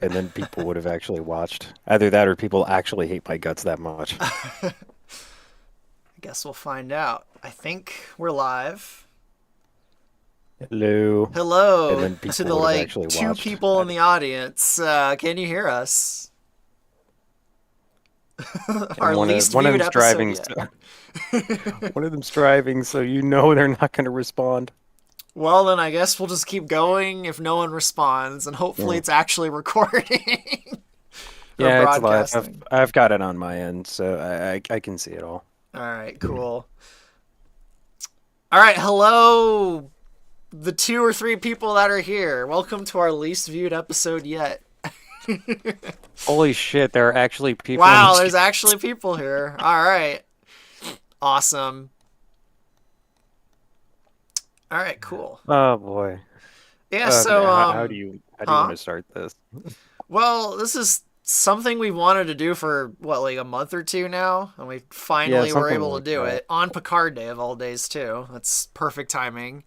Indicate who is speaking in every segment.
Speaker 1: and then people would have actually watched. Either that or people actually hate my guts that much.
Speaker 2: I guess we'll find out. I think we're live.
Speaker 1: Hello. And
Speaker 2: Hello
Speaker 1: then
Speaker 2: to
Speaker 1: people
Speaker 2: the
Speaker 1: would have actually
Speaker 2: two
Speaker 1: watched.
Speaker 2: people in the audience. Can you hear us?
Speaker 1: And
Speaker 2: Our least
Speaker 1: one of
Speaker 2: viewed
Speaker 1: them's
Speaker 2: episode
Speaker 1: driving,
Speaker 2: yet.
Speaker 1: one of them's driving, so you know they're not going to respond.
Speaker 2: Well, then I guess we'll just keep going if no one responds, and hopefully
Speaker 1: Yeah.
Speaker 2: it's actually recording or
Speaker 1: Yeah, it's live.
Speaker 2: broadcasting.
Speaker 1: I've got it on my end, so I can see it all.
Speaker 2: All right, cool. All right, hello, the two or three people that are here. Welcome to our least viewed episode yet.
Speaker 1: Holy shit, there are actually people in
Speaker 2: Wow,
Speaker 1: this.
Speaker 2: there's actually people here. All right, awesome. All right, cool.
Speaker 1: Oh boy.
Speaker 2: Yeah, so
Speaker 1: How do you want
Speaker 2: huh?
Speaker 1: to start this?
Speaker 2: Well, this is something we wanted to do for what, like a month or two now, and we
Speaker 1: Yeah,
Speaker 2: finally were
Speaker 1: something
Speaker 2: able to
Speaker 1: like
Speaker 2: do
Speaker 1: that.
Speaker 2: it on Picard Day of all days too. That's perfect timing.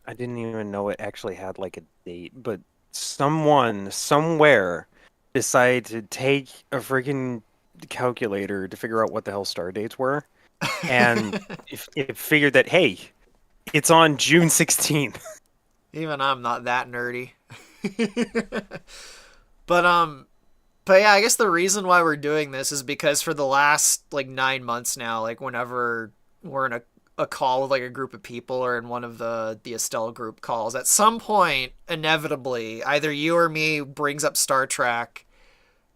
Speaker 1: I didn't even know it actually had like a date, but someone somewhere decided to take a freaking calculator to figure out what the hell star dates were, and it figured that hey, it's on June 16th.
Speaker 2: Even I'm not that nerdy. But but yeah, I guess the reason why we're doing this is because for the last like 9 months now, like whenever we're in a call with like a group of people or in one of the Estelle group calls, at some point, inevitably, either you or me brings up Star Trek,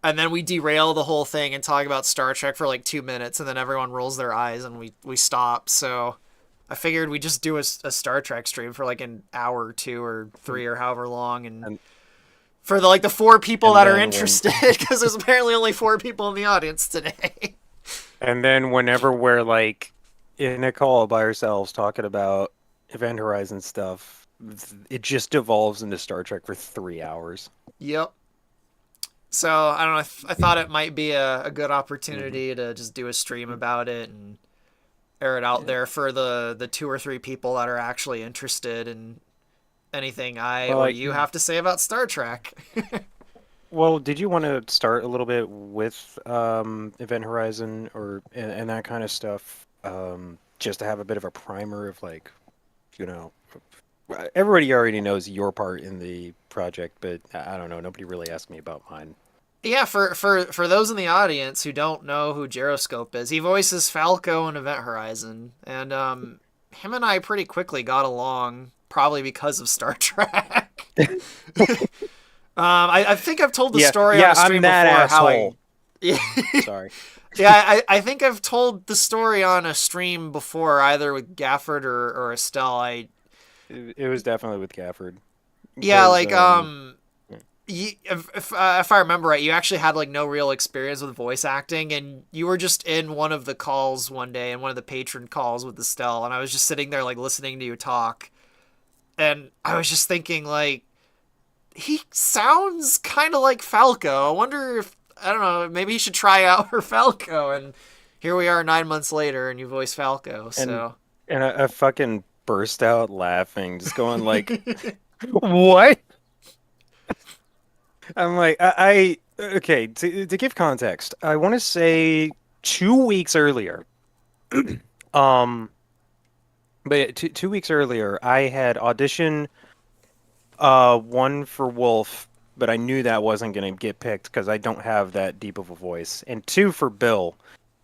Speaker 2: and then we derail the whole thing and talk about Star Trek for like 2 minutes, and then everyone rolls their eyes and we stop. So I figured we just do a Star Trek stream for like an hour or two or three or however long, and
Speaker 1: And
Speaker 2: for the four people
Speaker 1: and
Speaker 2: that are
Speaker 1: then when
Speaker 2: interested, because there's apparently only four people in the audience today.
Speaker 1: and then whenever we're like in a call by ourselves talking about Event Horizon stuff, it just devolves into Star Trek for 3 hours.
Speaker 2: Yep. So I don't know. I thought it might be a good
Speaker 1: Hmm.
Speaker 2: opportunity to just do a stream about it and air it out
Speaker 1: Yeah.
Speaker 2: there for the two or three people that are actually interested in anything I
Speaker 1: Well,
Speaker 2: or
Speaker 1: like,
Speaker 2: you have to say about Star Trek.
Speaker 1: well, did you want to start a little bit with Event Horizon or and that kind of stuff, just to have a bit of a primer of like, you know, everybody already knows your part in the project, but I don't know, nobody really asked me about mine.
Speaker 2: Yeah, for those in the audience who don't know who Gyroscope is, he voices Falco in Event Horizon, and him and I pretty quickly got along, probably because of Star Trek. I think I've told the
Speaker 1: Yeah,
Speaker 2: story on
Speaker 1: yeah,
Speaker 2: a
Speaker 1: I'm
Speaker 2: stream
Speaker 1: that
Speaker 2: before how I.
Speaker 1: asshole.
Speaker 2: Yeah,
Speaker 1: Sorry.
Speaker 2: I think I've told the story on a stream before, either with Gafford or Estelle.
Speaker 1: It was definitely with Gafford
Speaker 2: Yeah,
Speaker 1: because
Speaker 2: like if I remember right, you actually had like no real experience with voice acting, and you were just in one of the calls one day, in one of the patron calls with Estelle, and I was just sitting there like listening to you talk, and I was just thinking like he sounds kind of like Falco. I wonder if I don't know, maybe he should try out for Falco, and here we are 9 months later, and you voice Falco.
Speaker 1: and
Speaker 2: So
Speaker 1: I fucking burst out laughing, just going like, "What?" I'm like, okay, to give context, I want to say 2 weeks earlier, um, but yeah, two weeks earlier, I had auditioned one for Wolf, but I knew that wasn't gonna get picked because I don't have that deep of a voice, and two for Bill,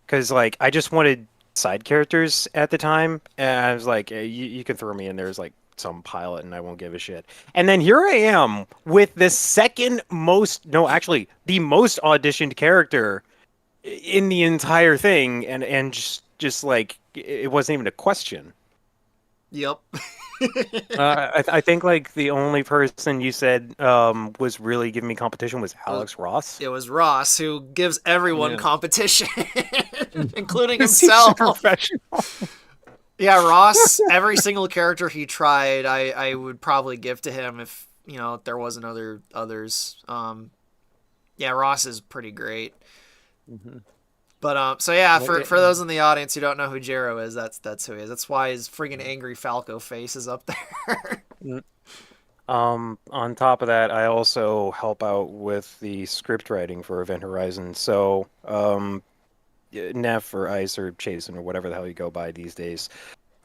Speaker 1: because like I just wanted side characters at the time, and I was like, you can throw me in there as like some pilot, and I won't give a shit. And then here I am with the second most, no, actually the most auditioned character in the entire thing, and just like it wasn't even a question.
Speaker 2: yep.
Speaker 1: I think like the only person you said was really giving me competition was
Speaker 2: it was
Speaker 1: Alex Ross.
Speaker 2: it was Ross who gives everyone
Speaker 1: Yeah.
Speaker 2: competition, including
Speaker 1: Because he's a
Speaker 2: himself.
Speaker 1: professional.
Speaker 2: Yeah, Ross. Every single character he tried, I would probably give to him if if there wasn't others. Yeah, Ross is pretty great.
Speaker 1: Mhm.
Speaker 2: But so yeah,
Speaker 1: Well,
Speaker 2: for those in the audience who don't know who Jero is, that's who he is. That's why his friggin' angry Falco face is up there.
Speaker 1: On top of that, I also help out with the script writing for Event Horizon. So, Neff or Ice or Chasen or whatever the hell you go by these days.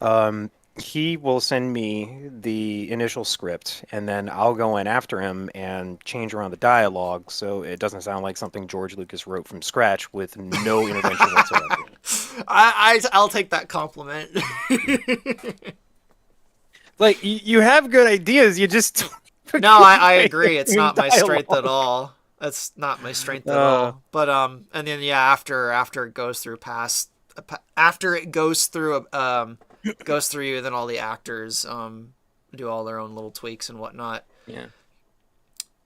Speaker 1: Um, he will send me the initial script, and then I'll go in after him and change around the dialogue so it doesn't sound like something George Lucas wrote from scratch with no intervention whatsoever.
Speaker 2: I'll take that compliment.
Speaker 1: Like you have good ideas, you just don't have a
Speaker 2: No,
Speaker 1: good
Speaker 2: I
Speaker 1: way of
Speaker 2: agree. It's
Speaker 1: doing
Speaker 2: not my strength at
Speaker 1: dialogue.
Speaker 2: all. That's not my strength at
Speaker 1: Uh,
Speaker 2: all. But and then yeah, after it goes through past after it goes through you, then all the actors do all their own little tweaks and whatnot.
Speaker 1: yeah.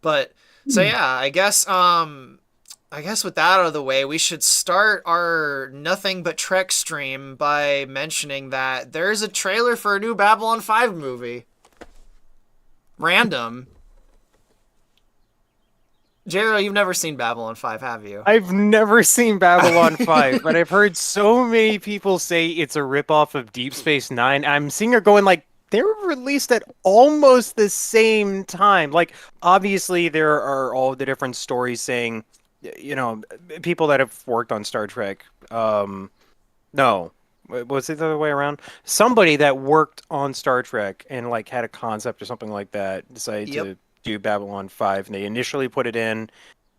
Speaker 2: But so yeah, I guess with that out of the way, we should start our nothing but Trek stream by mentioning that there's a trailer for a new Babylon 5 movie. Random. Jero, you've never seen Babylon 5, have you?
Speaker 1: I've never seen Babylon 5, but I've heard so many people say it's a ripoff of Deep Space Nine. I'm seeing her going like they were released at almost the same time. Like obviously there are all the different stories saying, you know, people that have worked on Star Trek. No, was it the other way around? Somebody that worked on Star Trek and like had a concept or something like that decided
Speaker 2: Yep.
Speaker 1: to do Babylon 5, and they initially put it in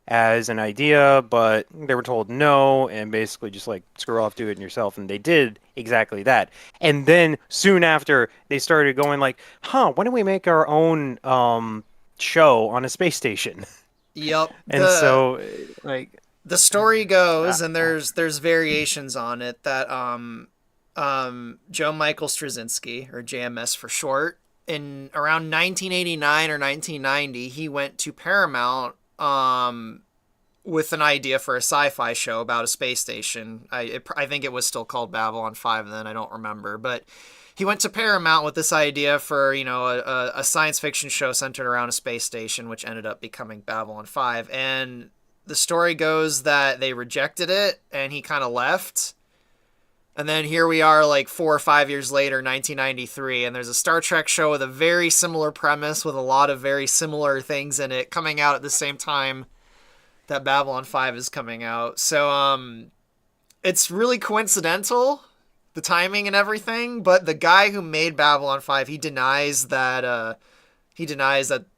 Speaker 1: as an idea, but they were told no, and basically just like screw off, do it yourself, and they did exactly that. And then soon after, they started going like, "Huh, why don't we make our own show on a space station?"
Speaker 2: Yep.
Speaker 1: And so, like,
Speaker 2: The story
Speaker 1: uh,
Speaker 2: goes, and there's variations on it that Joe Michael Straczynski, or JMS for short, in around 1989 or 1990, he went to Paramount with an idea for a sci-fi show about a space station. I think it was still called Babylon 5 then, I don't remember, but he went to Paramount with this idea for, you know, a science fiction show centered around a space station, which ended up becoming Babylon 5. And the story goes that they rejected it and he kind of left. And then here we are, like 4 or 5 years later, 1993, and there's a Star Trek show with a very similar premise with a lot of very similar things in it coming out at the same time that Babylon 5 is coming out. So it's really coincidental, the timing and everything, but the guy who made Babylon 5, he denies that,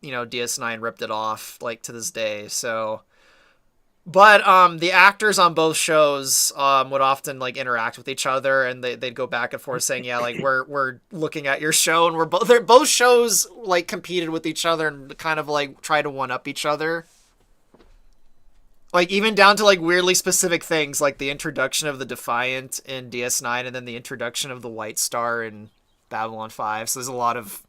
Speaker 2: you know, DS9 ripped it off, like, to this day. So but the actors on both shows would often like interact with each other, and they'd go back and forth saying, "Yeah, like we're looking at your show, and both shows like competed with each other and kind of like try to one up each other." Like even down to like weirdly specific things, like the introduction of the Defiant in DS9, and then the introduction of the White Star in Babylon 5. So there's a lot of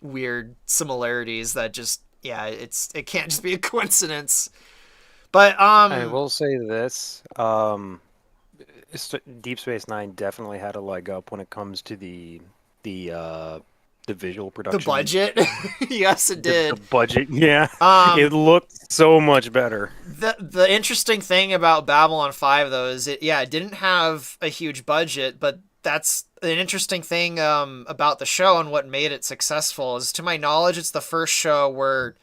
Speaker 2: weird similarities that just yeah, it can't just be a coincidence. But
Speaker 1: I will say this: Deep Space Nine definitely had a leg up when it comes to the uh, the visual
Speaker 2: the
Speaker 1: production.
Speaker 2: budget, yes, it
Speaker 1: The
Speaker 2: did.
Speaker 1: budget, yeah, it
Speaker 2: Um,
Speaker 1: looked so much better.
Speaker 2: the interesting thing about Babylon 5 though is it didn't have a huge budget, but that's an interesting thing about the show and what made it successful is, to my knowledge, it's the first show where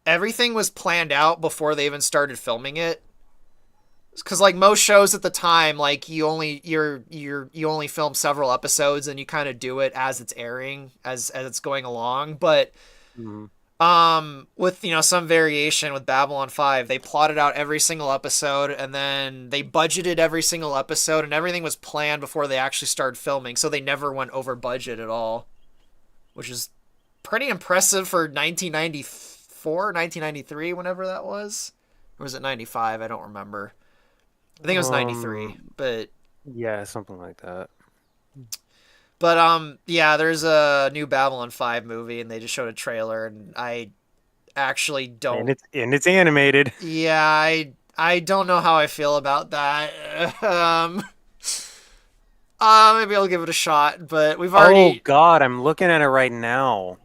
Speaker 2: everything was planned out before they even started filming it. Because like most shows at the time, like you only film several episodes and you kind of do it as it's airing, as it's going along. But
Speaker 1: Mhm.
Speaker 2: with, you know, some variation with Babylon 5, they plotted out every single episode, and then they budgeted every single episode, and everything was planned before they actually started filming, so they never went over budget at all, which is pretty impressive for 1994, 1993, whenever that was. Or was it 95? I don't remember. I think it was 93.
Speaker 1: Um,
Speaker 2: But
Speaker 1: yeah, something like that.
Speaker 2: yeah, there's a new Babylon 5 movie, and they just showed a trailer, and I actually
Speaker 1: And
Speaker 2: don't.
Speaker 1: it's animated.
Speaker 2: Yeah, I don't know how I feel about that. Maybe I'll give it a shot, but we've
Speaker 1: Oh
Speaker 2: already.
Speaker 1: God, I'm looking at it right now.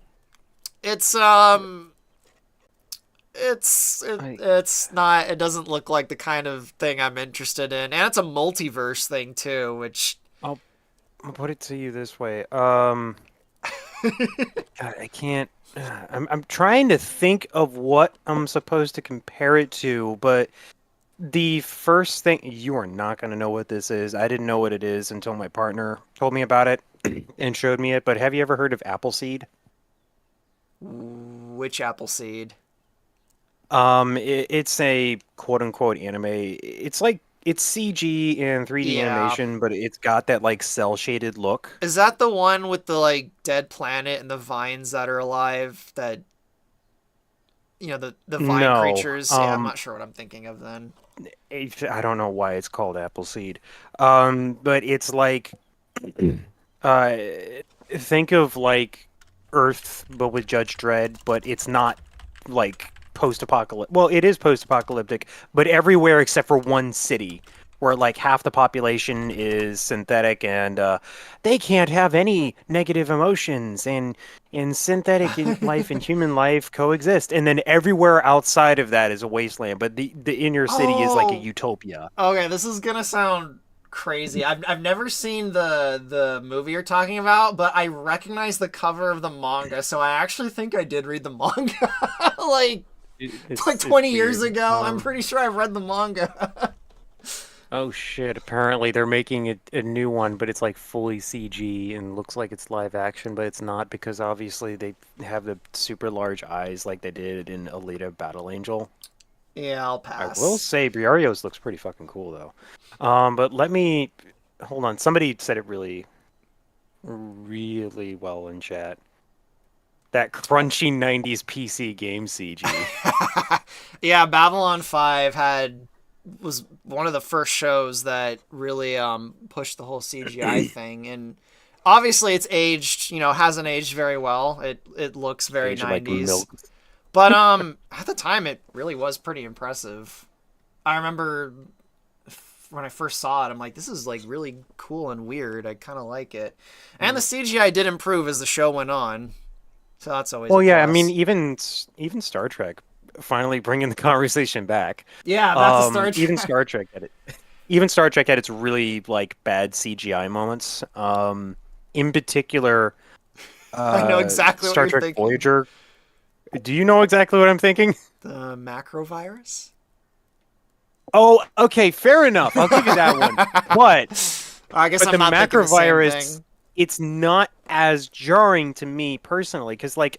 Speaker 2: It's
Speaker 1: I
Speaker 2: it's not. It doesn't look like the kind of thing I'm interested in, and it's a multiverse thing too, which
Speaker 1: I'll put it to you this way. God, I can't. I'm trying to think of what I'm supposed to compare it to, but the first thing you are not going to know what this is. I didn't know what it is until my partner told me about it and showed me it. But have you ever heard of Appleseed?
Speaker 2: Which Appleseed?
Speaker 1: It's a quote unquote anime. It's like it's CG and 3D
Speaker 2: Yeah.
Speaker 1: animation, but it's got that like cell shaded look.
Speaker 2: Is that the one with the like dead planet and the vines that are alive? That the vine
Speaker 1: No,
Speaker 2: creatures. Yeah, I'm not sure what I'm thinking of then.
Speaker 1: I don't know why it's called Appleseed. But it's like uh, think of like Earth, but with Judge Dredd, but it's not like post-apocalyptic. Well, it is post-apocalyptic, but everywhere except for one city, where like half the population is synthetic, and they can't have any negative emotions, and in synthetic life and human life coexist, and then everywhere outside of that is a wasteland. But the inner city is like a
Speaker 2: Oh,
Speaker 1: utopia.
Speaker 2: okay. This is gonna sound crazy. I've never seen the movie you're talking about, but I recognize the cover of the manga, so I actually think I did read the manga. like like
Speaker 1: It's
Speaker 2: 20 years
Speaker 1: weird.
Speaker 2: ago. I'm pretty sure I've read the manga.
Speaker 1: Oh shit, apparently they're making a new one, but it's like fully CG and looks like it's live action, but it's not because obviously they have the super large eyes like they did in Alita Battle Angel.
Speaker 2: Yeah, I'll
Speaker 1: I will
Speaker 2: pass.
Speaker 1: say Briario's looks pretty fucking cool though. But let me hold on. Somebody said it really, really well in chat. That crunchy 90s PC game CG.
Speaker 2: Yeah, Babylon 5 had was one of the first shows that really pushed the whole CGI thing, and obviously it's aged, hasn't aged very well. It looks very
Speaker 1: Age like
Speaker 2: 90s.
Speaker 1: milk.
Speaker 2: But at the time it really was pretty impressive. I remember when I first saw it, I'm like, this is like really cool and weird. I kind of like it. And the CGI did improve as the show went on. So that's always a
Speaker 1: Well, yeah, I mean,
Speaker 2: plus.
Speaker 1: even Star Trek finally bringing the conversation back.
Speaker 2: Yeah, back to Star
Speaker 1: Even
Speaker 2: Trek.
Speaker 1: Star Trek had it. Even Star Trek had its really like bad CGI moments. In particular,
Speaker 2: I know exactly what
Speaker 1: Star
Speaker 2: you're
Speaker 1: Trek
Speaker 2: thinking.
Speaker 1: Voyager. Do you know exactly what I'm thinking?
Speaker 2: The macro virus?
Speaker 1: Oh, okay, fair enough. I'll give you that one. But
Speaker 2: I guess
Speaker 1: but
Speaker 2: I'm
Speaker 1: the
Speaker 2: not thinking the same
Speaker 1: macrovirus,
Speaker 2: thing.
Speaker 1: it's not as jarring to me personally because like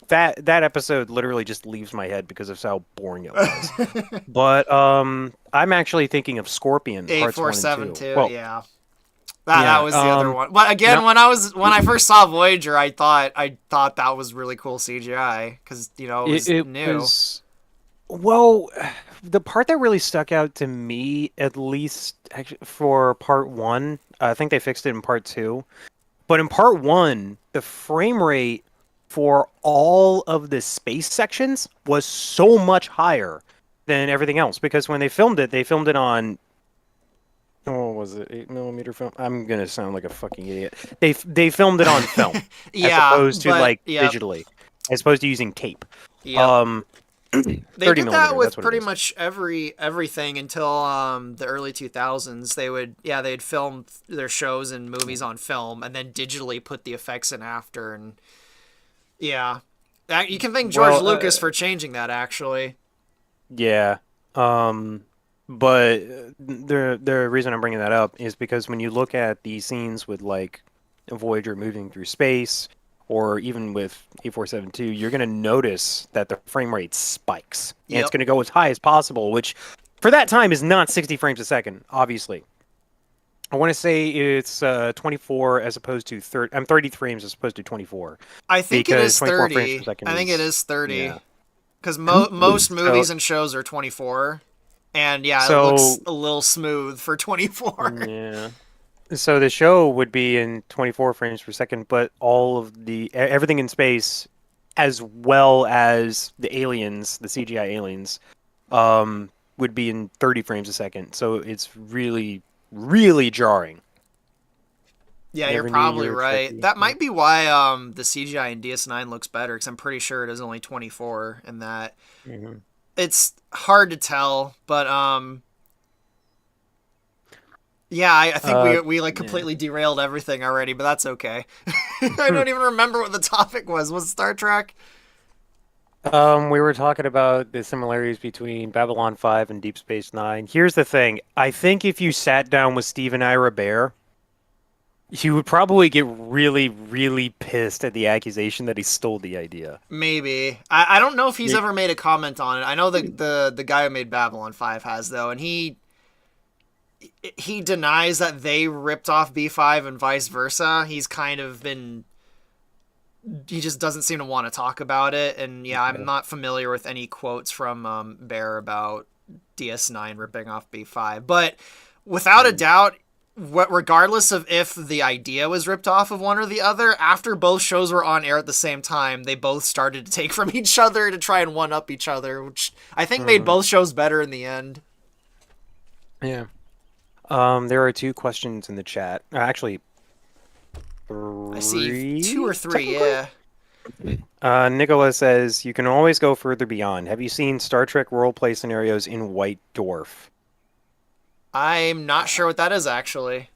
Speaker 1: that episode literally just leaves my head because of how boring it was. But I'm actually thinking of Scorpion parts one and two.
Speaker 2: 8472,
Speaker 1: Well,
Speaker 2: yeah. That
Speaker 1: yeah.
Speaker 2: was the other one. But again,
Speaker 1: No,
Speaker 2: when I first saw Voyager, I thought that was really cool CGI because it
Speaker 1: it
Speaker 2: was
Speaker 1: it
Speaker 2: new.
Speaker 1: was well, the part that really stuck out to me, at least actually, for part one, I think they fixed it in part two. But in part one, the frame rate for all of the space sections was so much higher than everything else because when they filmed it on oh, what was it 8 millimeter film? I'm gonna sound like a fucking idiot. They filmed it on film as
Speaker 2: Yeah,
Speaker 1: opposed to
Speaker 2: but
Speaker 1: like
Speaker 2: yep,
Speaker 1: digitally, as opposed to using tape.
Speaker 2: yep.
Speaker 1: Um,
Speaker 2: They
Speaker 1: 30
Speaker 2: did that
Speaker 1: millimeter. That's
Speaker 2: with
Speaker 1: what it
Speaker 2: pretty
Speaker 1: is.
Speaker 2: much everything until the early 2000s. They'd film their shows and movies on film and then digitally put the effects in after, and yeah. You can thank George
Speaker 1: Well,
Speaker 2: Lucas for changing that actually.
Speaker 1: yeah. Um, but the reason I'm bringing that up is because when you look at the scenes with like Voyager moving through space, or even with 8472, you're going to notice that the frame rate spikes, and it's
Speaker 2: Yep.
Speaker 1: going to go as high as possible, which for that time is not 60 frames a second, obviously. I want to say it's 24 as opposed to 30. I'm 30 frames as opposed to 24
Speaker 2: I think it
Speaker 1: because
Speaker 2: is
Speaker 1: 24 frames per
Speaker 2: 30.
Speaker 1: second
Speaker 2: I think it
Speaker 1: is
Speaker 2: is 30
Speaker 1: yeah.
Speaker 2: cuz most
Speaker 1: So
Speaker 2: movies and shows are 24. And yeah, it looks
Speaker 1: so
Speaker 2: a little smooth for 24.
Speaker 1: yeah. So the show would be in 24 frames per second, but all of everything in space, as well as the aliens, the CGI aliens, would be in 30 frames a second. So it's really, really jarring.
Speaker 2: Yeah, you're
Speaker 1: Never knew you
Speaker 2: probably
Speaker 1: were
Speaker 2: right.
Speaker 1: Trekkie.
Speaker 2: That might be why the CGI in DS9 looks better cuz I'm pretty sure it is only 24 and that
Speaker 1: Mhm.
Speaker 2: it's hard to tell, but Yeah, I think
Speaker 1: Uh,
Speaker 2: we like
Speaker 1: yeah.
Speaker 2: completely derailed everything already, but that's okay. I don't even remember what the topic was. Was it Star Trek?
Speaker 1: We were talking about the similarities between Babylon 5 and Deep Space Nine. Here's the thing. I think if you sat down with Stephen Ira Bear, he would probably get really, really pissed at the accusation that he stole the idea.
Speaker 2: Maybe. I don't know if he's
Speaker 1: Ye-
Speaker 2: ever made a comment on it. I know the guy who made Babylon 5 has though, and he denies that they ripped off B5 and vice versa. He's kind of been he just doesn't seem to want to talk about it. And yeah, I'm not familiar with any quotes from Bear about DS9 ripping off B5. But without a doubt, regardless of if the idea was ripped off of one or the other, after both shows were on air at the same time, they both started to take from each other to try and one up each other, which I think made
Speaker 1: Mhm.
Speaker 2: both shows better in the end.
Speaker 1: Yeah. There are two questions in the chat. Actually,
Speaker 2: I see two or
Speaker 1: three,
Speaker 2: three,
Speaker 1: technically.
Speaker 2: yeah.
Speaker 1: Nicholas says, you can always go further beyond. Have you seen Star Trek roleplay scenarios in White Dwarf?
Speaker 2: I'm not sure what that is actually.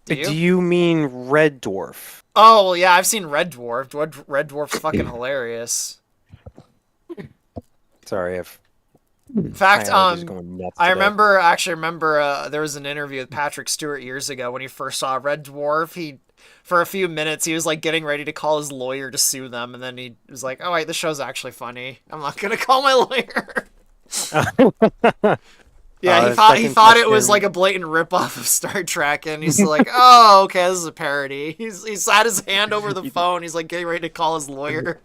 Speaker 2: Do
Speaker 1: Do
Speaker 2: you?
Speaker 1: you mean Red Dwarf?
Speaker 2: Oh, well, yeah, I've seen Red Dwarf. Red Dwarf's fucking hilarious.
Speaker 1: Sorry,
Speaker 2: In
Speaker 1: my
Speaker 2: fact,
Speaker 1: allergies going nuts
Speaker 2: I
Speaker 1: today.
Speaker 2: remember there was an interview with Patrick Stewart years ago when he first saw Red Dwarf. For a few minutes, he was like getting ready to call his lawyer to sue them, and then he was like, "Oh wait, this show's actually funny. I'm not gonna call my lawyer." Yeah, he
Speaker 1: Second
Speaker 2: thought it was like
Speaker 1: question.
Speaker 2: a blatant ripoff of Star Trek, and he's like, "Oh, okay, this is a parody." He's had his hand over the
Speaker 1: You,
Speaker 2: phone. He's like getting ready to call his lawyer.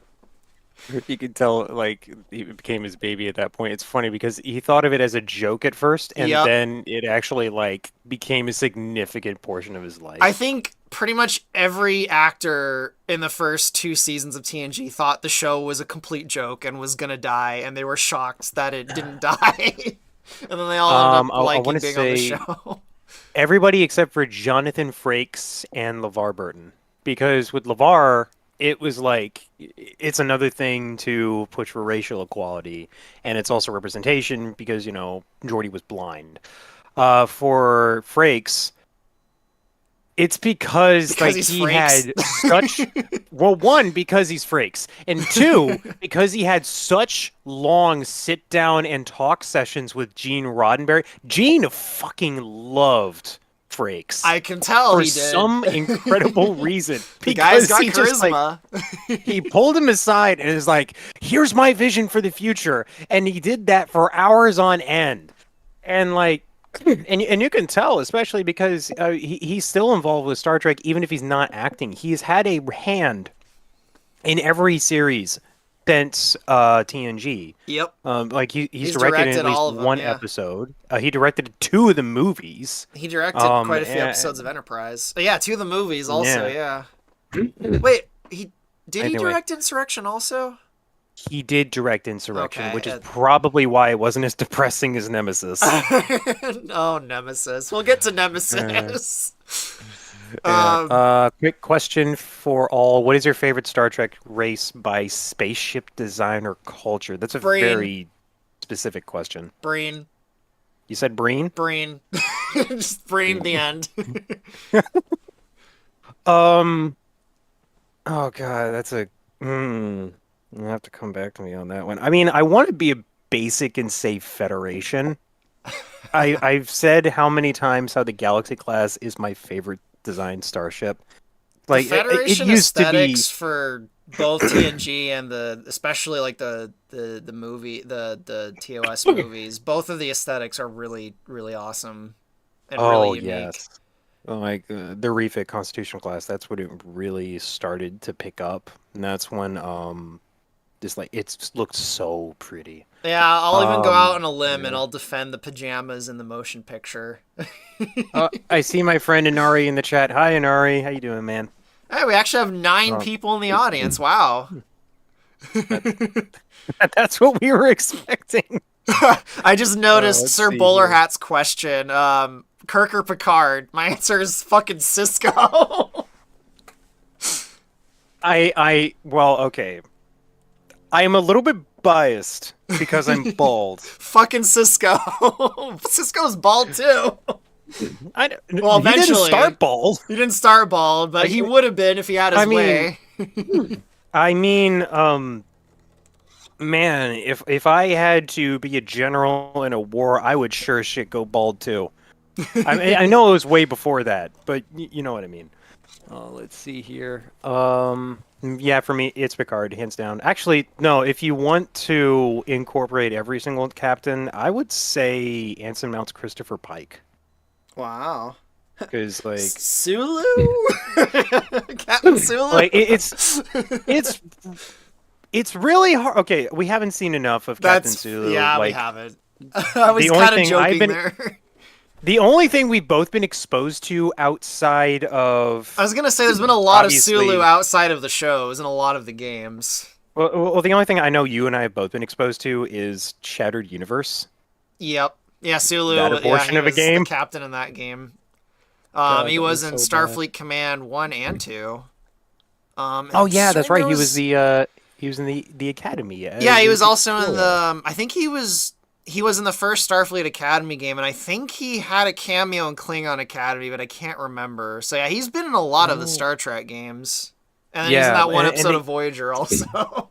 Speaker 1: you could tell, like, it became his baby at that point. It's funny because he thought of it as a joke at first, and
Speaker 2: Yep.
Speaker 1: then it actually, like, became a significant portion of his
Speaker 2: I
Speaker 1: life.
Speaker 2: think pretty much every actor in the first two seasons of TNG thought the show was a complete joke and was gonna die, and they were shocked that it didn't die. And then they all ended up
Speaker 1: I want
Speaker 2: liking
Speaker 1: to
Speaker 2: being on the
Speaker 1: say
Speaker 2: show.
Speaker 1: everybody except for Jonathan Frakes and LeVar Burton. Because with LeVar, it was like it's another thing to push for racial equality, and it's also representation because, Geordi was blind. For Frakes, it's because
Speaker 2: Because
Speaker 1: like
Speaker 2: he's
Speaker 1: he
Speaker 2: freaks.
Speaker 1: had such well, one, because he's Frakes, and two, because he had such long sit down and talk sessions with Gene Roddenberry. Gene fucking loved Frakes
Speaker 2: I can tell
Speaker 1: for
Speaker 2: he did.
Speaker 1: some incredible reason
Speaker 2: The guy's
Speaker 1: because
Speaker 2: got
Speaker 1: he just like
Speaker 2: charisma.
Speaker 1: he pulled him aside and is like, "Here's my vision for the future," and he did that for hours on end, and like, and you can tell, especially because he's still involved with Star Trek, even if he's not acting. He's had a hand in every series since TNG.
Speaker 2: Yep.
Speaker 1: Like he's
Speaker 2: He's
Speaker 1: directed in at
Speaker 2: directed
Speaker 1: least
Speaker 2: all of them,
Speaker 1: one
Speaker 2: yeah.
Speaker 1: episode. He directed two of the movies.
Speaker 2: He directed quite a few episodes of
Speaker 1: And,
Speaker 2: Enterprise. Yeah, two of the movies also,
Speaker 1: yeah.
Speaker 2: yeah. Wait, he
Speaker 1: Anyway,
Speaker 2: direct Insurrection also?
Speaker 1: he did direct Insurrection,
Speaker 2: Okay.
Speaker 1: which is probably why it wasn't as depressing as Nemesis.
Speaker 2: Oh, Nemesis. We'll get to
Speaker 1: Uh,
Speaker 2: Nemesis.
Speaker 1: yeah.
Speaker 2: um,
Speaker 1: Quick question for all: what is your favorite Star Trek race by spaceship design or culture? That's a
Speaker 2: Breen.
Speaker 1: very specific question.
Speaker 2: Breen.
Speaker 1: You said Breen?
Speaker 2: Breen. Just Breen the
Speaker 1: Breen.
Speaker 2: end.
Speaker 1: Um. Oh God, that's a. You have to come back to me on that one. I mean, I want to be a basic and say Federation. I've said how many times how the Galaxy class is my favorite design starship.
Speaker 2: The
Speaker 1: Like it
Speaker 2: Federation
Speaker 1: used to be.
Speaker 2: aesthetics for both TNG and especially like the movie the TOS movies, both of the aesthetics are really really awesome and really
Speaker 1: Oh
Speaker 2: unique.
Speaker 1: yes, like the refit constitutional class. That's when it really started to pick up, and that's when just like it's looked so pretty.
Speaker 2: Yeah, I'll even go out
Speaker 1: Um,
Speaker 2: on a limb and
Speaker 1: yeah.
Speaker 2: I'll defend the pajamas in the motion picture.
Speaker 1: I see my friend Inari in the chat. Hi Inari, how you doing, man?
Speaker 2: Hey, we actually have nine
Speaker 1: Um,
Speaker 2: people in the audience. Wow.
Speaker 1: that, that's what we were expecting.
Speaker 2: I just noticed
Speaker 1: Let's
Speaker 2: Sir
Speaker 1: see here.
Speaker 2: Bowlerhat's question. Kirk or Picard? My answer is fucking Cisco.
Speaker 1: Well, okay. I am a little bit biased because I'm bald.
Speaker 2: Fucking Cisco. Cisco's bald too. Well,
Speaker 1: He didn't
Speaker 2: eventually
Speaker 1: start bald.
Speaker 2: he didn't start bald, but he
Speaker 1: Like,
Speaker 2: would have been if he had
Speaker 1: I
Speaker 2: his
Speaker 1: mean,
Speaker 2: way.
Speaker 1: I mean, man, if I had to be a general in a war, I would sure as shit go bald too. I mean, I know it was way before that, but you know what I mean. Let's see here. Yeah, for me, it's Picard, hands down. Actually, no, if you want to incorporate every single captain, I would say Anson Mounts Christopher Pike.
Speaker 2: Wow.
Speaker 1: Because,
Speaker 2: Sulu? Captain Sulu?
Speaker 1: it's it's really hard. Okay, we haven't seen enough of Captain Sulu.
Speaker 2: Yeah, we
Speaker 1: Like,
Speaker 2: haven't. I was
Speaker 1: the only
Speaker 2: kind of
Speaker 1: thing I've
Speaker 2: joking
Speaker 1: been
Speaker 2: there.
Speaker 1: the only thing we've both been exposed to outside
Speaker 2: I
Speaker 1: of
Speaker 2: was gonna say there's been a lot of Sulu
Speaker 1: obviously.
Speaker 2: outside of the shows and a lot of the games.
Speaker 1: Well, the only thing I know you and I have both been exposed to is Shattered Universe.
Speaker 2: Yep. Yeah,
Speaker 1: That
Speaker 2: Sulu. Yeah,
Speaker 1: abortion
Speaker 2: he
Speaker 1: of a
Speaker 2: was the
Speaker 1: game.
Speaker 2: captain in that game.
Speaker 1: God,
Speaker 2: He
Speaker 1: that
Speaker 2: was
Speaker 1: was
Speaker 2: in
Speaker 1: so bad.
Speaker 2: Starfleet Command 1 and 2. And
Speaker 1: Oh
Speaker 2: I'm
Speaker 1: yeah, that's
Speaker 2: certain
Speaker 1: right.
Speaker 2: there was.
Speaker 1: He was in the academy
Speaker 2: Yeah, he
Speaker 1: as
Speaker 2: was
Speaker 1: a
Speaker 2: also in
Speaker 1: girl.
Speaker 2: the. I think he was in the first Starfleet Academy game, and I think he had a cameo in Klingon Academy, but I can't remember. So yeah, he's been in a lot of the
Speaker 1: Oh
Speaker 2: Star Trek games, and then he's in
Speaker 1: yeah,
Speaker 2: that one
Speaker 1: and
Speaker 2: episode
Speaker 1: they
Speaker 2: of Voyager also.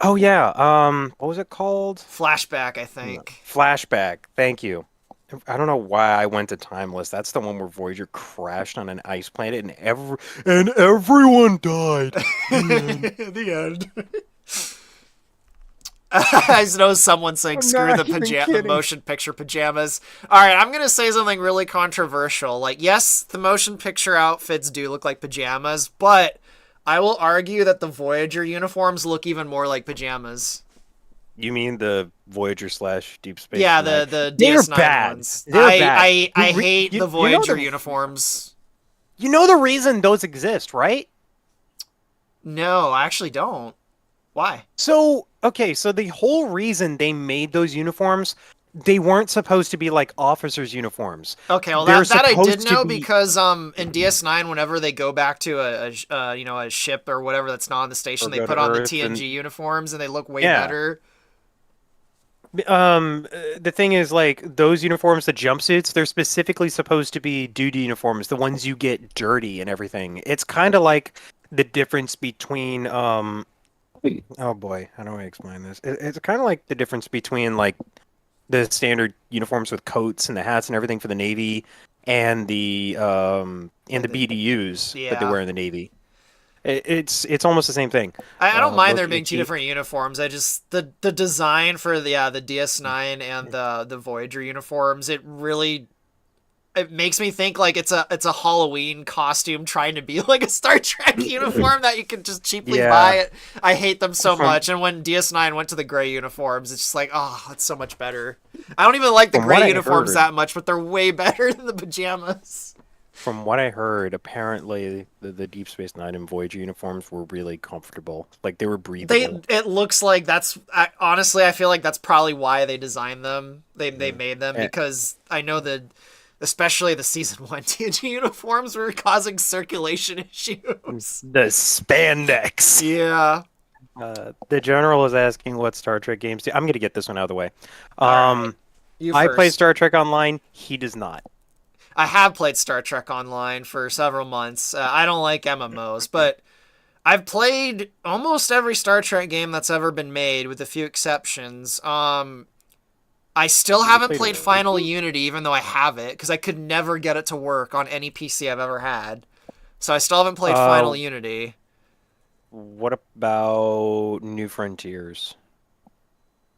Speaker 1: oh yeah. What was it called?
Speaker 2: Flashback, I
Speaker 1: No.
Speaker 2: think.
Speaker 1: Flashback. Thank you. I don't know why I went to Timeless. That's the one where Voyager crashed on an ice planet and everyone died. The end.
Speaker 2: The end. I just know someone saying
Speaker 1: I'm
Speaker 2: screw
Speaker 1: not even
Speaker 2: the
Speaker 1: kidding.
Speaker 2: motion picture pajamas. All right, I'm gonna say something really controversial. Like, yes, the motion picture outfits do look like pajamas, but I will argue that the Voyager uniforms look even more like pajamas.
Speaker 1: You mean the Voyager slash Deep Space
Speaker 2: Yeah,
Speaker 1: Nine?
Speaker 2: the
Speaker 1: They're
Speaker 2: DS9
Speaker 1: bad.
Speaker 2: ones.
Speaker 1: They're bad.
Speaker 2: I hate the
Speaker 1: You know
Speaker 2: Voyager uniforms.
Speaker 1: you know the reason those exist, right?
Speaker 2: No, I actually don't. Why?
Speaker 1: So, okay, so the whole reason they made those uniforms, they weren't supposed to be like officers' uniforms.
Speaker 2: Okay, well
Speaker 1: They're
Speaker 2: that I did
Speaker 1: supposed to
Speaker 2: know
Speaker 1: be
Speaker 2: because in DS9 whenever they go back to a ship or whatever that's not on the station,
Speaker 1: or
Speaker 2: they
Speaker 1: go to
Speaker 2: put on the
Speaker 1: Earth and
Speaker 2: TNG uniforms and they look way
Speaker 1: yeah.
Speaker 2: better.
Speaker 1: The thing is, like, those uniforms, the jumpsuits, they're specifically supposed to be duty uniforms, the ones you get dirty and everything. It's kind of like the difference between, oh boy, how do I explain this? It's kind of like the difference between, like, the standard uniforms with coats and the hats and everything for the Navy and the BDUs that they
Speaker 2: Yeah.
Speaker 1: wear in the Navy. It's almost the same thing.
Speaker 2: I don't mind there
Speaker 1: Look,
Speaker 2: being two different uniforms. I just the design for the DS9 and the Voyager uniforms, it makes me think like it's a Halloween costume trying to be like a Star Trek uniform that you can just cheaply buy
Speaker 1: yeah.
Speaker 2: it. I hate them so
Speaker 1: From
Speaker 2: much. And when DS9 went to the gray uniforms, it's just like, oh, it's so much better. I don't even like the
Speaker 1: from what
Speaker 2: gray
Speaker 1: I
Speaker 2: uniforms
Speaker 1: heard,
Speaker 2: that much, but they're way better than the pajamas.
Speaker 1: From what I heard, apparently the Deep Space Nine and Voyager uniforms were really comfortable. Like they were breathable.
Speaker 2: It looks like honestly I feel like that's probably why they designed them. They
Speaker 1: Mm.
Speaker 2: made them
Speaker 1: Eh,
Speaker 2: because I know that especially the season 1 TNG uniforms were causing circulation issues.
Speaker 1: The spandex.
Speaker 2: Yeah.
Speaker 1: The general is asking what Star Trek games do. I'm gonna get this one out of the way.
Speaker 2: All right.
Speaker 1: Um,
Speaker 2: You
Speaker 1: I play
Speaker 2: first.
Speaker 1: Star Trek Online. He does not.
Speaker 2: I have played Star Trek Online for several months. I don't like MMOs, but I've played almost every Star Trek game that's ever been made, with a few exceptions. I still
Speaker 1: You
Speaker 2: haven't
Speaker 1: played
Speaker 2: played Final
Speaker 1: Legacy?
Speaker 2: Unity, even though I have it, because I could never get it to work on any PC I've ever had. So I still haven't played Final Unity.
Speaker 1: What about New Frontiers?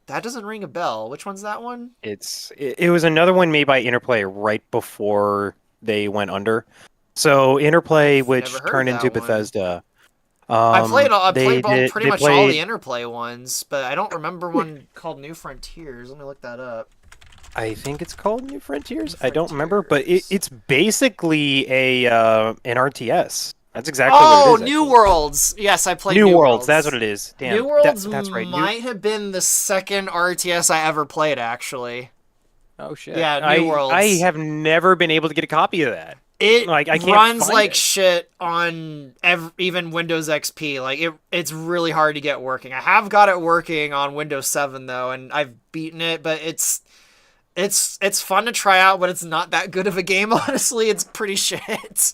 Speaker 2: That doesn't ring a bell. Which one's that one?
Speaker 1: It was another one made by Interplay right before they went under. So Interplay,
Speaker 2: I've never
Speaker 1: which
Speaker 2: heard of
Speaker 1: turned into
Speaker 2: that one.
Speaker 1: Bethesda,
Speaker 2: I played pretty
Speaker 1: they
Speaker 2: much all the
Speaker 1: played.
Speaker 2: Interplay ones, but I don't remember one called New Frontiers. Let me look that up.
Speaker 1: I think it's called New
Speaker 2: New
Speaker 1: Frontiers. I don't remember, but
Speaker 2: Frontiers.
Speaker 1: it's basically a an RTS. That's exactly what it
Speaker 2: Oh,
Speaker 1: is,
Speaker 2: New
Speaker 1: actually.
Speaker 2: Worlds. Yes, I played
Speaker 1: New
Speaker 2: New
Speaker 1: Worlds, that's
Speaker 2: Worlds.
Speaker 1: what it is.
Speaker 2: New
Speaker 1: Damn,
Speaker 2: Worlds
Speaker 1: that's right. New.
Speaker 2: might have been the second RTS I ever played, actually.
Speaker 1: Oh shit.
Speaker 2: Yeah, New
Speaker 1: I
Speaker 2: Worlds.
Speaker 1: have never been able to get a copy of that.
Speaker 2: It
Speaker 1: Like I can't
Speaker 2: runs
Speaker 1: find
Speaker 2: like
Speaker 1: it.
Speaker 2: shit on even Windows XP. Like it's really hard to get working. I have got it working on Windows 7 though, and I've beaten it, but It's fun to try out, but it's not that good of a game. Honestly, it's pretty shit.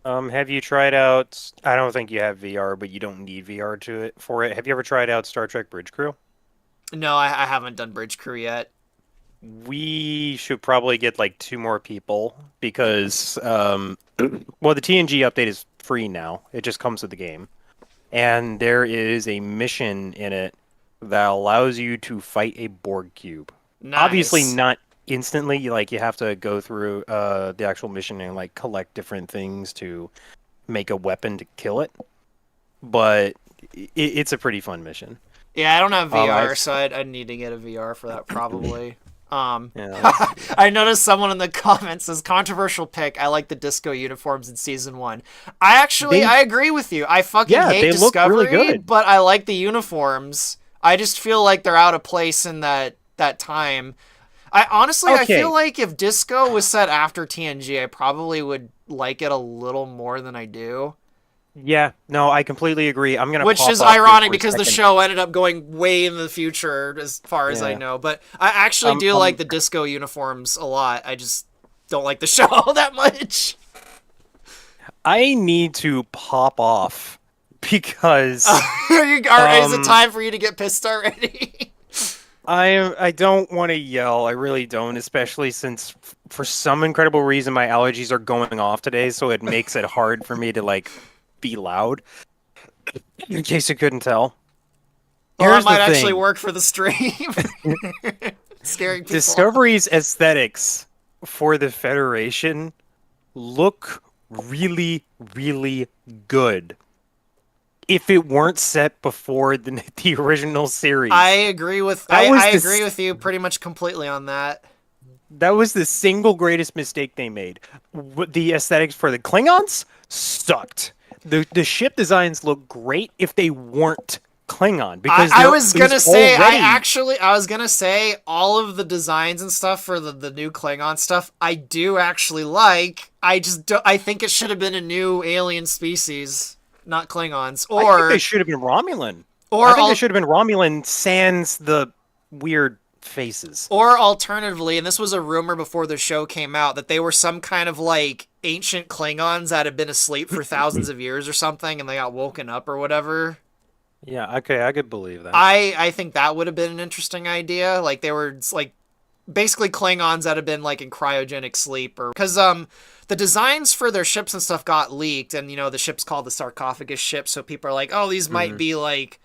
Speaker 1: Have you tried out? I don't think you have VR, but you don't need VR to it for it. Have you ever tried out Star Trek Bridge Crew?
Speaker 2: No, I haven't done Bridge Crew yet.
Speaker 1: We should probably get like two more people because, well, the TNG update is free now. It just comes with the game, and there is a mission in it that allows you to fight a Borg cube. Obviously,
Speaker 2: Nice.
Speaker 1: not instantly. Like you have to go through the actual mission and like collect different things to make a weapon to kill it. But it's a pretty fun mission.
Speaker 2: Yeah, I don't have VR,
Speaker 1: I've
Speaker 2: so I'd need to get a VR for that probably. Um,
Speaker 1: yeah, that's,
Speaker 2: I noticed someone in the comments says controversial pick. I like the disco uniforms in season one. I
Speaker 1: they
Speaker 2: agree with you. I fucking
Speaker 1: yeah,
Speaker 2: hate
Speaker 1: they look really
Speaker 2: Discovery,
Speaker 1: good.
Speaker 2: but I like the uniforms. I just feel like they're out of place in that time. I
Speaker 1: Okay,
Speaker 2: feel like if disco was set after TNG, I probably would like it a little more than I do.
Speaker 1: yeah, no, I completely agree. I'm gonna
Speaker 2: Which
Speaker 1: pop
Speaker 2: is
Speaker 1: off here
Speaker 2: ironic
Speaker 1: for a
Speaker 2: because the
Speaker 1: second.
Speaker 2: show ended up going way in the future as far as I
Speaker 1: Yeah,
Speaker 2: know. But I actually do like the disco uniforms a lot. I just don't like the show that much.
Speaker 1: I need to pop off because
Speaker 2: Is it
Speaker 1: um
Speaker 2: time for you to get pissed already?
Speaker 1: I don't want to yell. I really don't, especially since for some incredible reason my allergies are going off today, so it makes it hard for me to like be loud. In case you couldn't tell.
Speaker 2: Well, that
Speaker 1: Here's the
Speaker 2: might actually
Speaker 1: thing.
Speaker 2: work for the stream. Scaring people.
Speaker 1: Discovery's aesthetics for the Federation look really, really good if it weren't set before the original
Speaker 2: I
Speaker 1: series.
Speaker 2: agree with
Speaker 1: That was
Speaker 2: I
Speaker 1: the
Speaker 2: agree with you pretty much completely on that.
Speaker 1: that was the single greatest mistake they made. The aesthetics for the Klingons sucked. The ship designs look great if they weren't Klingon because
Speaker 2: I
Speaker 1: there
Speaker 2: was
Speaker 1: is
Speaker 2: gonna say
Speaker 1: already
Speaker 2: I was gonna say all of the designs and stuff for the new Klingon stuff I do actually like. I think it should have been a new alien species, not Klingons,
Speaker 1: I think they should have been Romulan. I think they
Speaker 2: or
Speaker 1: should have been Romulan sans the weird faces.
Speaker 2: or alternatively, and this was a rumor before the show came out that they were some kind of like ancient Klingons that had been asleep for thousands of years or something, and they got woken up or whatever.
Speaker 1: Yeah, okay, I could believe that.
Speaker 2: I think that would have been an interesting idea. Like they were like basically Klingons that have been like in cryogenic sleep or because the designs for their ships and stuff got leaked and the ship's called the sarcophagus ship, so people are like, "Oh, these might
Speaker 1: Hmm.
Speaker 2: be like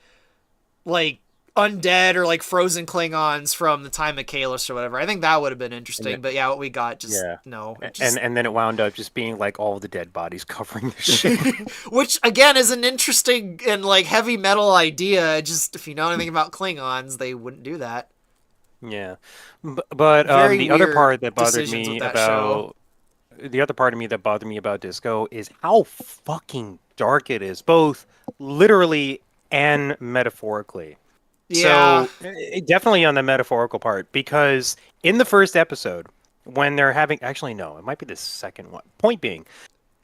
Speaker 2: undead or like frozen Klingons from the time of Kalis or whatever." I think that would have been
Speaker 1: And
Speaker 2: interesting, but yeah, what we got just
Speaker 1: yeah,
Speaker 2: no. It
Speaker 1: and
Speaker 2: just
Speaker 1: and then it wound up just being like all the dead bodies covering the ship.
Speaker 2: which again is an interesting and like heavy metal idea. Just if you know anything about Klingons, they wouldn't do that.
Speaker 1: Yeah, but
Speaker 2: Very
Speaker 1: the other
Speaker 2: weird
Speaker 1: part that bothered
Speaker 2: decisions with
Speaker 1: me
Speaker 2: that show.
Speaker 1: about the other part of me that bothered me about Disco is how fucking dark it is, both literally and metaphorically.
Speaker 2: Yeah.
Speaker 1: So definitely on the metaphorical part, because in the first episode, when they're having actually no, it might be the second one. Point being,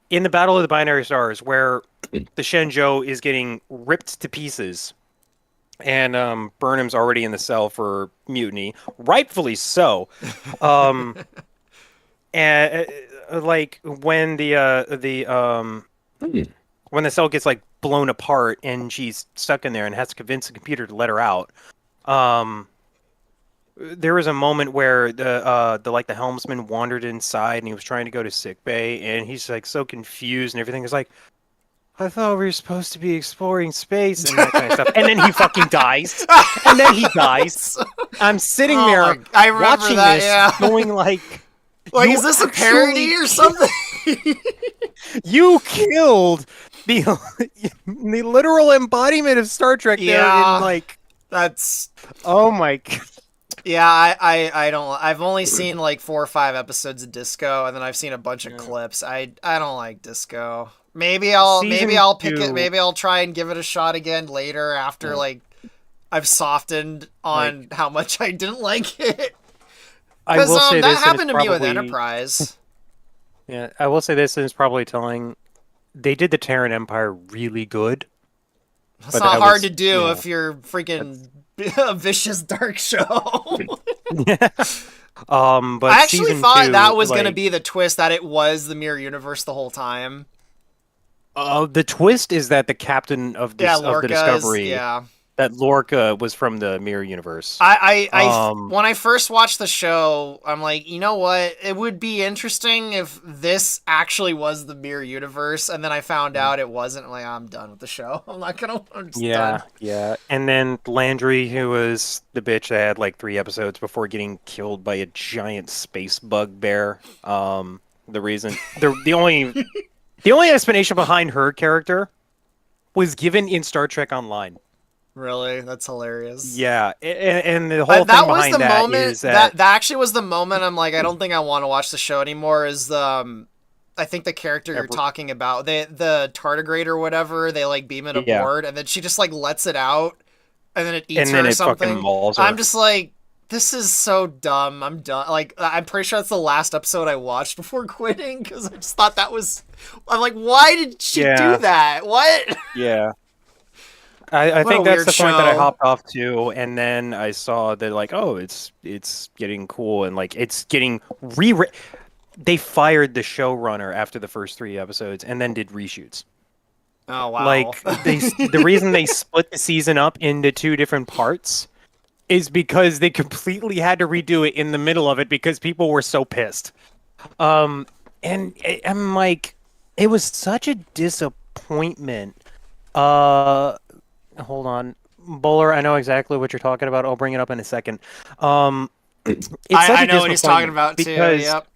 Speaker 1: in the Battle of the Binary Stars, where the Shenzhou is getting ripped to pieces, and Burnham's already in the cell for mutiny, rightfully so. Um, and like when when the cell gets like blown apart and she's stuck in there and has to convince the computer to let her out. Um, there was a moment where the helmsman wandered inside and he was trying to go to sick bay and he's like so confused and everything is like, I thought we were supposed to be exploring space and that kind of stuff. And then he fucking dies. And then he dies. I'm sitting
Speaker 2: Oh
Speaker 1: there
Speaker 2: my! I remember
Speaker 1: watching
Speaker 2: that.
Speaker 1: this,
Speaker 2: Yeah.
Speaker 1: going like,
Speaker 2: Like,
Speaker 1: you
Speaker 2: is this a
Speaker 1: actually
Speaker 2: parody or something?
Speaker 1: you killed the the literal embodiment of Star Trek there in
Speaker 2: Yeah.
Speaker 1: like,
Speaker 2: That's
Speaker 1: oh my god.
Speaker 2: yeah. I don't. I've only seen like 4 or 5 episodes of Disco, and then I've seen a bunch of
Speaker 1: Yeah.
Speaker 2: clips. I don't like Disco. Maybe
Speaker 1: Season
Speaker 2: I'll pick it.
Speaker 1: 2,
Speaker 2: Maybe I'll try and give it a shot again later after
Speaker 1: yeah,
Speaker 2: like I've softened on
Speaker 1: like
Speaker 2: how much I didn't like it.
Speaker 1: I
Speaker 2: Because
Speaker 1: will say
Speaker 2: that
Speaker 1: this, and it's
Speaker 2: happened to me with
Speaker 1: probably
Speaker 2: Enterprise.
Speaker 1: yeah, I will say this, and it's probably telling. They did the Terran Empire really good,
Speaker 2: It's
Speaker 1: but
Speaker 2: not
Speaker 1: that
Speaker 2: hard to
Speaker 1: was,
Speaker 2: do if
Speaker 1: you
Speaker 2: you're
Speaker 1: know,
Speaker 2: freaking a vicious dark show.
Speaker 1: that's but
Speaker 2: I actually
Speaker 1: season
Speaker 2: thought that
Speaker 1: two,
Speaker 2: was gonna
Speaker 1: like,
Speaker 2: be the twist that it was the mirror universe the whole time.
Speaker 1: the twist is that the captain
Speaker 2: Yeah,
Speaker 1: of the
Speaker 2: Lorca's.
Speaker 1: Discovery,
Speaker 2: Yeah,
Speaker 1: that Lorca was from the Mirror Universe.
Speaker 2: when I first watched the show, I'm like, you know what? It would be interesting if this actually was the mirror universe, and then I found out it wasn't. I'm like, I'm done with the show. I'm not gonna. I'm just done.
Speaker 1: Yeah, yeah. And then Landry, who was the bitch that had like 3 episodes before getting killed by a giant space bugbear. The reason the only explanation behind her character was given in Star Trek Online.
Speaker 2: Really, that's hilarious.
Speaker 1: Yeah, and the whole thing
Speaker 2: That was the
Speaker 1: behind that
Speaker 2: moment
Speaker 1: is
Speaker 2: that
Speaker 1: that
Speaker 2: that actually was the moment I'm like, I don't think I want to watch the show anymore. Is I think the character you're
Speaker 1: ever,
Speaker 2: talking about, the tardigrade or whatever, they like beam it
Speaker 1: yeah,
Speaker 2: aboard, and then she just like lets it out, and then it eats
Speaker 1: and
Speaker 2: her
Speaker 1: then
Speaker 2: or
Speaker 1: it fucking
Speaker 2: something.
Speaker 1: mauls
Speaker 2: I'm
Speaker 1: her.
Speaker 2: just like, this is so dumb. I'm done. Like, I'm pretty sure that's the last episode I watched before quitting because I just thought that was. I'm like, why did she do
Speaker 1: Yeah,
Speaker 2: that? What?
Speaker 1: yeah. I
Speaker 2: What a
Speaker 1: think that's
Speaker 2: weird
Speaker 1: the point that I
Speaker 2: show.
Speaker 1: hopped off to, and then I saw that like, oh, it's getting cool, and like it's getting re. They fired the showrunner after the first 3 episodes, and then did reshoots.
Speaker 2: Oh wow.
Speaker 1: Like the reason they split the season up into 2 different parts is because they completely had to redo it in the middle of it because people were so pissed. Um, I'm like, it was such a disappointment. Uh, Hold on, Bowler. I know exactly what you're talking about. I'll bring it up in a second. Um, it's such
Speaker 2: I
Speaker 1: a
Speaker 2: know what he's talking
Speaker 1: disappointment
Speaker 2: about too.
Speaker 1: because
Speaker 2: Yep.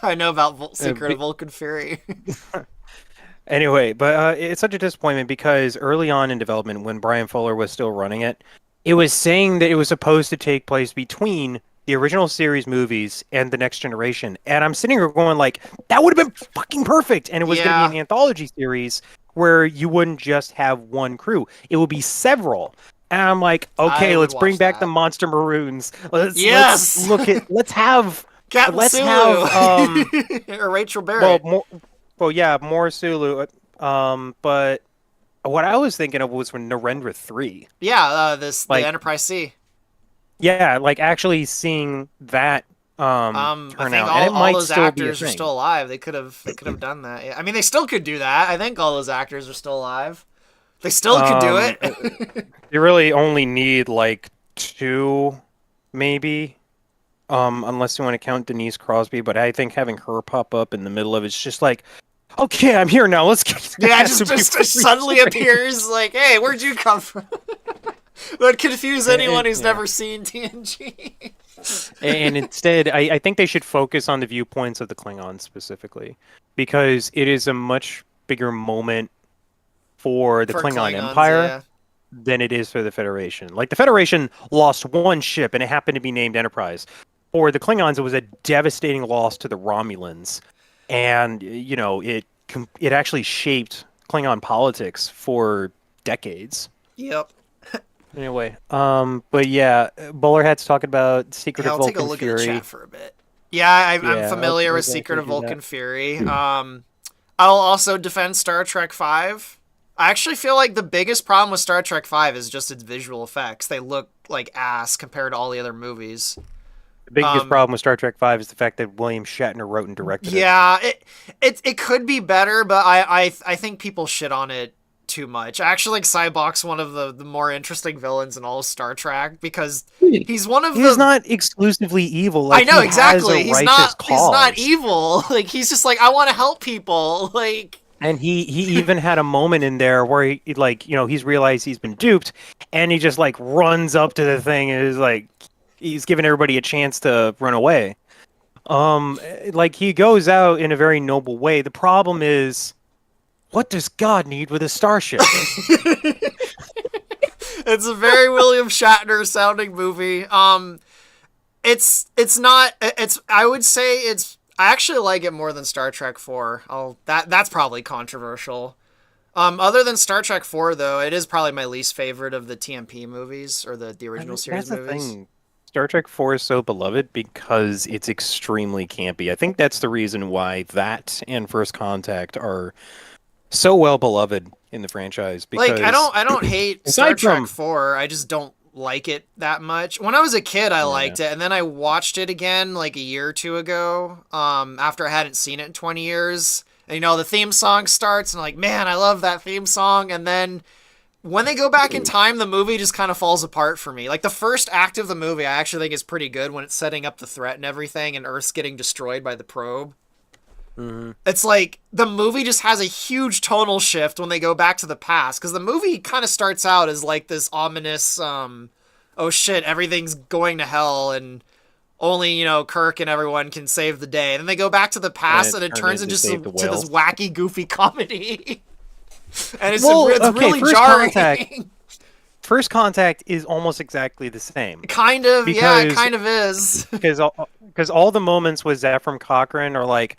Speaker 2: I know about
Speaker 1: uh,
Speaker 2: Secret of
Speaker 1: be,
Speaker 2: Vulcan Fury.
Speaker 1: anyway, but it's such a disappointment because early on in development, when Brian Fuller was still running it, it was saying that it was supposed to take place between the original series movies and the Next Generation, and I'm sitting here going like, that would have been fucking perfect, and it was going to be
Speaker 2: Yeah,
Speaker 1: an anthology series where you wouldn't just have one crew; it would be several. And I'm like,
Speaker 2: I
Speaker 1: okay,
Speaker 2: would
Speaker 1: let's bring
Speaker 2: watch
Speaker 1: back the
Speaker 2: that.
Speaker 1: Monster Maroons.
Speaker 2: Yes, Captain
Speaker 1: Let's have
Speaker 2: Sulu or Rachel
Speaker 1: well
Speaker 2: Barrett.
Speaker 1: more well yeah more Sulu. But what I was thinking of was when Narendra 3.
Speaker 2: Yeah, the
Speaker 1: Like,
Speaker 2: Enterprise C.
Speaker 1: yeah, like actually seeing that
Speaker 2: I
Speaker 1: turn
Speaker 2: think
Speaker 1: out, and it
Speaker 2: all
Speaker 1: might
Speaker 2: those
Speaker 1: still be a
Speaker 2: actors are
Speaker 1: thing.
Speaker 2: still alive. They could have done that. Yeah. I mean, they still could do that. I think all those actors are still alive. They still could do
Speaker 1: Um,
Speaker 2: it.
Speaker 1: you really only need like two, maybe, unless you want to count Denise Crosby. But I think having her pop up in the middle of it's just like, okay, I'm here now. Let's get
Speaker 2: Yeah,
Speaker 1: ass
Speaker 2: just suddenly appears like, hey, where'd you come from? Would confuse anyone who's
Speaker 1: Yeah.
Speaker 2: never seen TNG.
Speaker 1: And instead, I think they should focus on the viewpoints of the Klingons specifically, because it is a much bigger moment for the
Speaker 2: For
Speaker 1: Klingon
Speaker 2: Klingons,
Speaker 1: Empire
Speaker 2: yeah.
Speaker 1: than it is for the Federation. Like, the Federation lost one ship, and it happened to be named Enterprise. For the Klingons, it was a devastating loss to the Romulans, and it actually shaped Klingon politics for decades.
Speaker 2: Yep.
Speaker 1: Anyway, but yeah, Bowlerhat's talking about Secret
Speaker 2: Yeah,
Speaker 1: of
Speaker 2: I'll take a
Speaker 1: Vulcan
Speaker 2: look at the
Speaker 1: Fury.
Speaker 2: chat for a bit. Yeah, I'm
Speaker 1: Yeah,
Speaker 2: familiar
Speaker 1: I'll
Speaker 2: with Secret
Speaker 1: definitely
Speaker 2: of
Speaker 1: do that.
Speaker 2: Vulcan Fury. I'll also defend Star Trek Five. I actually feel like the biggest problem with Star Trek Five is just its visual effects. They look like ass compared to all the other movies.
Speaker 1: The biggest
Speaker 2: Um,
Speaker 1: problem with Star Trek Five is the fact that William Shatner wrote and directed it.
Speaker 2: yeah, it could be better, but I think people shit on it too much. I actually like Cyborg's one of the more interesting villains in all of Star Trek because he's one of
Speaker 1: He's
Speaker 2: the
Speaker 1: not exclusively evil.
Speaker 2: I
Speaker 1: Like,
Speaker 2: know
Speaker 1: he has a
Speaker 2: exactly.
Speaker 1: righteous
Speaker 2: He's not
Speaker 1: cause.
Speaker 2: evil. Like he's just like I want to help people. Like
Speaker 1: And he even had a moment in there where he's realized he's been duped, and he just like runs up to the thing and is like, he's giving everybody a chance to run away. Like, he goes out in a very noble way. The problem is, what does God need with a starship?
Speaker 2: it's a very William Shatner sounding movie. It's not it's I would say it's I actually like it more than Star Trek 4. That's probably controversial. Other than Star Trek 4 though, it is probably my least favorite of the TMP movies or the
Speaker 1: I
Speaker 2: original
Speaker 1: mean,
Speaker 2: series
Speaker 1: that's the
Speaker 2: movies.
Speaker 1: thing. Star Trek 4 is so beloved because it's extremely campy. I think that's the reason why that and First Contact are so well beloved. in the franchise
Speaker 2: Like
Speaker 1: because
Speaker 2: I don't hate Star
Speaker 1: aside
Speaker 2: Trek
Speaker 1: from
Speaker 2: 4. I just don't like it that much. When I was a kid, I
Speaker 1: yeah,
Speaker 2: liked it, and then I watched it again like a year or two ago. After I hadn't seen it in 20 years. And the theme song starts, and I'm like, man, I love that theme song. And then when they go back in time, the movie just kind of falls apart for me. Like the first act of the movie, I actually think is pretty good when it's setting up the threat and everything, and Earth's getting destroyed by the probe.
Speaker 1: mhm.
Speaker 2: It's like the movie just has a huge tonal shift when they go back to the past, because the movie kind of starts out as like this ominous, oh shit, everything's going to hell, and only Kirk and everyone can save the day. And then they go back to the
Speaker 1: And
Speaker 2: past,
Speaker 1: it
Speaker 2: and it
Speaker 1: turned
Speaker 2: turns
Speaker 1: into
Speaker 2: into
Speaker 1: Save the
Speaker 2: to this
Speaker 1: Whales.
Speaker 2: wacky, goofy comedy, and
Speaker 1: Well,
Speaker 2: it's
Speaker 1: okay,
Speaker 2: really jarring.
Speaker 1: First Contact is almost exactly the same
Speaker 2: Kind of, yeah, it
Speaker 1: because
Speaker 2: kind of is.
Speaker 1: all the moments with Zefram Cochrane are like,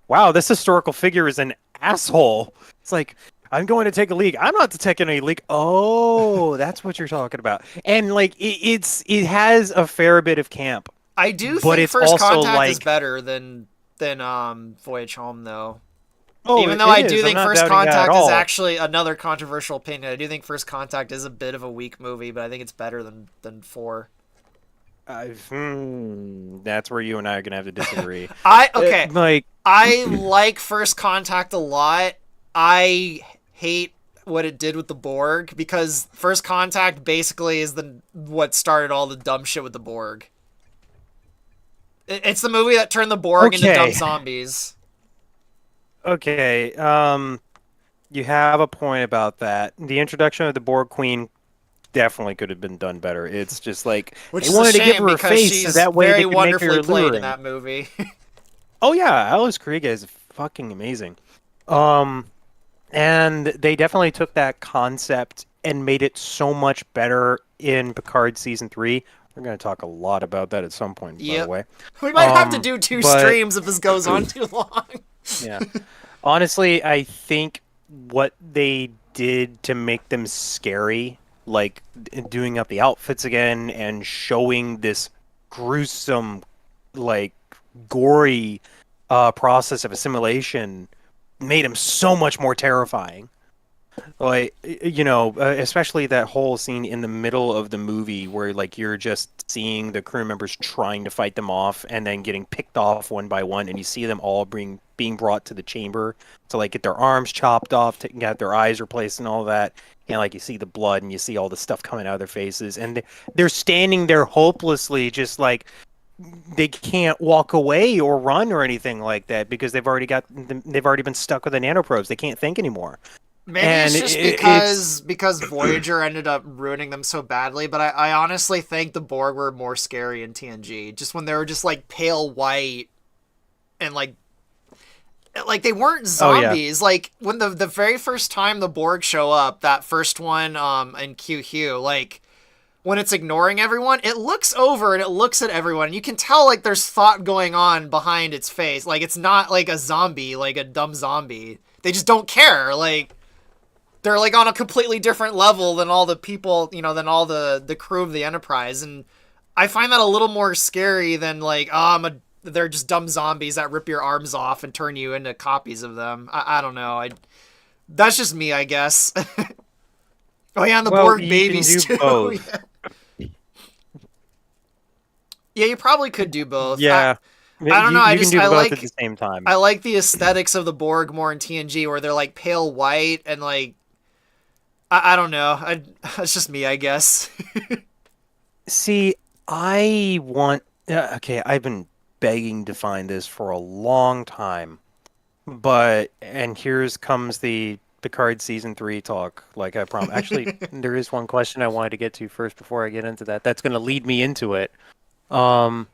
Speaker 1: wow, this historical figure is an asshole. It's like, I'm going to take a leak. I'm not taking a leak. Oh, that's what you're talking about. And like, it has a fair bit of camp,
Speaker 2: I do
Speaker 1: but
Speaker 2: think
Speaker 1: it's
Speaker 2: First
Speaker 1: also
Speaker 2: Contact is
Speaker 1: like,
Speaker 2: better than Voyage Home, though.
Speaker 1: oh,
Speaker 2: Even though
Speaker 1: it
Speaker 2: I do
Speaker 1: is. I'm
Speaker 2: think
Speaker 1: not
Speaker 2: First
Speaker 1: doubting that at
Speaker 2: Contact is
Speaker 1: all.
Speaker 2: actually another controversial opinion. I do think First Contact is a bit of a weak movie, but I think it's better than four.
Speaker 1: That's where you and I are gonna have to disagree.
Speaker 2: I okay.
Speaker 1: Like,
Speaker 2: I like First Contact a lot. I hate what it did with the Borg, because First Contact basically is the what started all the dumb shit with the Borg. It's the movie that turned the Borg into dumb
Speaker 1: okay,
Speaker 2: zombies.
Speaker 1: okay. You have a point about that. The introduction of the Borg Queen definitely could have been done better. It's just like
Speaker 2: Which
Speaker 1: they
Speaker 2: is a
Speaker 1: wanted to give
Speaker 2: shame
Speaker 1: her a
Speaker 2: because
Speaker 1: face so
Speaker 2: she's
Speaker 1: that way
Speaker 2: very
Speaker 1: they could make
Speaker 2: wonderfully
Speaker 1: her
Speaker 2: played in
Speaker 1: alluring.
Speaker 2: that movie.
Speaker 1: Oh yeah, Alice Krige is fucking amazing. Um, and they definitely took that concept and made it so much better in Picard season 3. We're going to talk a lot about that at some point, by the
Speaker 2: Yep.
Speaker 1: way.
Speaker 2: We might have to do two
Speaker 1: But
Speaker 2: streams if this goes on too long.
Speaker 1: yeah, honestly, I think what they did to make them scary, like doing up the outfits again and showing this gruesome, like gory process of assimilation, made him so much more terrifying. Like, especially that whole scene in the middle of the movie where like you're just seeing the crew members trying to fight them off and then getting picked off one by one, and you see them all being brought to the chamber to like get their arms chopped off, to get their eyes replaced and all that. And like you see the blood and you see all the stuff coming out of their faces, and they're standing there hopelessly, just like they can't walk away or run or anything like that because they've already been stuck with the nanoprobes. They can't think anymore.
Speaker 2: Maybe
Speaker 1: And
Speaker 2: it's just
Speaker 1: it's
Speaker 2: because Voyager ended up ruining them so badly, but I honestly think the Borg were more scary in TNG. Just when they were just like pale white and like they weren't
Speaker 1: oh yeah.
Speaker 2: zombies. Like when the very first time the Borg show up, that first one in QQ, like when it's ignoring everyone, it looks over and it looks at everyone. You can tell like there's thought going on behind its face. Like it's not like a zombie, like a dumb zombie. They just don't care. Like they're like on a completely different level than all the people, than all the crew of the Enterprise. And I find that a little more scary than like, they're just dumb zombies that rip your arms off and turn you into copies of them. I don't know. That's just me, I guess. Oh yeah, and the
Speaker 1: Well,
Speaker 2: Borg
Speaker 1: you can
Speaker 2: babies
Speaker 1: do
Speaker 2: too.
Speaker 1: both.
Speaker 2: Yeah. Yeah, you probably could do both.
Speaker 1: Yeah.
Speaker 2: I don't know.
Speaker 1: You can do both at the same time.
Speaker 2: I like the aesthetics of the Borg more in TNG, where they're like pale white and like I don't know. It's just me, I guess.
Speaker 1: See, I want. Okay, I've been begging to find this for a long time, and here's comes the Picard season 3 talk. Like I promised. Actually, there is one question I wanted to get to first before I get into that. That's going to lead me into it. Um,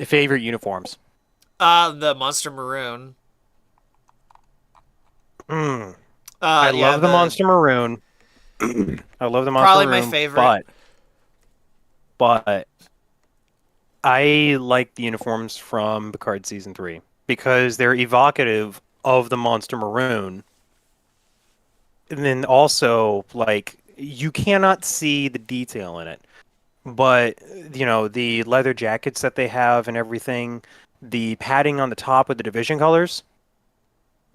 Speaker 1: favorite uniforms.
Speaker 2: The Monster Maroon.
Speaker 1: Mm, I
Speaker 2: Yeah,
Speaker 1: love the
Speaker 2: the
Speaker 1: Monster Maroon. I love the Monster
Speaker 2: probably my
Speaker 1: Maroon,
Speaker 2: favorite.
Speaker 1: but I like the uniforms from Picard season 3 because they're evocative of the Monster Maroon. And then also, like, you cannot see the detail in it, but the leather jackets that they have and everything, the padding on the top with the division colors,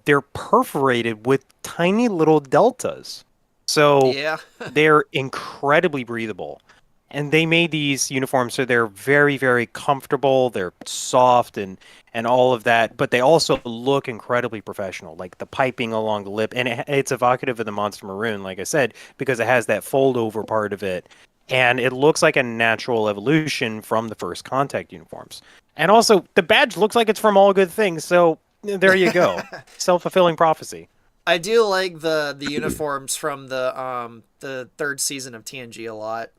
Speaker 1: they're perforated with tiny little deltas. So
Speaker 2: Yeah.
Speaker 1: they're incredibly breathable. And they made these uniforms so they're very, very comfortable. They're soft and all of that, but they also look incredibly professional. Like the piping along the lip, and it's evocative of the Monster Maroon, like I said, because it has that fold over part of it, and it looks like a natural evolution from the First Contact uniforms. And also, the badge looks like it's from All Good Things. So there you go, self-fulfilling prophecy.
Speaker 2: I do like the uniforms from the third season of TNG a lot.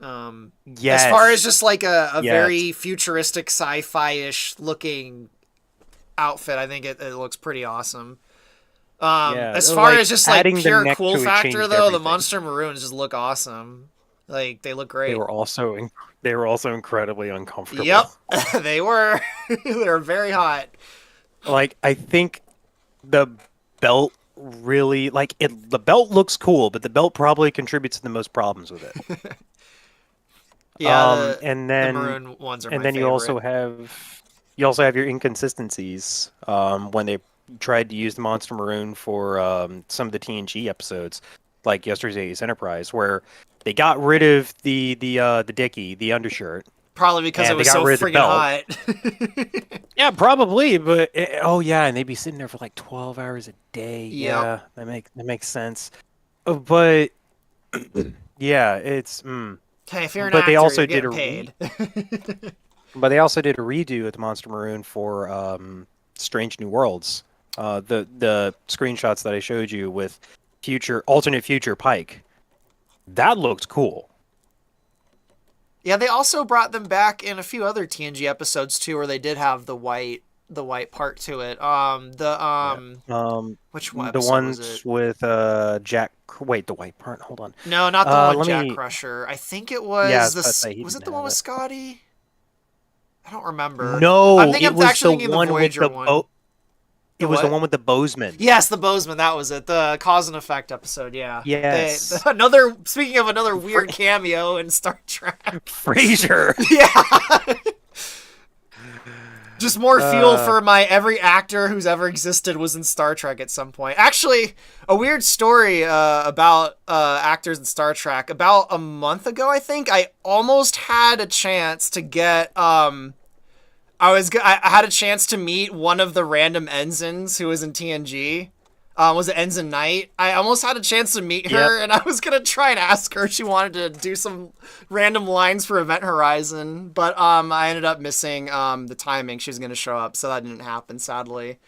Speaker 2: As far as
Speaker 1: Yes,
Speaker 2: just like a
Speaker 1: yes,
Speaker 2: very futuristic sci-fi-ish looking outfit, I think it looks pretty awesome.
Speaker 1: yeah.
Speaker 2: As far
Speaker 1: Like
Speaker 2: as just like
Speaker 1: adding the
Speaker 2: pure
Speaker 1: neck
Speaker 2: cool
Speaker 1: to it
Speaker 2: factor
Speaker 1: changed
Speaker 2: though, the
Speaker 1: everything.
Speaker 2: Monster Maroons just look awesome. Like they look
Speaker 1: They
Speaker 2: great.
Speaker 1: were also they were also incredibly uncomfortable.
Speaker 2: Yep, they were. They were very hot.
Speaker 1: Like I think the belt really like it. The belt looks cool, but the belt probably contributes to the most problems with it.
Speaker 2: Yeah,
Speaker 1: And
Speaker 2: the
Speaker 1: then
Speaker 2: maroon ones are
Speaker 1: and
Speaker 2: my
Speaker 1: then
Speaker 2: favorite.
Speaker 1: you also have your inconsistencies. When they tried to use the Monster Maroon for some of the TNG episodes, like Yesterday's Enterprise, where they got rid of the dicky, the undershirt,
Speaker 2: Probably because it
Speaker 1: and they
Speaker 2: was
Speaker 1: got
Speaker 2: so
Speaker 1: rid of the
Speaker 2: friggin'
Speaker 1: belt.
Speaker 2: hot.
Speaker 1: Yeah, probably, but oh yeah, and they'd be sitting there for like 12 hours a day.
Speaker 2: Yep.
Speaker 1: Yeah, that makes sense. But yeah, it's
Speaker 2: Hey, if you're an
Speaker 1: but they
Speaker 2: actor,
Speaker 1: also
Speaker 2: you're
Speaker 1: did
Speaker 2: getting
Speaker 1: a
Speaker 2: paid.
Speaker 1: redo of the Monster Maroon for Strange New Worlds. The screenshots that I showed you with future alternate future Pike. That looked cool.
Speaker 2: Yeah, they also brought them back in a few other TNG episodes too, where they did have the white part to it.
Speaker 1: Yeah.
Speaker 2: Which one
Speaker 1: The
Speaker 2: episode was it?
Speaker 1: ones with Jack. Wait, the white part. Hold on.
Speaker 2: No, not the one with
Speaker 1: Let
Speaker 2: Jack
Speaker 1: me.
Speaker 2: Crusher. I think it
Speaker 1: Yeah, I
Speaker 2: was
Speaker 1: was about to say he
Speaker 2: Was it
Speaker 1: didn't
Speaker 2: the one
Speaker 1: have
Speaker 2: with
Speaker 1: it.
Speaker 2: Scotty? I don't remember.
Speaker 1: No, it
Speaker 2: I'm
Speaker 1: was
Speaker 2: actually
Speaker 1: the
Speaker 2: thinking the
Speaker 1: one with
Speaker 2: Voyager
Speaker 1: the
Speaker 2: one.
Speaker 1: It
Speaker 2: The
Speaker 1: was the
Speaker 2: what?
Speaker 1: one with the Bozeman.
Speaker 2: Yes, the Bozeman. That was it. The cause and effect episode. Yeah.
Speaker 1: Yes.
Speaker 2: Another. Speaking of another
Speaker 1: Fra-
Speaker 2: weird cameo in Star Trek.
Speaker 1: Frasier.
Speaker 2: Yeah. Just more fuel
Speaker 1: Uh,
Speaker 2: for my every actor who's ever existed was in Star Trek at some point. Actually, a weird story about actors in Star Trek. About a month ago, I think I almost had a chance to get. I had a chance to meet one of the random ensigns who was in TNG. Was it Ensign Knight? I almost had a chance to meet
Speaker 1: yep.
Speaker 2: her, and I was gonna try and ask her if she wanted to do some random lines for Event Horizon, but I ended up missing the timing. She was gonna show up, so that didn't happen. Sadly,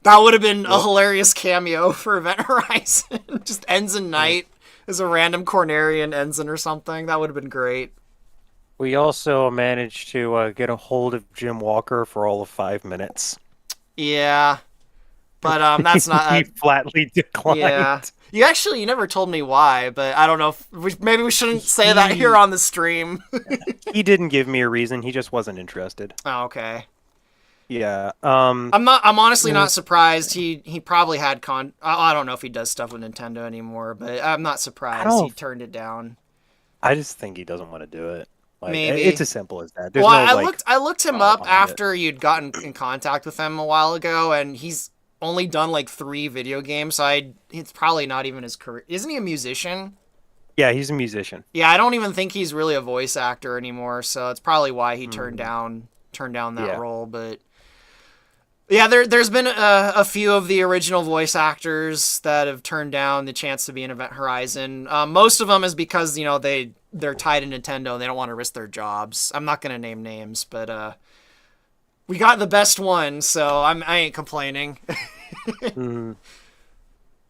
Speaker 2: that would have been a
Speaker 1: Well,
Speaker 2: hilarious cameo for Event Horizon. Just Ensign
Speaker 1: well,
Speaker 2: Knight as a random Cornerian ensign or something. That would have been great.
Speaker 1: we also managed to get a hold of Jim Walker for all of 5 minutes.
Speaker 2: Yeah, but that's not.
Speaker 1: He flatly
Speaker 2: Yeah.
Speaker 1: declined.
Speaker 2: You never told me why, but I don't know if maybe we shouldn't say that here
Speaker 1: He
Speaker 2: on the stream.
Speaker 1: he didn't give me a reason. He just wasn't interested.
Speaker 2: Oh, okay.
Speaker 1: Yeah.
Speaker 2: I'm honestly
Speaker 1: mm,
Speaker 2: not surprised. He probably had I don't know if he does stuff with Nintendo anymore, but I'm not
Speaker 1: I
Speaker 2: surprised he
Speaker 1: don't.
Speaker 2: turned it down.
Speaker 1: I just think he doesn't want to do it. Like it's
Speaker 2: Maybe.
Speaker 1: as simple as that.
Speaker 2: Well,
Speaker 1: There's no like
Speaker 2: I looked him
Speaker 1: thought
Speaker 2: up
Speaker 1: behind it.
Speaker 2: after you'd gotten in contact with him a while ago, and he's only done like 3 video games. So it's probably not even his career. Isn't he a musician?
Speaker 1: Yeah, he's a musician.
Speaker 2: Yeah, I don't even think he's really a voice actor anymore. So it's probably why he
Speaker 1: Mm,
Speaker 2: turned down that
Speaker 1: yeah.
Speaker 2: role. But yeah, there's been a few of the original voice actors that have turned down the chance to be in Event Horizon. Most of them is because they're tied to Nintendo and they don't want to risk their jobs. I'm not gonna name names, but we got the best one, so I ain't complaining.
Speaker 1: Mm.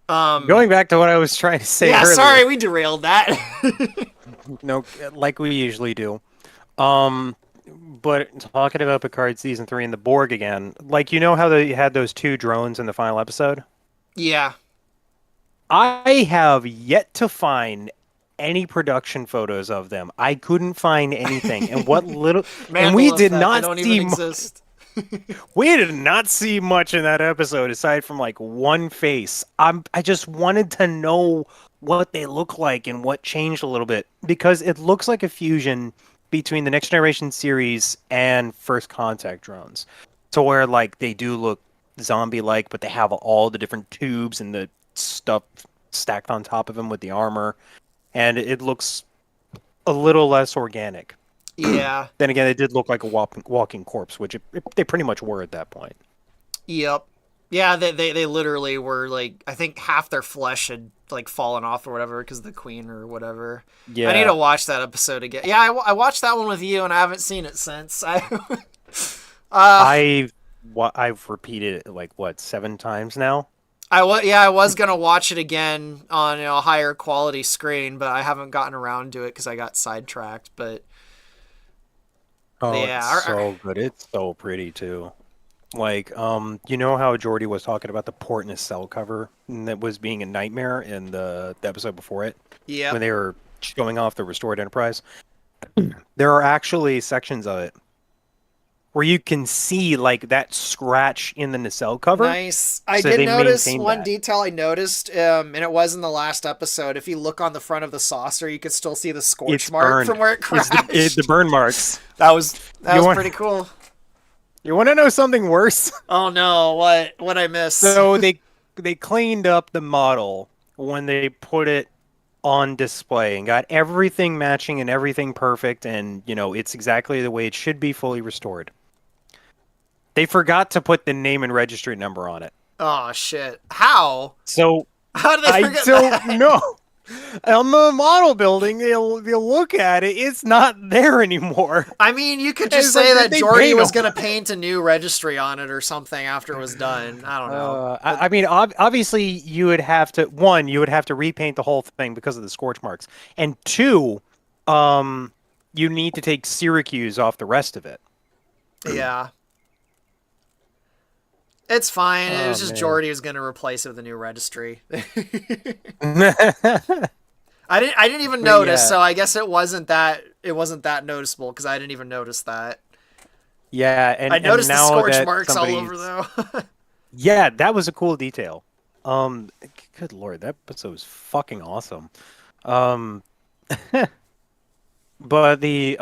Speaker 2: um,
Speaker 1: Going back to what I was trying to say
Speaker 2: yeah,
Speaker 1: earlier.
Speaker 2: sorry we derailed that.
Speaker 1: No, like we usually do. Um, but talking about Picard season 3 and the Borg again, like you know how they had those two drones in the final episode?
Speaker 2: Yeah,
Speaker 1: I have yet to find any production photos of them. I couldn't find anything. And what little and
Speaker 2: Mandela effect. They don't even exist.
Speaker 1: we did not see much in that episode aside from like one face. I just wanted to know what they look like and what changed a little bit because it looks like a fusion between the Next Generation series and First Contact drones. To where like they do look zombie-like, but they have all the different tubes and the stuff stacked on top of them with the armor, and it looks a little less organic.
Speaker 2: Yeah.
Speaker 1: Then again, it did look like a walking corpse, which they pretty much were at that point.
Speaker 2: Yep. Yeah, they literally were like, I think half their flesh had like fallen off or whatever because of the queen or whatever. I need
Speaker 1: Yeah,
Speaker 2: to watch that episode again. Yeah, I watched that one with you and I haven't seen it since. uh,
Speaker 1: I've repeated it like what 7 times now.
Speaker 2: I was gonna watch it again on a higher quality screen, but I haven't gotten around to it because I got sidetracked. But
Speaker 1: Oh, it's
Speaker 2: yeah,
Speaker 1: so good. It's so pretty too. Like, you know how Jordy was talking about the port in a cell cover and that was being a nightmare in the episode before it when
Speaker 2: yep,
Speaker 1: they were showing off the restored Enterprise? There are actually sections of it where you can see like that scratch in the nacelle cover.
Speaker 2: nice. I
Speaker 1: So
Speaker 2: did
Speaker 1: they
Speaker 2: notice
Speaker 1: maintained
Speaker 2: one
Speaker 1: that.
Speaker 2: detail I noticed, and it was in the last episode. If you look on the front of the saucer, you could still see the scorch
Speaker 1: It's
Speaker 2: mark from
Speaker 1: burned.
Speaker 2: where it
Speaker 1: The
Speaker 2: crashed.
Speaker 1: burn marks.
Speaker 2: That was
Speaker 1: You want
Speaker 2: pretty cool.
Speaker 1: you want to know something worse?
Speaker 2: Oh no, what I miss?
Speaker 1: So they cleaned up the model when they put it on display and got everything matching and everything perfect, and it's exactly the way it should be, fully restored. They forgot to put the name and registry number on it.
Speaker 2: Oh shit! How?
Speaker 1: So
Speaker 2: How did they
Speaker 1: I
Speaker 2: forget
Speaker 1: don't
Speaker 2: that?
Speaker 1: know. On the model building, they'll look at it. It's not there anymore.
Speaker 2: I mean, you could just
Speaker 1: It's
Speaker 2: say
Speaker 1: like, did
Speaker 2: that
Speaker 1: they
Speaker 2: Jordy
Speaker 1: paint
Speaker 2: was
Speaker 1: them?
Speaker 2: gonna paint a new registry on it or something after it was done. I don't know.
Speaker 1: I mean, obviously, you would have to you would have to repaint the whole thing because of the scorch marks, and two, you need to take Syracuse off the rest of it.
Speaker 2: Yeah. It's fine. It
Speaker 1: Oh
Speaker 2: was just
Speaker 1: man.
Speaker 2: Jordy was gonna replace it with a new registry.
Speaker 1: But
Speaker 2: I didn't even notice,
Speaker 1: yeah,
Speaker 2: so I guess it wasn't that noticeable because I didn't even notice that.
Speaker 1: yeah,
Speaker 2: I
Speaker 1: and
Speaker 2: noticed the
Speaker 1: now
Speaker 2: scorch
Speaker 1: that
Speaker 2: marks all over
Speaker 1: somebody's
Speaker 2: though.
Speaker 1: yeah, that was a cool detail. Um, Good lord, that episode was fucking awesome. Um, but my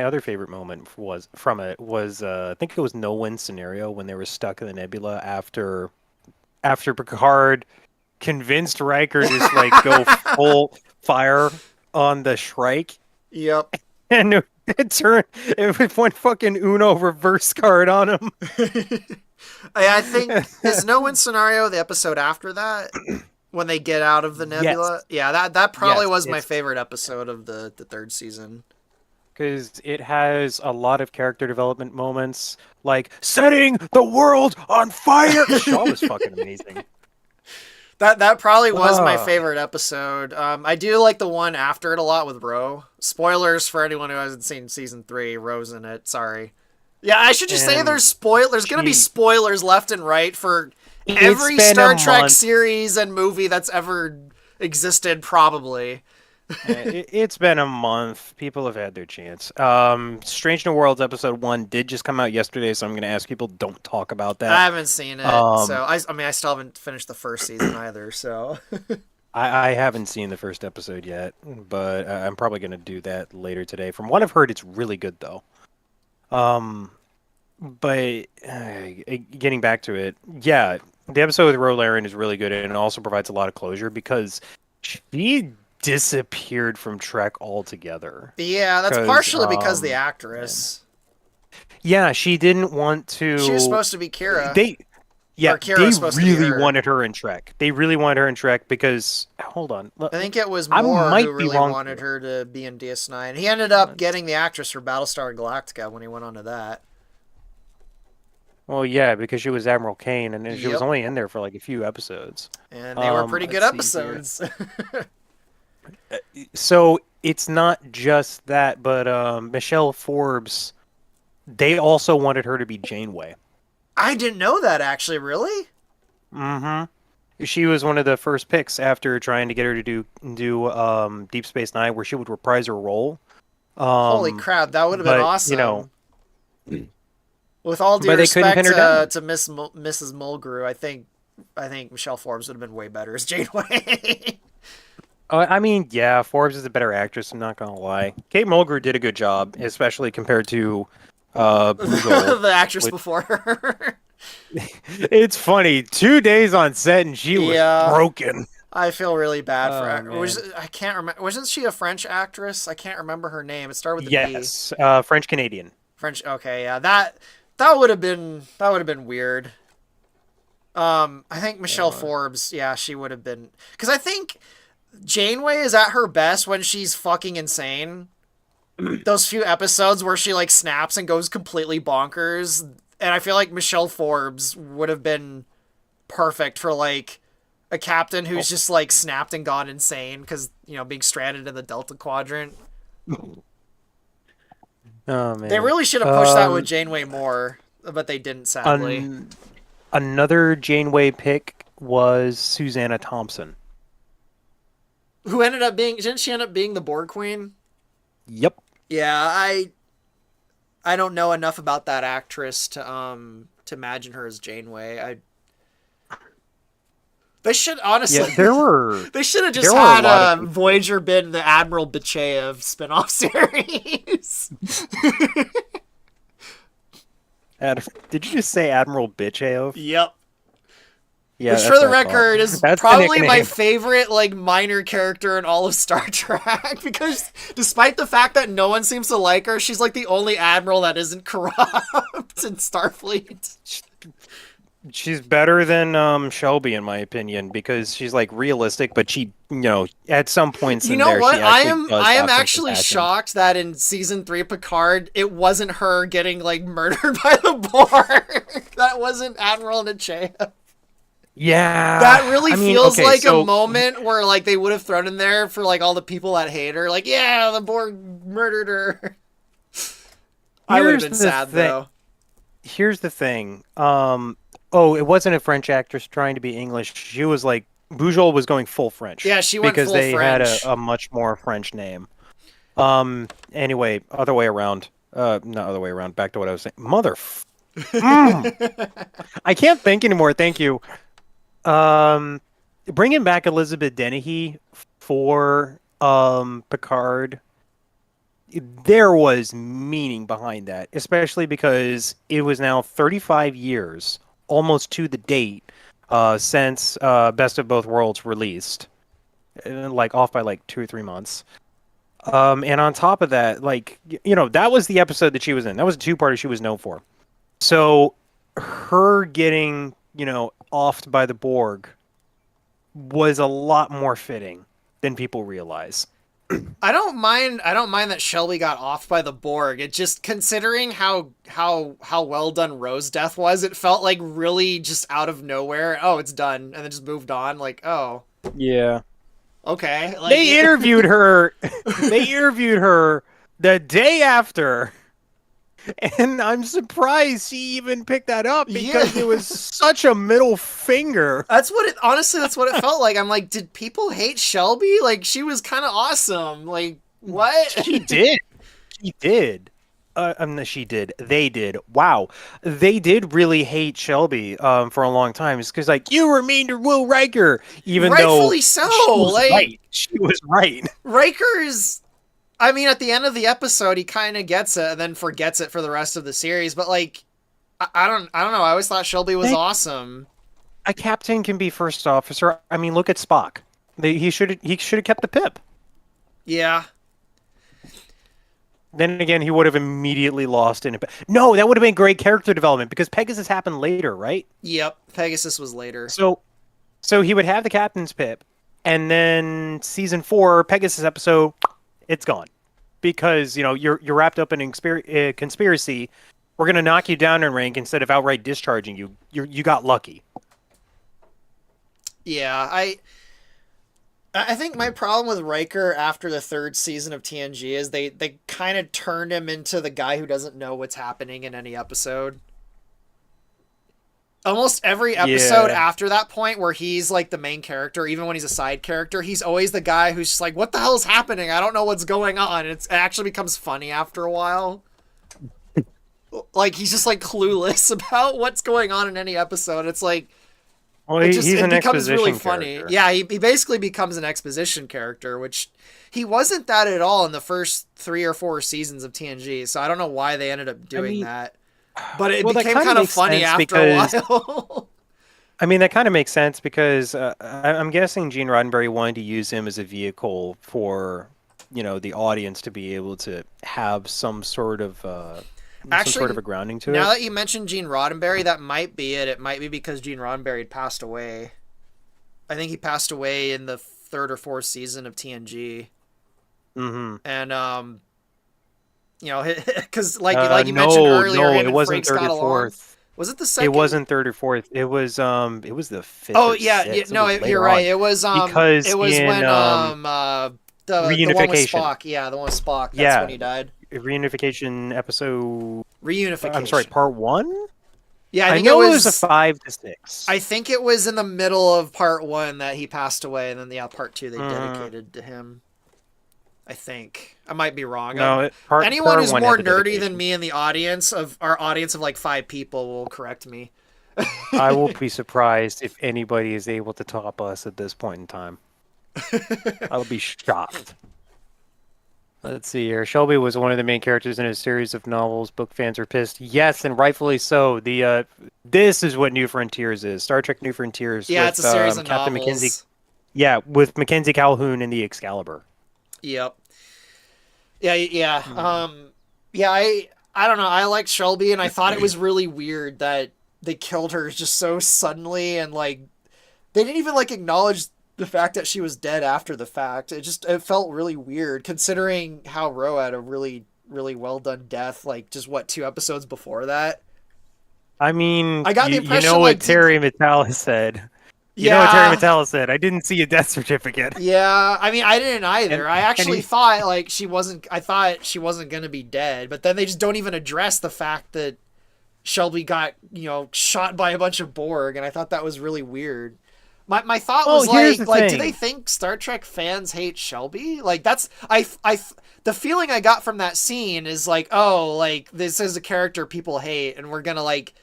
Speaker 1: other favorite moment was from it was I think it was No Win Scenario when they were stuck in the nebula after Picard convinced Riker to just like go full fire on the Shrike,
Speaker 2: Yep.
Speaker 1: and it went fucking Uno reverse card on him.
Speaker 2: I think is No Win Scenario the episode after that when they get out of the nebula.
Speaker 1: Yes,
Speaker 2: Yeah, that probably
Speaker 1: yes,
Speaker 2: was my
Speaker 1: it's
Speaker 2: favorite episode of the third season.
Speaker 1: because it has a lot of character development moments, like setting the world on fire. Shaw was fucking amazing.
Speaker 2: That probably was my
Speaker 1: Oh,
Speaker 2: favorite episode. I do like the one after it a lot with Ro. Spoilers for anyone who hasn't seen season 3. Ro's in it. Sorry. Yeah, I should just say
Speaker 1: and
Speaker 2: there's gonna be
Speaker 1: she,
Speaker 2: spoilers left and right for
Speaker 1: it's
Speaker 2: every
Speaker 1: been a
Speaker 2: Star Trek
Speaker 1: month.
Speaker 2: series and movie that's ever existed, probably.
Speaker 1: It's been a month. People have had their chance. Strange New Worlds episode 1 did just come out yesterday, so I'm going to ask people don't talk about
Speaker 2: I
Speaker 1: that.
Speaker 2: haven't seen it, so
Speaker 1: Um,
Speaker 2: I mean I still haven't finished the first season either. So
Speaker 1: I haven't seen the first episode yet, but I'm probably going to do that later today. From what I've heard, it's really good though. Um, but getting back to it, yeah, the episode with Ro Laren is really good, and it also provides a lot of closure because she disappeared from Trek altogether.
Speaker 2: yeah, that's
Speaker 1: Because
Speaker 2: partially because the
Speaker 1: yeah,
Speaker 2: actress.
Speaker 1: yeah, she didn't want
Speaker 2: She was
Speaker 1: to.
Speaker 2: supposed to be Kira,
Speaker 1: They
Speaker 2: or
Speaker 1: Yeah,
Speaker 2: Kira
Speaker 1: they
Speaker 2: was supposed to be
Speaker 1: really
Speaker 2: her.
Speaker 1: wanted her in Trek. They really wanted her in Trek because hold on,
Speaker 2: I think it was
Speaker 1: I
Speaker 2: Moore who
Speaker 1: might be
Speaker 2: really
Speaker 1: wrong
Speaker 2: wanted
Speaker 1: here.
Speaker 2: her to be in DS9. He ended up
Speaker 1: Let's-
Speaker 2: getting the actress for Battlestar Galactica when he went on to that.
Speaker 1: Well, yeah, because she was Admiral Kane, and then she was
Speaker 2: Yep.
Speaker 1: only in there for like a few episodes.
Speaker 2: And they were pretty good
Speaker 1: Let's see here.
Speaker 2: episodes.
Speaker 1: So it's not just that, but Michelle Forbes, they also wanted her to be Janeway.
Speaker 2: I didn't know that actually, really?
Speaker 1: Mm-hmm. She was one of the first picks after trying to get her to do Deep Space Nine, where she would reprise her role.
Speaker 2: Holy
Speaker 1: Um,
Speaker 2: crap, that would have been
Speaker 1: but
Speaker 2: awesome. With all due
Speaker 1: but they couldn't pin
Speaker 2: respect
Speaker 1: her down.
Speaker 2: to Mrs. Mulgrew, I think Michelle Forbes would have been way better as Janeway.
Speaker 1: I mean, yeah, Forbes is a better actress. I'm not gonna lie. Kate Mulgrew did a good job, especially compared to Boogle,
Speaker 2: The actress
Speaker 1: which
Speaker 2: before her.
Speaker 1: It's funny. 2 days on set and she was
Speaker 2: Yeah,
Speaker 1: broken.
Speaker 2: I feel really bad for
Speaker 1: Oh
Speaker 2: her.
Speaker 1: man.
Speaker 2: I can't remember. Wasn't she a French actress? I can't remember her name. It started with an E.
Speaker 1: Yes, French Canadian.
Speaker 2: French. Okay, yeah. That would have been weird. I think Michelle
Speaker 1: Uh,
Speaker 2: Forbes. Yeah, she would have been. Because I think Janeway is at her best when she's fucking insane. Those few episodes where she like snaps and goes completely bonkers, and I feel like Michelle Forbes would have been perfect for like a captain
Speaker 1: oh,
Speaker 2: who's just like snapped and gone insane because being stranded in the Delta Quadrant.
Speaker 1: oh
Speaker 2: They
Speaker 1: man.
Speaker 2: really should have pushed that with Janeway more, but they didn't, sadly.
Speaker 1: An Another Janeway pick was Susanna Thompson.
Speaker 2: Who ended up being? Didn't she end up being the Borg Queen?
Speaker 1: Yep.
Speaker 2: Yeah, I don't know enough about that actress to imagine her as Janeway. They should
Speaker 1: Yeah,
Speaker 2: honestly. They should have just
Speaker 1: there were a
Speaker 2: had
Speaker 1: lot of people.
Speaker 2: Voyager been the Admiral Bacheyev spinoff series.
Speaker 1: Did you just say Admiral Bitchaov?
Speaker 2: Yep.
Speaker 1: Yeah,
Speaker 2: Which, for
Speaker 1: that's
Speaker 2: the
Speaker 1: what I thought.
Speaker 2: record, is
Speaker 1: That's the
Speaker 2: probably my
Speaker 1: nickname.
Speaker 2: favorite like minor character in all of Star Trek. Because despite the fact that no one seems to like her, she's like the only admiral that isn't corrupt in Starfleet.
Speaker 1: She's better than Shelby in my opinion because she's like realistic, but she, at some points
Speaker 2: You
Speaker 1: in
Speaker 2: know
Speaker 1: there
Speaker 2: what?
Speaker 1: she
Speaker 2: I
Speaker 1: actually
Speaker 2: am
Speaker 1: does
Speaker 2: I am
Speaker 1: have some
Speaker 2: actually
Speaker 1: compassion.
Speaker 2: shocked that in season 3 Picard, it wasn't her getting like murdered by the Borg. That wasn't Admiral Nechayev.
Speaker 1: Yeah,
Speaker 2: That really
Speaker 1: I mean,
Speaker 2: feels
Speaker 1: okay,
Speaker 2: like a
Speaker 1: so
Speaker 2: moment where like they would have thrown in there for like all the people that hate her. Like, yeah, the Borg murdered her. I would have
Speaker 1: here's
Speaker 2: been
Speaker 1: the
Speaker 2: sad
Speaker 1: thing.
Speaker 2: though.
Speaker 1: Here's the thing. Oh, it wasn't a French actress trying to be English. She was like Bujol was going full French
Speaker 2: Yeah, she went
Speaker 1: because
Speaker 2: full
Speaker 1: they had
Speaker 2: French.
Speaker 1: a much more French name. Anyway, other way around. Not other way around. Back to what I was saying. Mm, I can't think anymore. Thank you. Um, Bringing back Elizabeth Dennehy for Picard, there was meaning behind that, especially because it was now 35 years, almost to the date, since Best of Both Worlds released, like off by like 2 or 3 months. And on top of that, like that was the episode that she was in. That was a two-parter she was known for. So her getting, offed by the Borg was a lot more fitting than people realize.
Speaker 2: I don't mind that Shelby got off by the Borg. It just, considering how well done Rose death was, it felt like really just out of nowhere. Oh, it's done, and then just moved on. Like, oh,
Speaker 1: Yeah.
Speaker 2: okay. Like,
Speaker 1: They interviewed her. They interviewed her the day after, and I'm surprised she even picked that up
Speaker 2: yeah.
Speaker 1: because it was such a middle finger.
Speaker 2: That's what it felt like. I'm like, did people hate Shelby? Like, she was kind of awesome. Like, what?
Speaker 1: She did. She did. No, she did. They did. Wow, they did really hate Shelby for a long time. It's because like you were mean to Will Riker, even though
Speaker 2: Rightfully so.
Speaker 1: she was
Speaker 2: Like,
Speaker 1: right. She was right.
Speaker 2: Riker's, I mean, at the end of the episode, he kind of gets it and then forgets it for the rest of the series. But like, I don't know. I always thought Shelby was
Speaker 1: They,
Speaker 2: awesome.
Speaker 1: a captain can be first officer. I mean, look at Spock. He should have kept the pip.
Speaker 2: Yeah.
Speaker 1: Then again, he would have immediately lost in it. No, that would have been great character development because Pegasus happened later, right?
Speaker 2: Yep. Pegasus was later.
Speaker 1: So so he would have the captain's pip, and then season 4 Pegasus episode, it's gone because you're wrapped up in conspiracy. We're gonna knock you down in rank instead of outright discharging you. You got lucky.
Speaker 2: Yeah. I think my problem with Riker after the third season of TNG is they kind of turned him into the guy who doesn't know what's happening in any episode. Almost every episode
Speaker 1: Yeah,
Speaker 2: after that point where he's like the main character, even when he's a side character, he's always the guy who's just like, what the hell's happening? I don't know what's going on. It actually becomes funny after a while. Like, he's just like clueless about what's going on in any episode. It's like,
Speaker 1: well, he's
Speaker 2: it
Speaker 1: an
Speaker 2: becomes really
Speaker 1: exposition
Speaker 2: funny.
Speaker 1: character.
Speaker 2: Yeah, he basically becomes an exposition character, which he wasn't that at all in the first 3 or 4 seasons of TNG. So I don't know why they ended up
Speaker 1: I
Speaker 2: doing
Speaker 1: mean,
Speaker 2: that. but it
Speaker 1: Well, that
Speaker 2: became
Speaker 1: kind of
Speaker 2: kind of
Speaker 1: makes
Speaker 2: funny
Speaker 1: sense
Speaker 2: after a
Speaker 1: because
Speaker 2: while.
Speaker 1: I mean that kind of makes sense because I'm guessing Gene Roddenberry wanted to use him as a vehicle for, the audience to be able to have some sort of
Speaker 2: Actually,
Speaker 1: a grounding to
Speaker 2: now
Speaker 1: it.
Speaker 2: that you mentioned Gene Roddenberry, that might be it. It might be because Gene Roddenberry had passed away. I think he passed away in the third or fourth season of TNG,
Speaker 1: Hmm.
Speaker 2: and because like you mentioned
Speaker 1: No,
Speaker 2: earlier,
Speaker 1: no,
Speaker 2: him
Speaker 1: it
Speaker 2: and
Speaker 1: wasn't
Speaker 2: Frakes
Speaker 1: third
Speaker 2: got
Speaker 1: or
Speaker 2: along.
Speaker 1: fourth.
Speaker 2: Was it the
Speaker 1: It
Speaker 2: second?
Speaker 1: wasn't third or fourth. It was the fifth
Speaker 2: Oh
Speaker 1: or
Speaker 2: yeah,
Speaker 1: sixth. It
Speaker 2: no,
Speaker 1: was
Speaker 2: you're
Speaker 1: later
Speaker 2: right.
Speaker 1: on
Speaker 2: It
Speaker 1: because
Speaker 2: was
Speaker 1: in
Speaker 2: when the one with
Speaker 1: reunification,
Speaker 2: Spock. Yeah, the one with Spock. That's when
Speaker 1: yeah,
Speaker 2: he died.
Speaker 1: reunification episode. I'm sorry,
Speaker 2: Reunification.
Speaker 1: part one.
Speaker 2: Yeah, I
Speaker 1: I
Speaker 2: think it
Speaker 1: know it was a
Speaker 2: was.
Speaker 1: 5 to 6.
Speaker 2: I think it was in the middle of part one that he passed away, and then yeah, part two they
Speaker 1: Hmm.
Speaker 2: dedicated to him. I think I might be wrong.
Speaker 1: No,
Speaker 2: Anyone
Speaker 1: part
Speaker 2: who's
Speaker 1: one had
Speaker 2: more
Speaker 1: the
Speaker 2: nerdy than
Speaker 1: dedication.
Speaker 2: me in the audience of our audience of like 5 people will correct me.
Speaker 1: I will be surprised if anybody is able to top us at this point in time. I would be shocked. Let's see here. Shelby was one of the main characters in a series of novels. Book fans are pissed. Yes, and rightfully so. This is what New Frontiers is. Star Trek New Frontiers
Speaker 2: Yeah, it's a
Speaker 1: with
Speaker 2: series of
Speaker 1: Captain Mackenzie.
Speaker 2: novels.
Speaker 1: Yeah, with Mackenzie Calhoun and the Excalibur.
Speaker 2: Yep. Yeah, yeah.
Speaker 1: Hmm.
Speaker 2: Yeah, I don't know. I liked Shelby, and I thought it was really weird that they killed her just so suddenly, and like they didn't even like acknowledge the fact that she was dead after the fact. It felt really weird considering how Ro had a really well done death. Like just what 2 episodes before that.
Speaker 1: I mean,
Speaker 2: I got the
Speaker 1: you
Speaker 2: impression
Speaker 1: know what
Speaker 2: like did
Speaker 1: Terry Matalas said. You know what Terry
Speaker 2: yeah.
Speaker 1: Matalas said. I didn't see a death certificate.
Speaker 2: Yeah, I mean, I didn't
Speaker 1: And
Speaker 2: either. I
Speaker 1: and
Speaker 2: actually
Speaker 1: he
Speaker 2: thought like she wasn't. I thought she wasn't gonna be dead, but then they just don't even address the fact that Shelby got shot by a bunch of Borg, and I thought that was really weird. My thought
Speaker 1: Well,
Speaker 2: was
Speaker 1: here's the
Speaker 2: like do they
Speaker 1: thing.
Speaker 2: think Star Trek fans hate Shelby? Like that's the feeling I got from that scene is like, oh, like this is a character people hate, and we're gonna like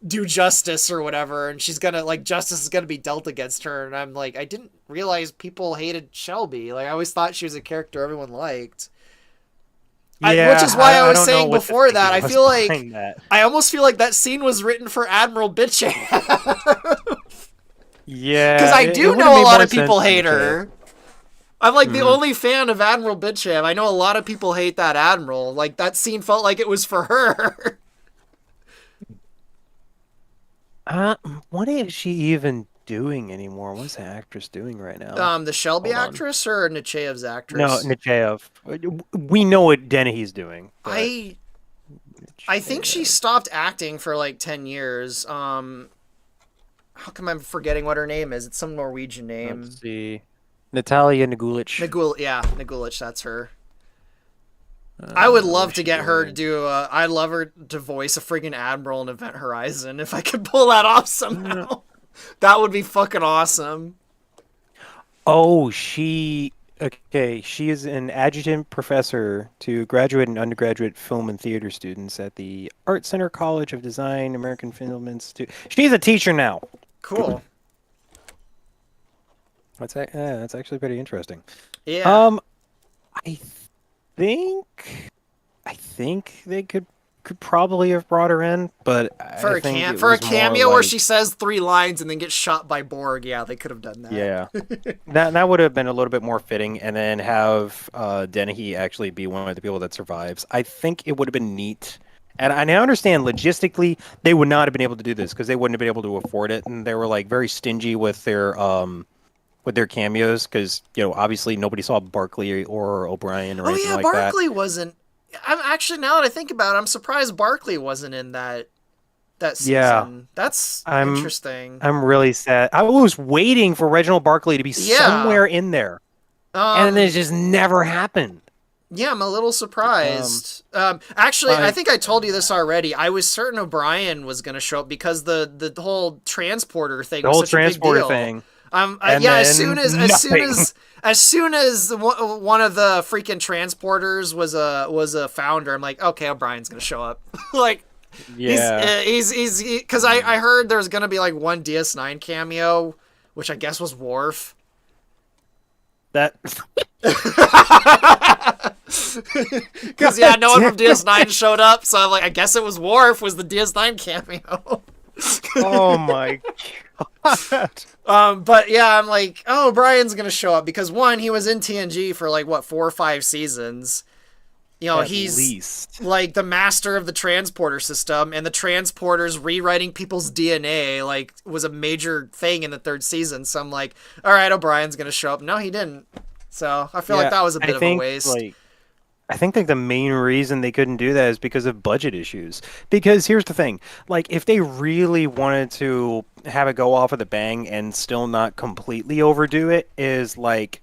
Speaker 2: do justice or whatever, and she's gonna like justice is gonna be dealt against her, and I'm like, I didn't realize people hated Shelby. Like I always thought she was a character everyone liked. Which
Speaker 1: Yeah,
Speaker 2: is why I
Speaker 1: I
Speaker 2: was
Speaker 1: don't know
Speaker 2: saying
Speaker 1: what the
Speaker 2: before that
Speaker 1: thinking
Speaker 2: I
Speaker 1: was
Speaker 2: feel like
Speaker 1: behind that.
Speaker 2: I almost feel like that scene was written for Admiral Bitchan. Because
Speaker 1: Yeah,
Speaker 2: I
Speaker 1: it
Speaker 2: do
Speaker 1: would have
Speaker 2: know a
Speaker 1: made
Speaker 2: lot
Speaker 1: more
Speaker 2: of people
Speaker 1: sense for
Speaker 2: hate
Speaker 1: Matea.
Speaker 2: her. I'm like the
Speaker 1: Hmm.
Speaker 2: only fan of Admiral Bitcham. I know a lot of people hate that Admiral. Like that scene felt like it was for her.
Speaker 1: Uh, what is she even doing anymore? What's the actress doing right now?
Speaker 2: The Shelby
Speaker 1: Hold on.
Speaker 2: actress or Nechaev's
Speaker 1: No,
Speaker 2: actress?
Speaker 1: Nechayev. We know what Dennehy's doing, but
Speaker 2: I I think she
Speaker 1: Nechayev.
Speaker 2: stopped acting for like 10 years. How come I'm forgetting what her name is? It's some Norwegian
Speaker 1: Let's
Speaker 2: name.
Speaker 1: see. Natalia Nagulich.
Speaker 2: Nagulich, that's her. I would love
Speaker 1: What's
Speaker 2: to
Speaker 1: she
Speaker 2: get her to
Speaker 1: doing?
Speaker 2: do. I'd love her to voice a freaking admiral in Event Horizon if I could pull that off
Speaker 1: Uh,
Speaker 2: somehow. That would be fucking awesome.
Speaker 1: Oh, okay. She is an adjunct professor to graduate and undergraduate film and theater students at the Art Center College of Design, American Film Institute. She's a teacher now.
Speaker 2: Cool.
Speaker 1: That's actually pretty interesting.
Speaker 2: Yeah.
Speaker 1: Um, I think I think they could probably have brought her in, but I think it
Speaker 2: For a
Speaker 1: was more
Speaker 2: cameo where
Speaker 1: like,
Speaker 2: she says 3 lines and then gets shot by Borg, yeah, they could have done that.
Speaker 1: yeah, that would have been a little bit more fitting, and then have Dennehy actually be one of the people that survives. I think it would have been neat. And I understand logistically they would not have been able to do this because they wouldn't have been able to afford it, and they were like very stingy with their cameos because obviously nobody saw Barkley or O'Brien or
Speaker 2: Oh
Speaker 1: anything
Speaker 2: yeah,
Speaker 1: like that.
Speaker 2: Barkley wasn't. I'm actually now that I think about it, I'm surprised Barkley wasn't in that
Speaker 1: Yeah,
Speaker 2: season. That's
Speaker 1: I'm
Speaker 2: interesting.
Speaker 1: I'm really sad. I was waiting for Reginald Barkley to be
Speaker 2: Yeah.
Speaker 1: somewhere in there, and then it
Speaker 2: Um.
Speaker 1: just never happened.
Speaker 2: Yeah, I'm a little
Speaker 1: Um,
Speaker 2: surprised. Actually, I
Speaker 1: I
Speaker 2: think I told you this already. I was certain O'Brien was going to show up because the whole transporter thing
Speaker 1: the
Speaker 2: was
Speaker 1: whole
Speaker 2: such a big
Speaker 1: transporter
Speaker 2: deal.
Speaker 1: thing, and
Speaker 2: Yeah.
Speaker 1: then nothing.
Speaker 2: As soon as one of the freaking transporters was a founder, I'm like, okay, O'Brien's going to show up. Like
Speaker 1: Yeah.
Speaker 2: he's because I heard there's going to be like one DS9 cameo, which I guess was Worf.
Speaker 1: That
Speaker 2: Because yeah,
Speaker 1: God
Speaker 2: no one
Speaker 1: damn
Speaker 2: from
Speaker 1: it.
Speaker 2: DS9 showed up, so I'm like, I guess it was Worf was the DS9 cameo.
Speaker 1: Oh my God.
Speaker 2: But yeah, I'm like, oh, Brian's gonna show up because one, he was in TNG for like what 4 or 5 seasons. You know,
Speaker 1: At
Speaker 2: he's
Speaker 1: least.
Speaker 2: like the master of the transporter system, and the transporters rewriting people's DNA like was a major thing in the third season. So I'm like, all right, O'Brien's gonna show up. No, he didn't. So I feel like
Speaker 1: Yeah,
Speaker 2: that was a
Speaker 1: I
Speaker 2: bit of a
Speaker 1: think
Speaker 2: waste.
Speaker 1: like I think like the main reason they couldn't do that is because of budget issues. Because here's the thing, like if they really wanted to have it go off with a bang and still not completely overdo it, is like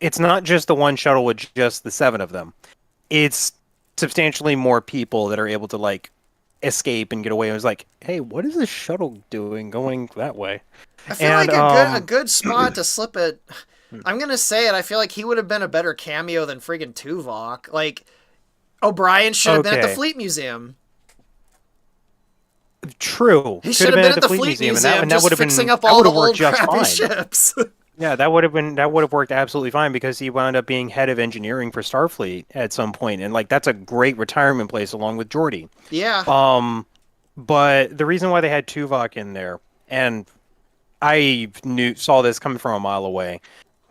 Speaker 1: it's not just the one shuttle with just the seven of them. It's substantially more people that are able to like escape and get away. It was like, hey, what is this shuttle doing going that way?
Speaker 2: I feel
Speaker 1: And
Speaker 2: like a good spot to slip it. I'm gonna say it. I feel like he would have been a better cameo than friggin' Tuvok. Like O'Brien should have been at the
Speaker 1: okay,
Speaker 2: Fleet Museum.
Speaker 1: true.
Speaker 2: He
Speaker 1: Could
Speaker 2: should
Speaker 1: have
Speaker 2: have
Speaker 1: been
Speaker 2: been
Speaker 1: at
Speaker 2: at
Speaker 1: the
Speaker 2: the
Speaker 1: Fleet
Speaker 2: Fleet
Speaker 1: Museum,
Speaker 2: Museum,
Speaker 1: and that would
Speaker 2: just
Speaker 1: have
Speaker 2: fixing
Speaker 1: been
Speaker 2: up
Speaker 1: that
Speaker 2: all
Speaker 1: would
Speaker 2: the
Speaker 1: have worked
Speaker 2: old
Speaker 1: just
Speaker 2: crappy
Speaker 1: fine.
Speaker 2: ships.
Speaker 1: Yeah, that would have worked absolutely fine because he wound up being head of engineering for Starfleet at some point, and like that's a great retirement place along with Geordi.
Speaker 2: Yeah.
Speaker 1: Um, but the reason why they had Tuvok in there, and I knew saw this coming from a mile away,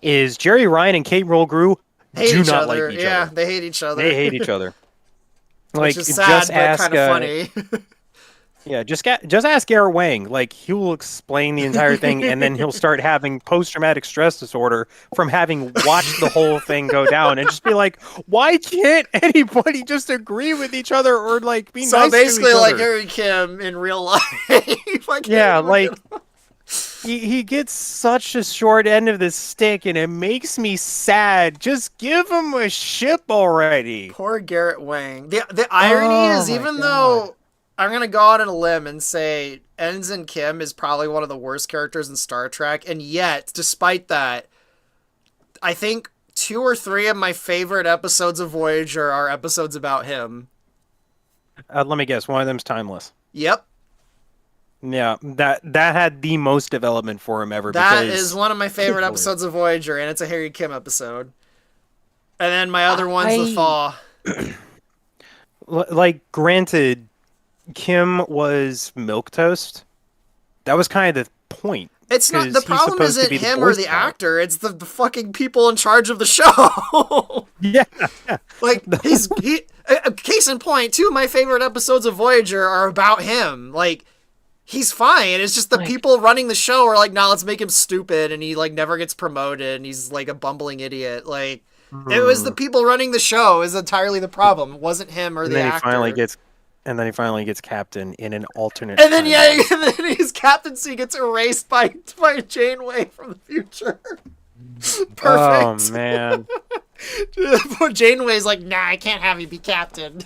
Speaker 1: is Jerry Ryan and Kate Mulgrew
Speaker 2: Hate
Speaker 1: do
Speaker 2: each
Speaker 1: not like
Speaker 2: other.
Speaker 1: each
Speaker 2: Yeah,
Speaker 1: other.
Speaker 2: they hate each
Speaker 1: They
Speaker 2: other.
Speaker 1: hate each other.
Speaker 2: Which
Speaker 1: Like
Speaker 2: is
Speaker 1: just
Speaker 2: sad, but
Speaker 1: ask
Speaker 2: kind of funny.
Speaker 1: yeah, just ask Garrett Wang. Like he will explain the entire thing, and then he'll start having post-traumatic stress disorder from having watched the whole thing go down, and just be like, "Why can't anybody just agree with each other or like be
Speaker 2: So
Speaker 1: nice to
Speaker 2: basically,
Speaker 1: each
Speaker 2: like
Speaker 1: other?"
Speaker 2: Harry Kim in real life. I
Speaker 1: Yeah,
Speaker 2: can't even
Speaker 1: like
Speaker 2: get.
Speaker 1: he gets such a short end of the stick, and it makes me sad. Just give him a ship already.
Speaker 2: Poor Garrett Wang. The irony
Speaker 1: Oh
Speaker 2: is,
Speaker 1: my
Speaker 2: even
Speaker 1: God.
Speaker 2: though I'm gonna go out on a limb and say Ensign Kim is probably one of the worst characters in Star Trek, and yet, despite that, I think 2 or 3 of my favorite episodes of Voyager are episodes about him.
Speaker 1: Let me guess. One of them's timeless.
Speaker 2: Yep,
Speaker 1: Yeah, that had the most development for him ever
Speaker 2: that is
Speaker 1: because
Speaker 2: one of my
Speaker 1: good
Speaker 2: favorite
Speaker 1: lord.
Speaker 2: episodes of Voyager, and it's a Harry Kim episode. And then my other one's The
Speaker 1: I
Speaker 2: Thaw.
Speaker 1: like granted Kim was milk toast. That was kind of the point
Speaker 2: It's not the
Speaker 1: because he's
Speaker 2: problem.
Speaker 1: supposed to
Speaker 2: Isn't
Speaker 1: be the
Speaker 2: him
Speaker 1: Boy
Speaker 2: or the
Speaker 1: Scout.
Speaker 2: actor? It's the fucking people in charge of the show.
Speaker 1: Yeah.
Speaker 2: Like he. Case in point, 2 of my favorite episodes of Voyager are about him. Like he's fine. It's just the
Speaker 1: Like
Speaker 2: people running the show are like, nah, let's make him stupid, and he like never gets promoted, and he's like a bumbling idiot. Like it was the
Speaker 1: hmm.
Speaker 2: people running the show is entirely the problem. It wasn't him or
Speaker 1: And
Speaker 2: the
Speaker 1: then he finally
Speaker 2: actor.
Speaker 1: gets and then he finally gets captain in an alternate
Speaker 2: And then yeah,
Speaker 1: timeline.
Speaker 2: and then his captaincy gets erased by Janeway from the future.
Speaker 1: Oh
Speaker 2: Perfect.
Speaker 1: man.
Speaker 2: Poor Janeway's like, nah, I can't have you be captain.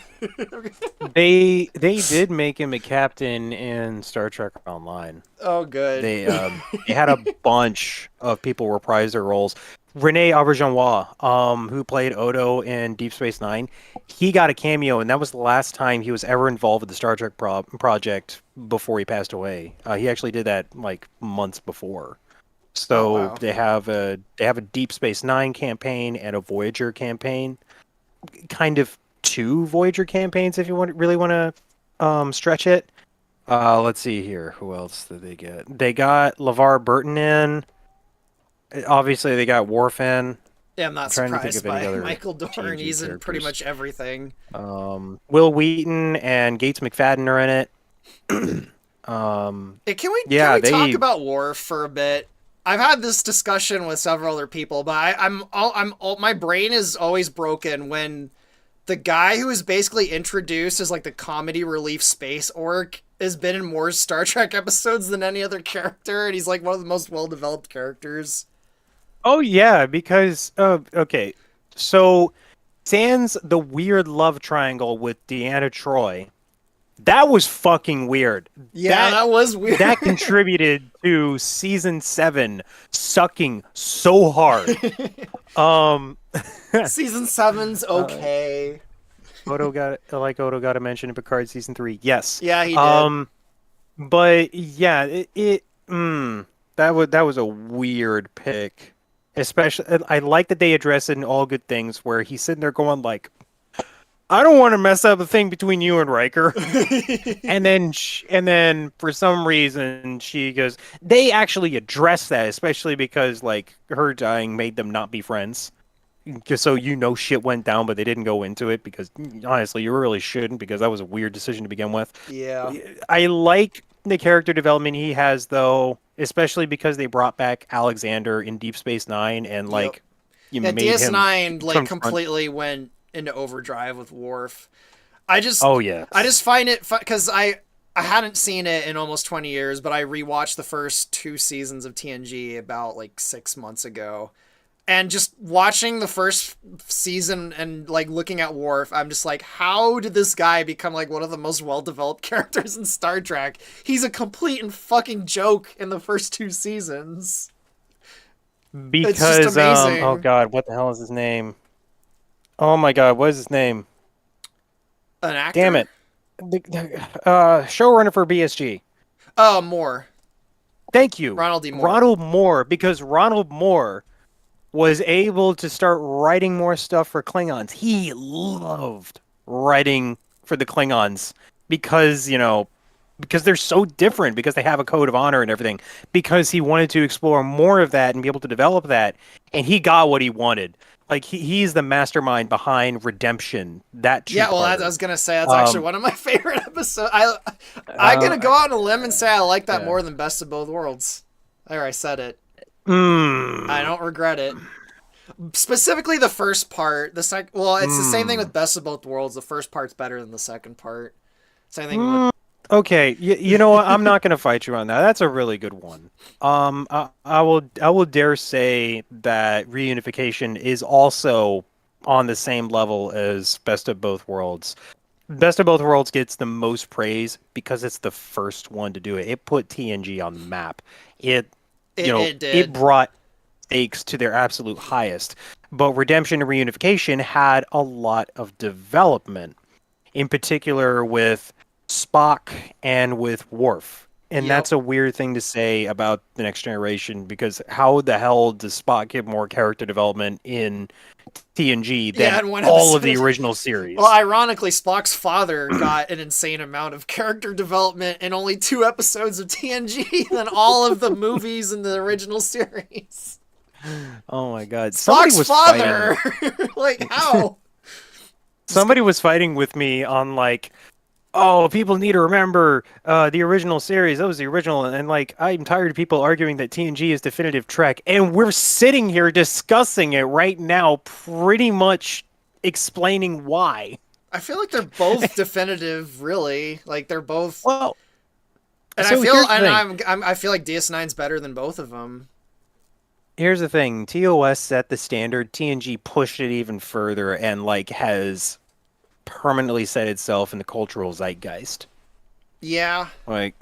Speaker 1: They did make him a captain in Star Trek Online.
Speaker 2: Oh, good.
Speaker 1: They had a bunch of people reprise their roles. Rene Auberjonois, who played Odo in Deep Space Nine, he got a cameo, and that was the last time he was ever involved with the Star Trek project before he passed away. He actually did that like months before.
Speaker 2: Oh
Speaker 1: So
Speaker 2: wow.
Speaker 1: they have a Deep Space Nine campaign and a Voyager campaign, kind of two Voyager campaigns if you really want to stretch it. Let's see here. Who else did they get? They got LeVar Burton in. Obviously, they got Worf in.
Speaker 2: Yeah, I'm
Speaker 1: I'm
Speaker 2: not
Speaker 1: trying to think
Speaker 2: surprised
Speaker 1: of any
Speaker 2: by
Speaker 1: other
Speaker 2: Michael Dorn.
Speaker 1: TNG
Speaker 2: He's in pretty
Speaker 1: characters.
Speaker 2: much everything.
Speaker 1: Will Wheaton and Gates McFadden are in it.
Speaker 2: Can
Speaker 1: Yeah,
Speaker 2: we talk
Speaker 1: they.
Speaker 2: about Worf for a bit? I've had this discussion with several other people, but my brain is always broken when the guy who is basically introduced as like the comedy relief space orc has been in more Star Trek episodes than any other character, and he's like one of the most well developed characters.
Speaker 1: Oh yeah, because okay, so sans the weird love triangle with Deanna Troy, that was fucking weird.
Speaker 2: Yeah, that was weird.
Speaker 1: That contributed to season 7 sucking so hard. Um,
Speaker 2: Season seven's
Speaker 1: uh,
Speaker 2: okay.
Speaker 1: Odo got a mention in Picard season 3. Yes.
Speaker 2: Yeah, he did.
Speaker 1: Um, but yeah, that was a weird pick. Especially, I like that they address it in All Good Things, where he's sitting there going like, "I don't want to mess up a thing between you and Riker." And then for some reason she goes, they actually address that, especially because like her dying made them not be friends. Just so you know, shit went down, but they didn't go into it because honestly, you really shouldn't, because that was a weird decision to begin with.
Speaker 2: Yeah.
Speaker 1: I like the character development he has, though, especially because they brought back Alexander in Deep Space Nine and
Speaker 2: Yep.
Speaker 1: like you
Speaker 2: Yeah,
Speaker 1: made him
Speaker 2: DS9 like
Speaker 1: confront.
Speaker 2: completely went into overdrive with Worf. I just
Speaker 1: Oh
Speaker 2: I
Speaker 1: yes.
Speaker 2: just find it because I hadn't seen it in almost 20 years, but I rewatched the first two seasons of TNG about like 6 months ago. And just watching the first season and like looking at Worf, I'm just like, how did this guy become like one of the most well developed characters in Star Trek? He's a complete and fucking joke in the first two seasons. It's just
Speaker 1: Because oh
Speaker 2: amazing.
Speaker 1: god, what the hell is his name? Oh my god, what is his name?
Speaker 2: An
Speaker 1: Damn
Speaker 2: actor?
Speaker 1: it. Showrunner for BSG.
Speaker 2: Oh, more.
Speaker 1: Thank you,
Speaker 2: Ronald D. Moore.
Speaker 1: Ronald Moore, because Ronald Moore was able to start writing more stuff for Klingons. He loved writing for the Klingons because, because they're so different, because they have a code of honor and everything, because he wanted to explore more of that and be able to develop that, and he got what he wanted. Like he's the mastermind behind Redemption, that
Speaker 2: Yeah, well, I
Speaker 1: two-parter.
Speaker 2: was gonna say that's actually
Speaker 1: Um,
Speaker 2: one of my favorite episodes. I'm
Speaker 1: uh,
Speaker 2: gonna go out on a limb and say I like that
Speaker 1: yeah.
Speaker 2: more than Best of Both Worlds. There, I said it. I
Speaker 1: Mm,
Speaker 2: don't regret it. Specifically, the first part. The second, well, it's the same thing
Speaker 1: mm.
Speaker 2: with Best of Both Worlds. The first part's better than the second part. Same thing with.
Speaker 1: Mm, okay, you know what? I'm not going to fight you on that. That's a really good one. I will dare say that reunification is also on the same level as Best of Both Worlds. Best of Both Worlds gets the most praise because it's the first one to do it. It put TNG on the map. It,
Speaker 2: It
Speaker 1: it
Speaker 2: did.
Speaker 1: brought stakes to their absolute highest. But Redemption and Reunification had a lot of development, in particular with Spock and with Worf. And
Speaker 2: Yep.
Speaker 1: that's a weird thing to say about the Next Generation, because how the hell does Spock get more character development in TNG
Speaker 2: Yeah,
Speaker 1: than
Speaker 2: in one
Speaker 1: all of the
Speaker 2: episode.
Speaker 1: original
Speaker 2: Well,
Speaker 1: series?
Speaker 2: ironically, Spock's father got an insane amount of character development in only two episodes of TNG than all of the movies in the original series.
Speaker 1: Oh my God. Somebody
Speaker 2: Spock's
Speaker 1: was fighting.
Speaker 2: father! Like, how? Just
Speaker 1: Somebody was fighting with me on like, oh, people need to remember the original series. That was the original, and like, I'm tired of people arguing that TNG is definitive Trek, and we're sitting here discussing it right now, pretty much explaining why.
Speaker 2: I feel like they're both definitive, really. Like, they're both.
Speaker 1: Well,
Speaker 2: And I
Speaker 1: so
Speaker 2: feel,
Speaker 1: here's the
Speaker 2: and
Speaker 1: thing.
Speaker 2: I feel like DS9's better than both of them.
Speaker 1: Here's the thing. TOS set the standard. TNG pushed it even further, and like has permanently set itself in the cultural zeitgeist.
Speaker 2: Yeah,
Speaker 1: Like,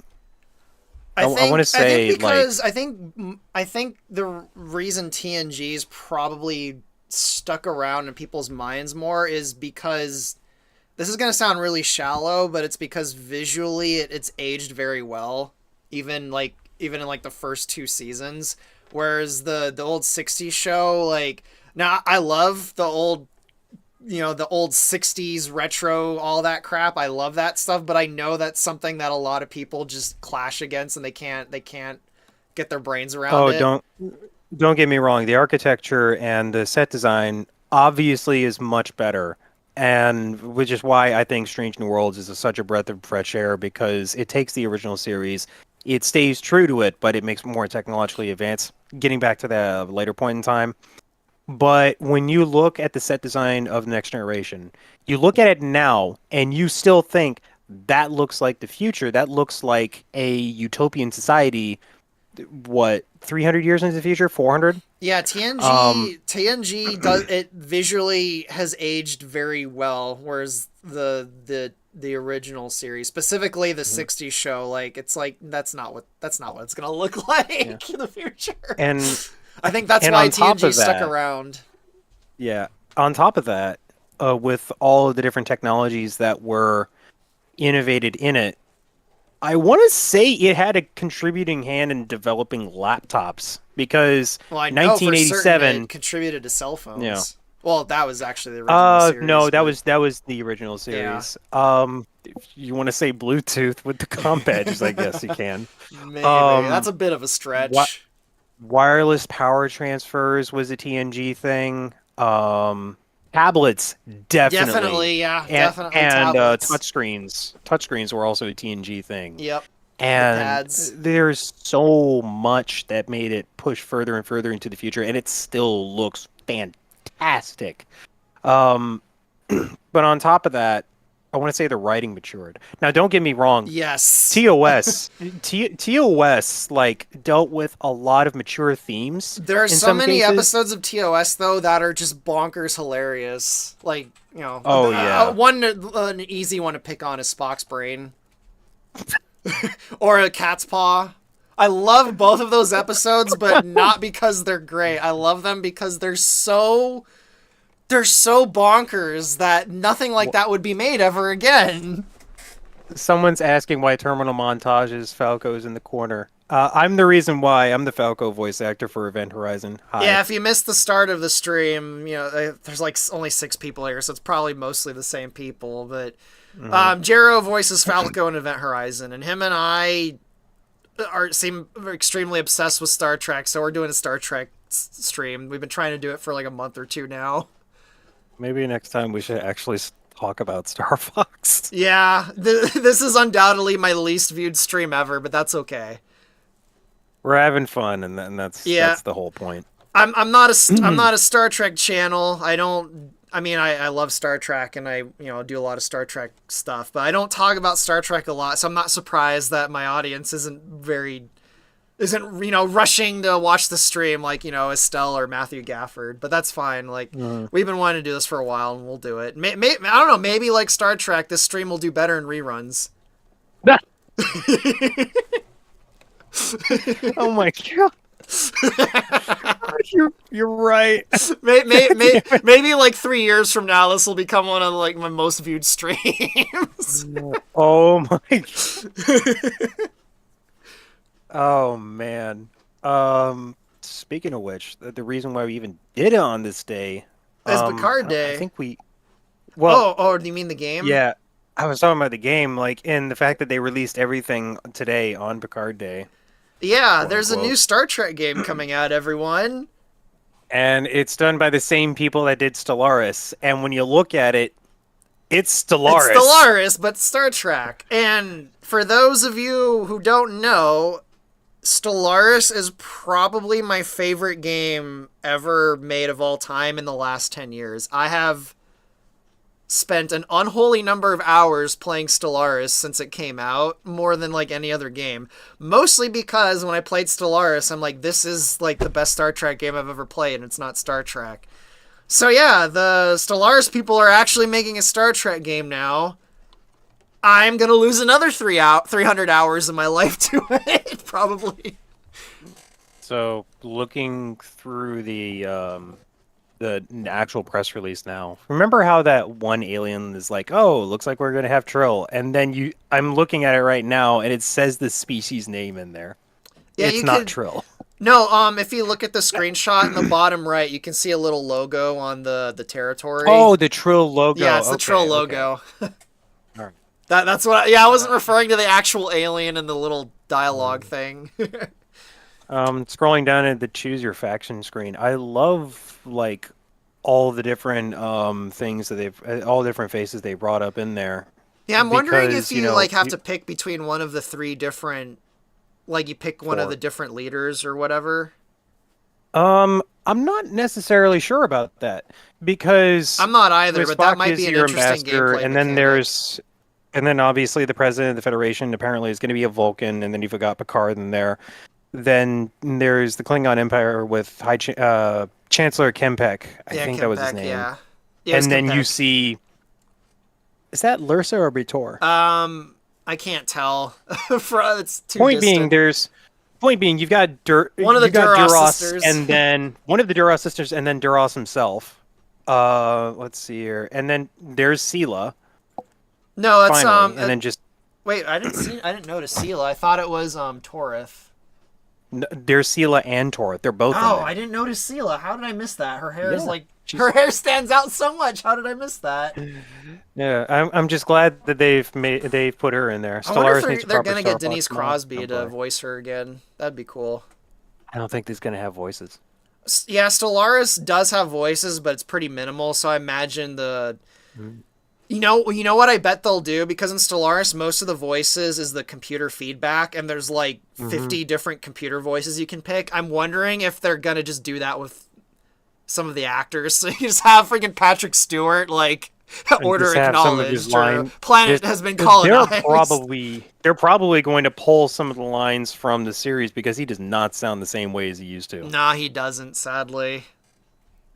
Speaker 2: I
Speaker 1: I want to
Speaker 2: think I think
Speaker 1: say like.
Speaker 2: because I think the reason TNG's probably stuck around in people's minds more is because this is gonna sound really shallow, but it's because visually it's aged very well, even in like the first two seasons. Whereas the old '60s show, like now I love the old 60s retro, all that crap. I love that stuff, but I know that's something that a lot of people just clash against and they can't get their brains around
Speaker 1: Oh,
Speaker 2: it.
Speaker 1: don't get me wrong. The architecture and the set design obviously is much better, and which is why I think Strange New Worlds is such a breath of fresh air, because it takes the original series, it stays true to it, but it makes more technologically advanced. Getting back to the later point in time, but when you look at the set design of Next Generation, you look at it now, and you still think that looks like the future. That looks like a utopian society, what, 300 years into the future, 400.
Speaker 2: Yeah,
Speaker 1: um
Speaker 2: TNG does it visually has aged very well, whereas the original series, specifically the '60s show, like it's like that's not what it's gonna look
Speaker 1: yeah,
Speaker 2: like in the future.
Speaker 1: and
Speaker 2: I think that's
Speaker 1: and
Speaker 2: why
Speaker 1: on top
Speaker 2: TNG
Speaker 1: of
Speaker 2: stuck
Speaker 1: that,
Speaker 2: around.
Speaker 1: yeah, on top of that, with all of the different technologies that were innovated in it, I want to say it had a contributing hand in developing laptops because
Speaker 2: Well, I know for certain it
Speaker 1: 1987,
Speaker 2: contributed to cell
Speaker 1: you know,
Speaker 2: phones. Well, that was actually the original series,
Speaker 1: no, that
Speaker 2: but
Speaker 1: was the original
Speaker 2: yeah,
Speaker 1: series. If you want to say Bluetooth with the comp edges, I guess you can.
Speaker 2: maybe that's
Speaker 1: Um,
Speaker 2: a bit of a
Speaker 1: what
Speaker 2: stretch.
Speaker 1: wireless power transfers was a TNG thing. Tablets definitely,
Speaker 2: Definitely, yeah,
Speaker 1: and
Speaker 2: definitely tablets.
Speaker 1: touchscreens were also a TNG thing.
Speaker 2: Yep, the
Speaker 1: And
Speaker 2: pads.
Speaker 1: there's so much that made it push further and further into the future, and it still looks fantastic. Um, but on top of that, I want to say the writing matured. Now, don't get me wrong.
Speaker 2: Yes.
Speaker 1: TOS like dealt with a lot of mature themes
Speaker 2: There are
Speaker 1: in
Speaker 2: so
Speaker 1: some
Speaker 2: many
Speaker 1: cases.
Speaker 2: episodes of TOS though that are just bonkers hilarious. Like,
Speaker 1: Oh yeah.
Speaker 2: one an easy one to pick on is Spock's brain or a cat's paw. I love both of those episodes, but not because they're great. I love them because they're so bonkers that nothing like that would be made ever again.
Speaker 1: Someone's asking why Terminal Montage's Falco's in the corner. I'm the reason why. I'm the Falco voice actor for Event Horizon.
Speaker 2: Yeah,
Speaker 1: Hi.
Speaker 2: if you missed the start of the stream, there's like only 6 people here, so it's probably mostly the same people. But
Speaker 1: Hmm.
Speaker 2: Jero voices Falco in Event Horizon, and him and I seem extremely obsessed with Star Trek. So we're doing a Star Trek stream. We've been trying to do it for like a month or two now.
Speaker 1: Maybe next time we should actually talk about Star Fox.
Speaker 2: Yeah, this is undoubtedly my least viewed stream ever, but that's okay.
Speaker 1: We're having fun, and
Speaker 2: Yeah,
Speaker 1: that's the whole point.
Speaker 2: I'm not a Star Trek channel. I don't. I mean, I love Star Trek, and I do a lot of Star Trek stuff, but I don't talk about Star Trek a lot. So I'm not surprised that my audience isn't rushing to watch the stream like Estelle or Matthew Gafford. But that's fine. Like
Speaker 1: Mhm.
Speaker 2: we've been wanting to do this for a while, and we'll do it. I don't know. Maybe like Star Trek, this stream will do better in reruns.
Speaker 1: Oh my god. You're right.
Speaker 2: Maybe like 3 years from now, this will become one of like my most viewed streams.
Speaker 1: Oh my. Oh man. Speaking of which, the reason why we even did it on this day,
Speaker 2: As Picard
Speaker 1: I
Speaker 2: Day.
Speaker 1: think well,
Speaker 2: Do you mean the game?
Speaker 1: yeah, I was talking about the game, like, in the fact that they released everything today on Picard Day,
Speaker 2: Yeah,
Speaker 1: quote
Speaker 2: there's a new
Speaker 1: unquote.
Speaker 2: Star Trek game coming out, everyone.
Speaker 1: And it's done by the same people that did Stellaris. And when you look at it, it's
Speaker 2: It's
Speaker 1: Stellaris.
Speaker 2: Stellaris, but Star Trek. And for those of you who don't know, Stellaris is probably my favorite game ever made of all time in the last 10 years. I have spent an unholy number of hours playing Stellaris since it came out, more than like any other game. Mostly because when I played Stellaris, I'm like, this is like the best Star Trek game I've ever played, and it's not Star Trek. So yeah, the Stellaris people are actually making a Star Trek game now. I'm gonna lose another 300 hours of my life to it, probably.
Speaker 1: So looking through the actual press release now. Remember how that one alien is like, "Oh, looks like we're gonna have Trill," and then I'm looking at it right now, and it says the species name in there.
Speaker 2: Yeah,
Speaker 1: It's
Speaker 2: you
Speaker 1: not
Speaker 2: could.
Speaker 1: Trill.
Speaker 2: No, if you look at the screenshot in the bottom right, you can see a little logo on the territory.
Speaker 1: Oh, the Trill
Speaker 2: Yeah,
Speaker 1: logo.
Speaker 2: it's the Trill
Speaker 1: Okay, okay.
Speaker 2: logo.
Speaker 1: All right.
Speaker 2: That's what. Yeah, I wasn't
Speaker 1: Uh,
Speaker 2: referring to the actual alien and the little dialogue
Speaker 1: mm.
Speaker 2: thing.
Speaker 1: Scrolling down at the choose your faction screen, I love like all the different things that all the different faces they brought up in there
Speaker 2: Yeah, I'm wondering if
Speaker 1: because
Speaker 2: you like have to pick between one of the three different, like you pick one of the
Speaker 1: four.
Speaker 2: different leaders or whatever.
Speaker 1: I'm not necessarily sure about that because
Speaker 2: I'm not either, but that
Speaker 1: Spock
Speaker 2: might
Speaker 1: is
Speaker 2: be an
Speaker 1: your
Speaker 2: interesting
Speaker 1: ambassador,
Speaker 2: gameplay
Speaker 1: and then
Speaker 2: mechanic.
Speaker 1: obviously the president of the Federation apparently is going to be a Vulcan, and then you've got Picard in there. Then there's the Klingon Empire with Chancellor Kempek. I
Speaker 2: Yeah,
Speaker 1: think that was his
Speaker 2: Kempek.
Speaker 1: name.
Speaker 2: Yeah, yeah, it's
Speaker 1: And then you
Speaker 2: Kempek.
Speaker 1: see, is that Lursa or Britor?
Speaker 2: I can't tell. It's too
Speaker 1: Point being,
Speaker 2: distant.
Speaker 1: you've got
Speaker 2: One of the
Speaker 1: you've got
Speaker 2: Duras
Speaker 1: Duras,
Speaker 2: sisters.
Speaker 1: and then one of the Duras sisters, and then Duras himself. Let's see here, and then there's Sela
Speaker 2: No, it's
Speaker 1: finally, and then just
Speaker 2: Wait, I didn't notice Sela. I thought it was Torith.
Speaker 1: There's Sela and Torith. They're both in
Speaker 2: Oh,
Speaker 1: there.
Speaker 2: I didn't notice Sela. How did I miss that? Her hair is
Speaker 1: Yeah,
Speaker 2: like her
Speaker 1: she's.
Speaker 2: hair stands out so much. How did I miss that?
Speaker 1: Yeah, I'm just glad that they've put her in there.
Speaker 2: I wonder if
Speaker 1: Stellaris needs a
Speaker 2: they're
Speaker 1: proper
Speaker 2: gonna get
Speaker 1: Star
Speaker 2: Denise
Speaker 1: Fox mod.
Speaker 2: Crosby
Speaker 1: Oh
Speaker 2: to
Speaker 1: boy,
Speaker 2: voice her again. That'd be cool.
Speaker 1: I don't think he's gonna have voices.
Speaker 2: Yeah, Stellaris does have voices, but it's pretty minimal. So I imagine the
Speaker 1: Mm.
Speaker 2: you know what I bet they'll do, because in Stellaris most of the voices is the computer feedback, and there's like
Speaker 1: Mm-hmm.
Speaker 2: 50 different computer voices you can pick. I'm wondering if they're gonna just do that with some of the actors. So you just have freaking Patrick Stewart like
Speaker 1: And
Speaker 2: order
Speaker 1: just have some of his
Speaker 2: acknowledged or
Speaker 1: line.
Speaker 2: planet
Speaker 1: Just
Speaker 2: has been
Speaker 1: 'cause they're
Speaker 2: colonized.
Speaker 1: probably going to pull some of the lines from the series because he does not sound the same way as he used to.
Speaker 2: Nah, he doesn't. Sadly,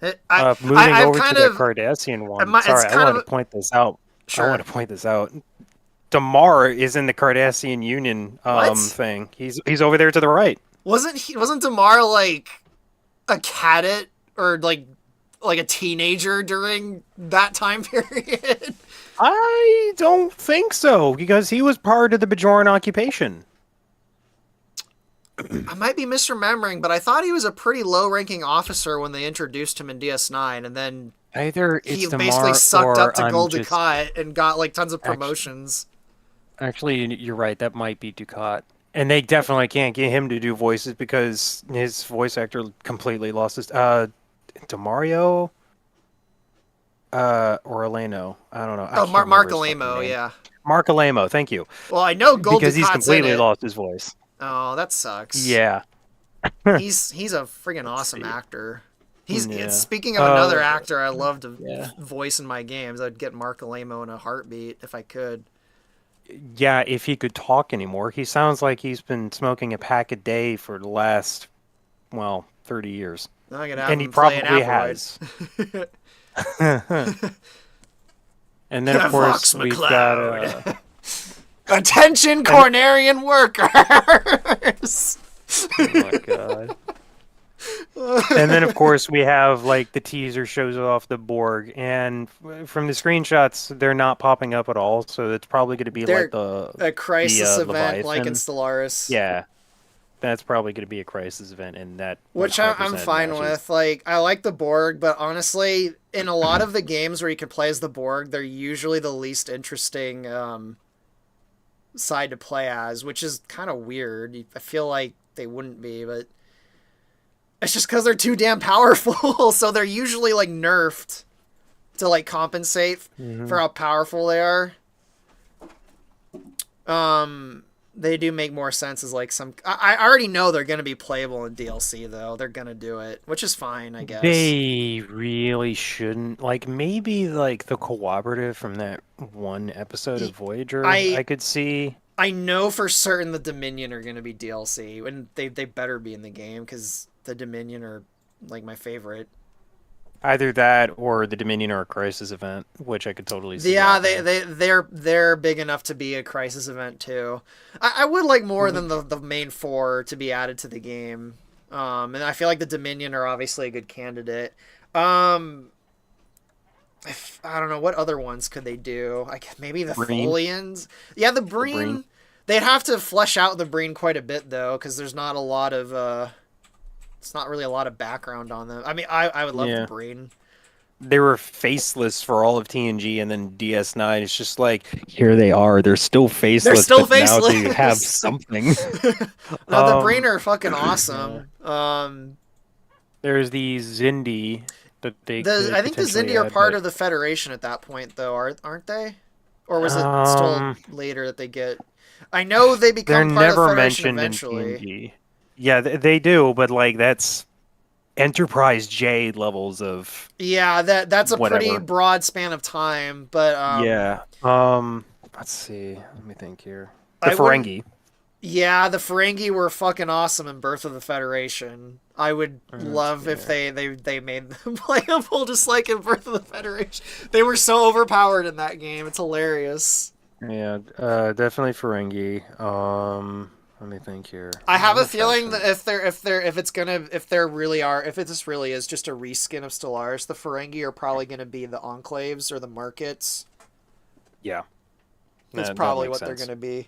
Speaker 1: Moving
Speaker 2: I've
Speaker 1: over to
Speaker 2: kind
Speaker 1: the
Speaker 2: of
Speaker 1: Cardassian one.
Speaker 2: it's
Speaker 1: Sorry, I
Speaker 2: kind
Speaker 1: wanted to
Speaker 2: of
Speaker 1: point this out. I want
Speaker 2: sure.
Speaker 1: to point this out. Damar is in the Cardassian Union
Speaker 2: What
Speaker 1: thing. He's over there to the right.
Speaker 2: wasn't Damar like a cadet or like a teenager during that time period?
Speaker 1: I don't think so because he was part of the Bajoran occupation.
Speaker 2: I might be misremembering, but I thought he was a pretty low-ranking officer when they introduced him in DS9, and then
Speaker 1: Either
Speaker 2: he
Speaker 1: it's
Speaker 2: basically
Speaker 1: Damar
Speaker 2: sucked up
Speaker 1: or
Speaker 2: to
Speaker 1: I'm
Speaker 2: Gold
Speaker 1: just
Speaker 2: Dukat and got like tons of
Speaker 1: actually,
Speaker 2: promotions.
Speaker 1: actually you're right. That might be Ducat. And they definitely can't get him to do voices because his voice actor completely lost his Demario or Eleno. I don't know. I
Speaker 2: Oh,
Speaker 1: can't
Speaker 2: Mark
Speaker 1: remember his fucking
Speaker 2: Alamo,
Speaker 1: name.
Speaker 2: yeah.
Speaker 1: Mark Alamo, thank you.
Speaker 2: Well, I know Gold
Speaker 1: Because he's
Speaker 2: Dukat's in
Speaker 1: completely
Speaker 2: it.
Speaker 1: lost his voice.
Speaker 2: Oh, that sucks.
Speaker 1: Yeah.
Speaker 2: He's a friggin'
Speaker 1: Let's
Speaker 2: awesome
Speaker 1: see.
Speaker 2: actor.
Speaker 1: Yeah.
Speaker 2: Speaking of another
Speaker 1: Uh
Speaker 2: actor I love to
Speaker 1: yeah.
Speaker 2: voice in my games, I'd get Mark Alamo in a heartbeat if I could.
Speaker 1: Yeah, if he could talk anymore. He sounds like he's been smoking a pack a day for the last, well, 30 years.
Speaker 2: Now I could have
Speaker 1: And he
Speaker 2: him play an
Speaker 1: probably
Speaker 2: Aperoid.
Speaker 1: has. And then, of course,
Speaker 2: Vox
Speaker 1: we've got
Speaker 2: McCloud. Attention,
Speaker 1: and
Speaker 2: Cornerian workers.
Speaker 1: oh my God. And then, of course, we have like the teaser shows off the Borg, and from the screenshots, they're not popping up at all. So it's probably going to be like
Speaker 2: They're a
Speaker 1: the
Speaker 2: crisis event like in
Speaker 1: Leviathan.
Speaker 2: Stellaris.
Speaker 1: Yeah, that's probably going to be a crisis event, and that
Speaker 2: Which I'm
Speaker 1: 100%
Speaker 2: fine
Speaker 1: matches.
Speaker 2: with. Like, I like the Borg, but honestly, in a lot of the games where you can play as the Borg, they're usually the least interesting side to play as, which is kind of weird. I feel like they wouldn't be, but it's just because they're too damn powerful. So they're usually like nerfed to like compensate for
Speaker 1: Hmm.
Speaker 2: how powerful they are. They do make more sense as like some. I already know they're gonna be playable in DLC though. They're gonna do it, which is fine, I guess.
Speaker 1: They really shouldn't. Like maybe like the cooperative from that one episode of Voyager,
Speaker 2: I
Speaker 1: I could see.
Speaker 2: I know for certain the Dominion are gonna be DLC, and they better be in the game because the Dominion are like my favorite.
Speaker 1: Either that or the Dominion or a Crisis event, which I could totally see
Speaker 2: Yeah,
Speaker 1: happening.
Speaker 2: they're big enough to be a crisis event too. I would like more than the main four to be added to the game. And I feel like the Dominion are obviously a good candidate. Um, I don't know what other ones could they do. Like maybe the
Speaker 1: Breen,
Speaker 2: Tholians. Yeah, the
Speaker 1: the Breen.
Speaker 2: Breen. They'd have to flesh out the Breen quite a bit though, because there's not a lot of it's not really a lot of background on them. I mean, I would love the
Speaker 1: Yeah.
Speaker 2: Breen.
Speaker 1: They were faceless for all of TNG, and then DS9. It's just like here they are. They're still
Speaker 2: They're
Speaker 1: faceless,
Speaker 2: still
Speaker 1: but now they have
Speaker 2: faceless.
Speaker 1: something.
Speaker 2: No, the Breen are fucking
Speaker 1: Yeah.
Speaker 2: awesome.
Speaker 1: There's the Zindi that they
Speaker 2: I
Speaker 1: could
Speaker 2: think the
Speaker 1: potentially
Speaker 2: Zindi are
Speaker 1: add,
Speaker 2: part
Speaker 1: but
Speaker 2: of the Federation at that point, though, aren't they? Or was it still
Speaker 1: um,
Speaker 2: later that they get? I know they
Speaker 1: they're
Speaker 2: become part of the
Speaker 1: never
Speaker 2: Federation
Speaker 1: mentioned in
Speaker 2: eventually.
Speaker 1: TNG. Yeah, they do, but like that's Enterprise J levels of
Speaker 2: Yeah, that's a pretty
Speaker 1: whatever.
Speaker 2: broad span of time, but
Speaker 1: Yeah. Let's see. Let me think here. The
Speaker 2: I wouldn't.
Speaker 1: Ferengi.
Speaker 2: Yeah, the Ferengi were fucking awesome in Birth of the Federation. I would
Speaker 1: Let's
Speaker 2: love
Speaker 1: see
Speaker 2: if
Speaker 1: here.
Speaker 2: they made them playable just like in Birth of the Federation. They were so overpowered in that game. It's hilarious.
Speaker 1: Yeah, definitely Ferengi. Let me think here.
Speaker 2: I have
Speaker 1: What
Speaker 2: a
Speaker 1: if
Speaker 2: feeling
Speaker 1: actually?
Speaker 2: that if this really is just a reskin of Stellaris, the Ferengi are probably gonna be the Enclaves or the Markets.
Speaker 1: Yeah.
Speaker 2: It's
Speaker 1: That
Speaker 2: probably
Speaker 1: makes
Speaker 2: what they're
Speaker 1: sense.
Speaker 2: gonna be,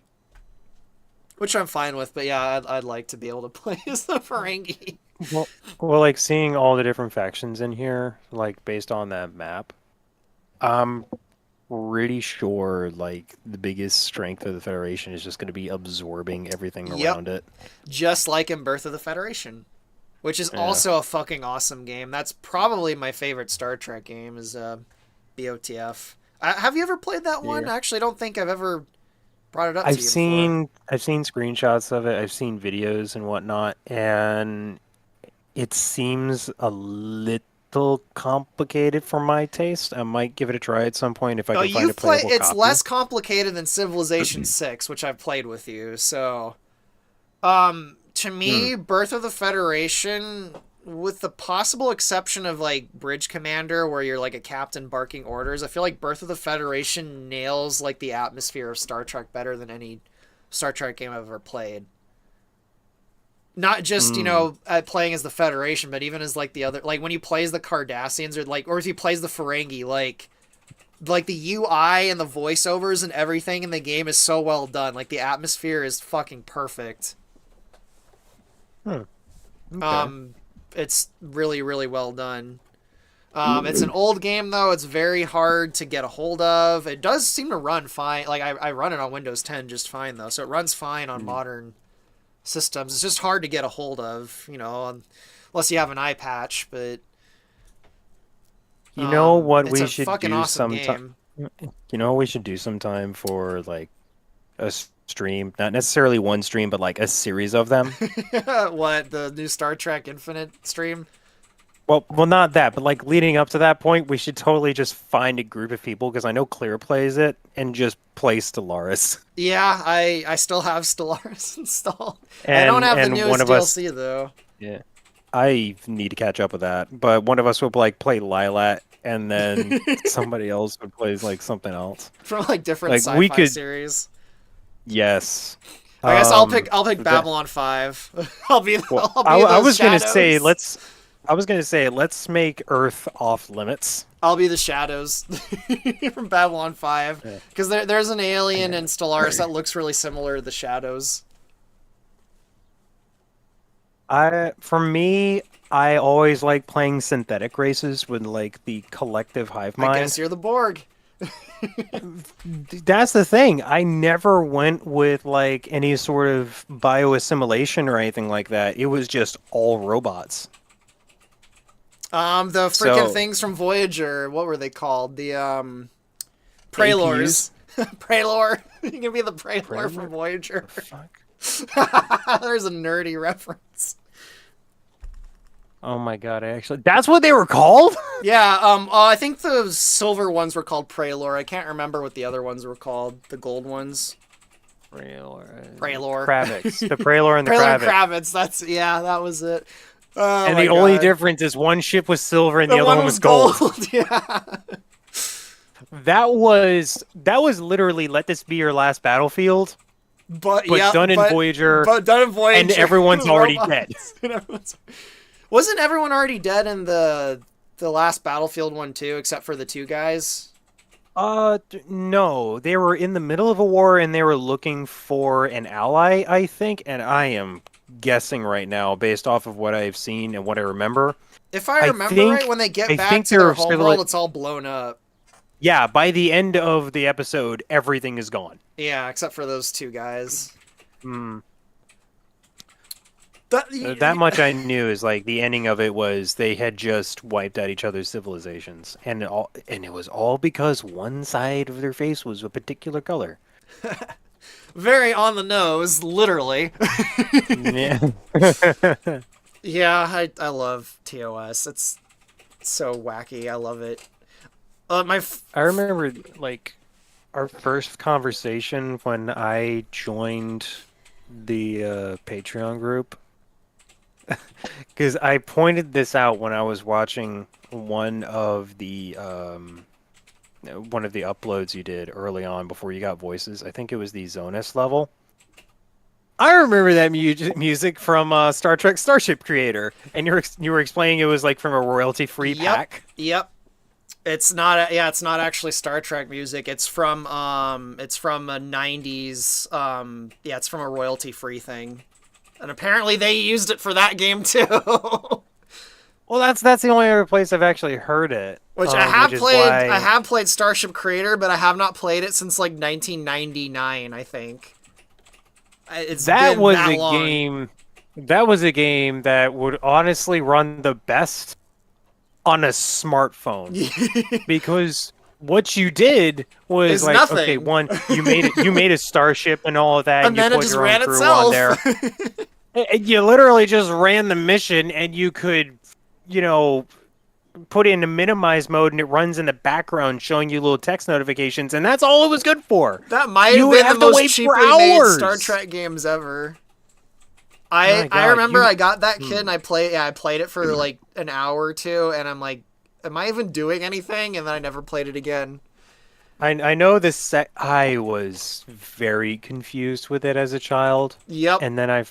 Speaker 2: which I'm fine with. But yeah, I'd like to be able to play as the Ferengi.
Speaker 1: Well, well, like seeing all the different factions in here, like based on that map, I'm pretty sure like the biggest strength of the Federation is just going to be absorbing everything
Speaker 2: Yep,
Speaker 1: around it.
Speaker 2: just like in Birth of the Federation, which is
Speaker 1: Yeah.
Speaker 2: also a fucking awesome game. That's probably my favorite Star Trek game. Is BOTF. Have you ever played that one?
Speaker 1: Yeah.
Speaker 2: Actually, I don't think I've ever brought it up to you before.
Speaker 1: I've seen screenshots of it. I've seen videos and whatnot, and it seems a little complicated for my taste. I might give it a try at some point if I
Speaker 2: Oh,
Speaker 1: can find a
Speaker 2: you've played.
Speaker 1: playable
Speaker 2: It's
Speaker 1: copy.
Speaker 2: less complicated than Civilization 6, which I've played with you. So, to
Speaker 1: Hmm.
Speaker 2: me, Birth of the Federation, with the possible exception of like Bridge Commander, where you're like a captain barking orders, I feel like Birth of the Federation nails like the atmosphere of Star Trek better than any Star Trek game I've ever played. Not just
Speaker 1: Hmm.
Speaker 2: playing as the Federation, but even as like the other, like when you play as the Cardassians or if you play as the Ferengi, like the UI and the voiceovers and everything in the game is so well done. Like the atmosphere is fucking perfect.
Speaker 1: Hmm. Okay.
Speaker 2: Um, it's really really well done. It's an old game though. It's very hard to get a hold of. It does seem to run fine. Like I run it on Windows 10 just fine though, so it runs fine on modern systems. It's just hard to get a hold of, unless you have an eye patch. But
Speaker 1: You know what
Speaker 2: it's
Speaker 1: we
Speaker 2: a
Speaker 1: should
Speaker 2: fucking
Speaker 1: do
Speaker 2: awesome
Speaker 1: sometime?
Speaker 2: game.
Speaker 1: You know what we should do sometime for like a stream, not necessarily one stream, but like a series of them.
Speaker 2: What, the new Star Trek Infinite stream?
Speaker 1: Well, not that, but like leading up to that point, we should totally just find a group of people because I know Clear plays it and just play Stellaris.
Speaker 2: Yeah, I still have Stellaris installed. I don't have the
Speaker 1: And one
Speaker 2: newest
Speaker 1: of us,
Speaker 2: DLC though.
Speaker 1: yeah, I need to catch up with that. But one of us would like play Lilat, and then somebody else would play like something else.
Speaker 2: From like different
Speaker 1: Like we
Speaker 2: sci-fi
Speaker 1: could,
Speaker 2: series.
Speaker 1: yes.
Speaker 2: I guess I'll pick
Speaker 1: That
Speaker 2: Babylon 5. I'll be
Speaker 1: well,
Speaker 2: I'll be
Speaker 1: I
Speaker 2: those
Speaker 1: was gonna say
Speaker 2: shadows.
Speaker 1: I was gonna say let's make Earth off limits.
Speaker 2: I'll be the shadows from Babylon 5
Speaker 1: Yeah.
Speaker 2: because there's an alien
Speaker 1: Yeah.
Speaker 2: in Stellaris that looks really similar to the shadows.
Speaker 1: For me, I always like playing synthetic races with like the collective hive
Speaker 2: I guess
Speaker 1: mind.
Speaker 2: you're the Borg.
Speaker 1: That's the thing. I never went with like any sort of bioassimilation or anything like that. It was just all robots.
Speaker 2: The freaking
Speaker 1: So
Speaker 2: things from Voyager, what were they called? The
Speaker 1: APUs,
Speaker 2: Prelors. Prelor. You can be the Prelor from
Speaker 1: Predator?
Speaker 2: Voyager.
Speaker 1: The fuck?
Speaker 2: There's a nerdy reference.
Speaker 1: Oh my God, that's what they were called?
Speaker 2: Yeah, I think the silver ones were called Prelor. I can't remember what the other ones were called. The gold ones. Prelor.
Speaker 1: Kravitz. The Prelor and the
Speaker 2: Prelor and
Speaker 1: Kravitz.
Speaker 2: Kravitz. That was it. Oh
Speaker 1: And
Speaker 2: my
Speaker 1: the only
Speaker 2: god.
Speaker 1: difference is one ship was silver and
Speaker 2: The
Speaker 1: the other
Speaker 2: one
Speaker 1: one
Speaker 2: was
Speaker 1: was gold.
Speaker 2: gold. Yeah.
Speaker 1: That was literally let this be your last battlefield,
Speaker 2: But
Speaker 1: but
Speaker 2: yeah,
Speaker 1: done in Voyager,
Speaker 2: but done in Voyager.
Speaker 1: and everyone's already dead.
Speaker 2: Robots. And wasn't everyone already dead in the last Battlefield one too, except for the two guys?
Speaker 1: No, they were in the middle of a war and they were looking for an ally, I think, and I am guessing right now based off of what I've seen and what I remember.
Speaker 2: If I remember right, when they get
Speaker 1: I
Speaker 2: back
Speaker 1: think
Speaker 2: to their
Speaker 1: they're
Speaker 2: homeworld, it's all blown up.
Speaker 1: yeah, by the end of the episode, everything is gone.
Speaker 2: Yeah, except for those two guys.
Speaker 1: Hmm.
Speaker 2: That,
Speaker 1: That much I knew is like the ending of it was they had just wiped out each other's civilizations, and it was all because one side of their face was a particular color.
Speaker 2: very on the nose, literally.
Speaker 1: Yeah.
Speaker 2: Yeah, I love TOS. It's so wacky. I love it.
Speaker 1: I remember like our first conversation when I joined the Patreon group because I pointed this out when I was watching one of the uploads you did early on before you got voices. I think it was the Zonus level. I remember that music from Star Trek Starship Creator, and you were explaining it was like from a royalty-free
Speaker 2: Yep,
Speaker 1: pack.
Speaker 2: yep. It's not. Yeah, it's not actually Star Trek music. It's from a '90s. Yeah, it's from a royalty-free thing, and apparently they used it for that game too.
Speaker 1: Well, that's the only other place I've actually heard it.
Speaker 2: Which I
Speaker 1: Which
Speaker 2: have
Speaker 1: is
Speaker 2: played. I
Speaker 1: why
Speaker 2: have played Starship Creator, but I have not played it since like 1999. I think it's
Speaker 1: that
Speaker 2: been
Speaker 1: was
Speaker 2: that
Speaker 1: a
Speaker 2: long.
Speaker 1: game. That was a game that would honestly run the best on a smartphone because what you did was
Speaker 2: Is
Speaker 1: like, okay,
Speaker 2: nothing,
Speaker 1: one, you made a starship and all of that, and
Speaker 2: and
Speaker 1: you
Speaker 2: then it
Speaker 1: put
Speaker 2: just
Speaker 1: your own
Speaker 2: ran
Speaker 1: crew on
Speaker 2: itself.
Speaker 1: there. You literally just ran the mission, and you could, you know, put it into minimize mode, and it runs in the background, showing you little text notifications, and that's all it was good for.
Speaker 2: That might
Speaker 1: You
Speaker 2: have
Speaker 1: would
Speaker 2: been the
Speaker 1: have to
Speaker 2: most
Speaker 1: wait for
Speaker 2: cheaply made Star
Speaker 1: hours.
Speaker 2: Trek games ever.
Speaker 1: My
Speaker 2: I
Speaker 1: God,
Speaker 2: remember I got that kit
Speaker 1: Hmm.
Speaker 2: and I played it for like an hour or two, and I'm like, am I even doing anything? And then I never played it again.
Speaker 1: I know this set. I was very confused with it as a child,
Speaker 2: Yep.
Speaker 1: and then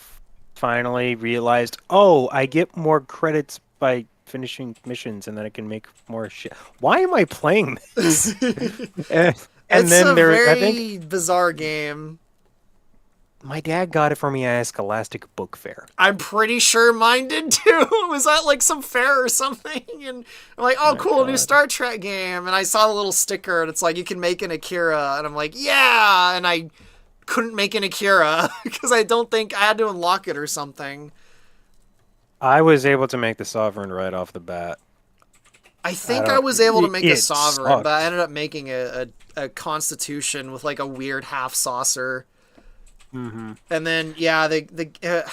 Speaker 1: finally realized, oh, I get more credits by finishing missions, and then I can make more shit. Why am I playing this? and, and
Speaker 2: It's
Speaker 1: then
Speaker 2: a
Speaker 1: there, I think
Speaker 2: very bizarre game.
Speaker 1: my dad got it for me at Scholastic Book Fair.
Speaker 2: I'm pretty sure mine did too. Was that like some fair or something? And I'm like, oh,
Speaker 1: My
Speaker 2: cool, new
Speaker 1: God.
Speaker 2: Star Trek game. And I saw the little sticker, and it's like you can make an Akira, and I'm like, yeah. And I couldn't make an Akira because I don't think I had to unlock it or something.
Speaker 1: I was able to make the Sovereign right off the bat.
Speaker 2: I
Speaker 1: I
Speaker 2: think I
Speaker 1: don't.
Speaker 2: was able to make a
Speaker 1: It
Speaker 2: sovereign, but I
Speaker 1: sucked.
Speaker 2: ended up making a constitution with like a weird half saucer.
Speaker 1: Hmm.
Speaker 2: And then yeah, the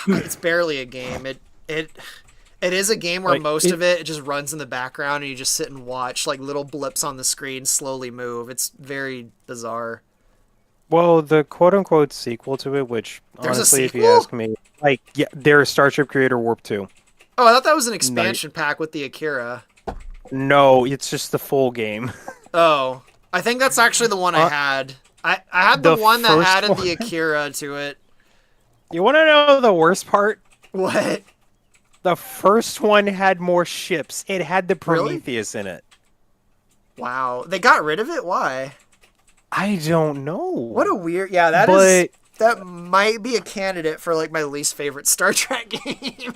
Speaker 2: it's barely a game. It it is a game where
Speaker 1: Like
Speaker 2: most
Speaker 1: it.
Speaker 2: of it just runs in the background and you just sit and watch like little blips on the screen slowly move. It's very bizarre.
Speaker 1: Well, the quote unquote sequel to it, which
Speaker 2: There's a
Speaker 1: honestly, if you
Speaker 2: sequel?
Speaker 1: ask me, like, yeah, there's Starship Creator Warp 2.
Speaker 2: Oh, I thought that was an
Speaker 1: No,
Speaker 2: expansion pack with the Akira.
Speaker 1: no, it's just the full game.
Speaker 2: Oh, I think that's actually the one I
Speaker 1: Uh,
Speaker 2: had. I had the
Speaker 1: the
Speaker 2: one that
Speaker 1: first
Speaker 2: added
Speaker 1: one.
Speaker 2: the Akira to it.
Speaker 1: You want to know the worst part?
Speaker 2: What?
Speaker 1: The first one had more ships. It had the
Speaker 2: Really?
Speaker 1: Prometheus in it.
Speaker 2: Wow. They got rid of it? Why?
Speaker 1: I don't
Speaker 2: What
Speaker 1: know,
Speaker 2: a weird. Yeah, that is.
Speaker 1: but
Speaker 2: That might be a candidate for like my least favorite Star Trek game.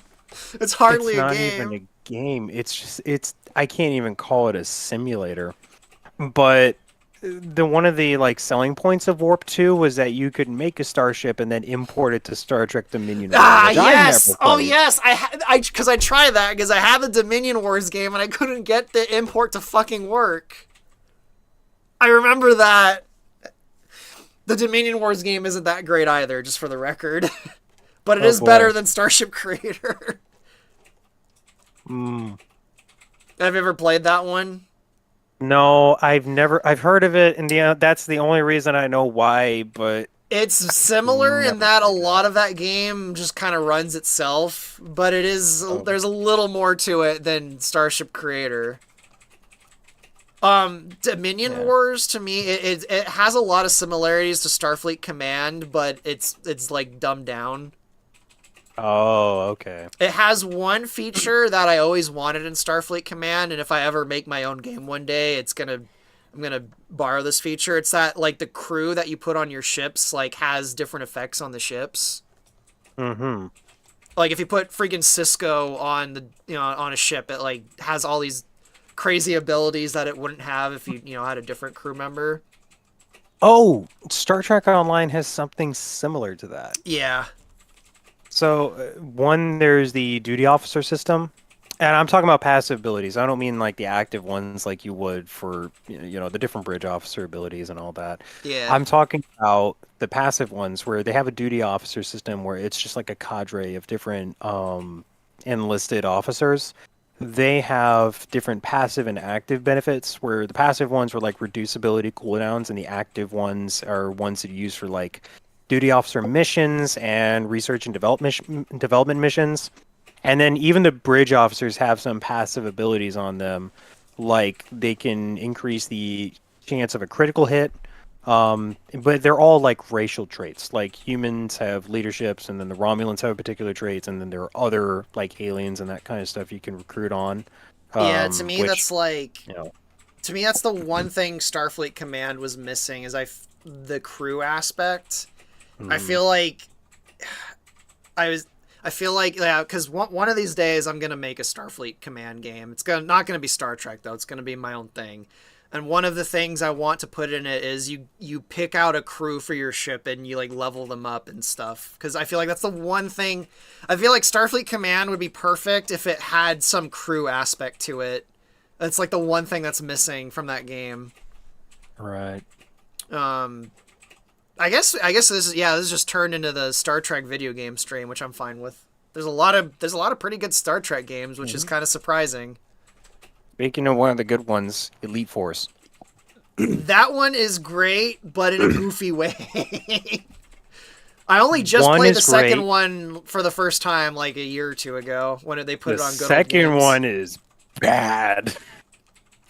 Speaker 2: It's
Speaker 1: it's
Speaker 2: hardly a
Speaker 1: not even a
Speaker 2: game.
Speaker 1: game. It's just I can't even call it a simulator. But the one of the like selling points of Warp 2 was that you could make a starship and then import it to Star Trek Dominion War,
Speaker 2: Ah,
Speaker 1: which I've
Speaker 2: yes.
Speaker 1: never
Speaker 2: Oh,
Speaker 1: played.
Speaker 2: yes. Because I tried that because I had the Dominion Wars game and I couldn't get the import to fucking work. I remember that. The Dominion Wars game isn't that great either, just for the record. But it
Speaker 1: Oh
Speaker 2: is better
Speaker 1: boy.
Speaker 2: than Starship Creator.
Speaker 1: Mm.
Speaker 2: Have you ever played that one?
Speaker 1: No, I've heard of it, and that's the only reason I know why, but
Speaker 2: It's similar in
Speaker 1: never
Speaker 2: that a
Speaker 1: played that.
Speaker 2: lot of that game just kind of runs itself, but
Speaker 1: Oh.
Speaker 2: there's a little more to it than Starship Creator. Dominion
Speaker 1: Yeah.
Speaker 2: Wars to me it has a lot of similarities to Starfleet Command, but it's like dumbed down.
Speaker 1: Oh, okay.
Speaker 2: It has one feature that I always wanted in Starfleet Command, and if I ever make my own game one day, I'm gonna borrow this feature. It's that like the crew that you put on your ships like has different effects on the ships.
Speaker 1: Mm-hmm.
Speaker 2: Like if you put freaking Cisco on on a ship, it like has all these crazy abilities that it wouldn't have if you had a different crew member.
Speaker 1: Oh, Star Trek Online has something similar to that.
Speaker 2: Yeah.
Speaker 1: So, one, there's the duty officer system, and I'm talking about passive abilities. I don't mean like the active ones like you would for, the different bridge officer abilities and all that.
Speaker 2: Yeah.
Speaker 1: I'm talking about the passive ones where they have a duty officer system where it's just like a cadre of different enlisted officers. They have different passive and active benefits where the passive ones were like reduce ability cooldowns, and the active ones are ones that you use for like duty officer missions and research and development missions. And then even the bridge officers have some passive abilities on them, like they can increase the chance of a critical hit. But they're all like racial traits. Like humans have leaderships, and then the Romulans have particular traits, and then there are other like aliens and that kind of stuff you can recruit on.
Speaker 2: Yeah, to me
Speaker 1: Which
Speaker 2: that's like
Speaker 1: you know,
Speaker 2: to me that's the one thing Starfleet Command was missing is the crew aspect. I
Speaker 1: Mm.
Speaker 2: feel like I was I feel like yeah, because one of these days I'm gonna make a Starfleet Command game. It's not gonna be Star Trek though. It's gonna be my own thing. And one of the things I want to put in it is you pick out a crew for your ship and you like level them up and stuff. Because I feel like that's the one thing. I feel like Starfleet Command would be perfect if it had some crew aspect to it. That's like the one thing that's missing from that game.
Speaker 1: Right.
Speaker 2: Um, I guess this is just turned into the Star Trek video game stream, which I'm fine with. There's a lot of pretty good Star Trek games, which is
Speaker 1: Mhm.
Speaker 2: kind of surprising.
Speaker 1: Speaking of one of the good ones, Elite Force.
Speaker 2: That one is great, but in a goofy way. I only just
Speaker 1: One
Speaker 2: played the
Speaker 1: is
Speaker 2: second
Speaker 1: great.
Speaker 2: one for the first time like a year or two ago when they put
Speaker 1: The
Speaker 2: it on good old
Speaker 1: second
Speaker 2: games.
Speaker 1: one is bad.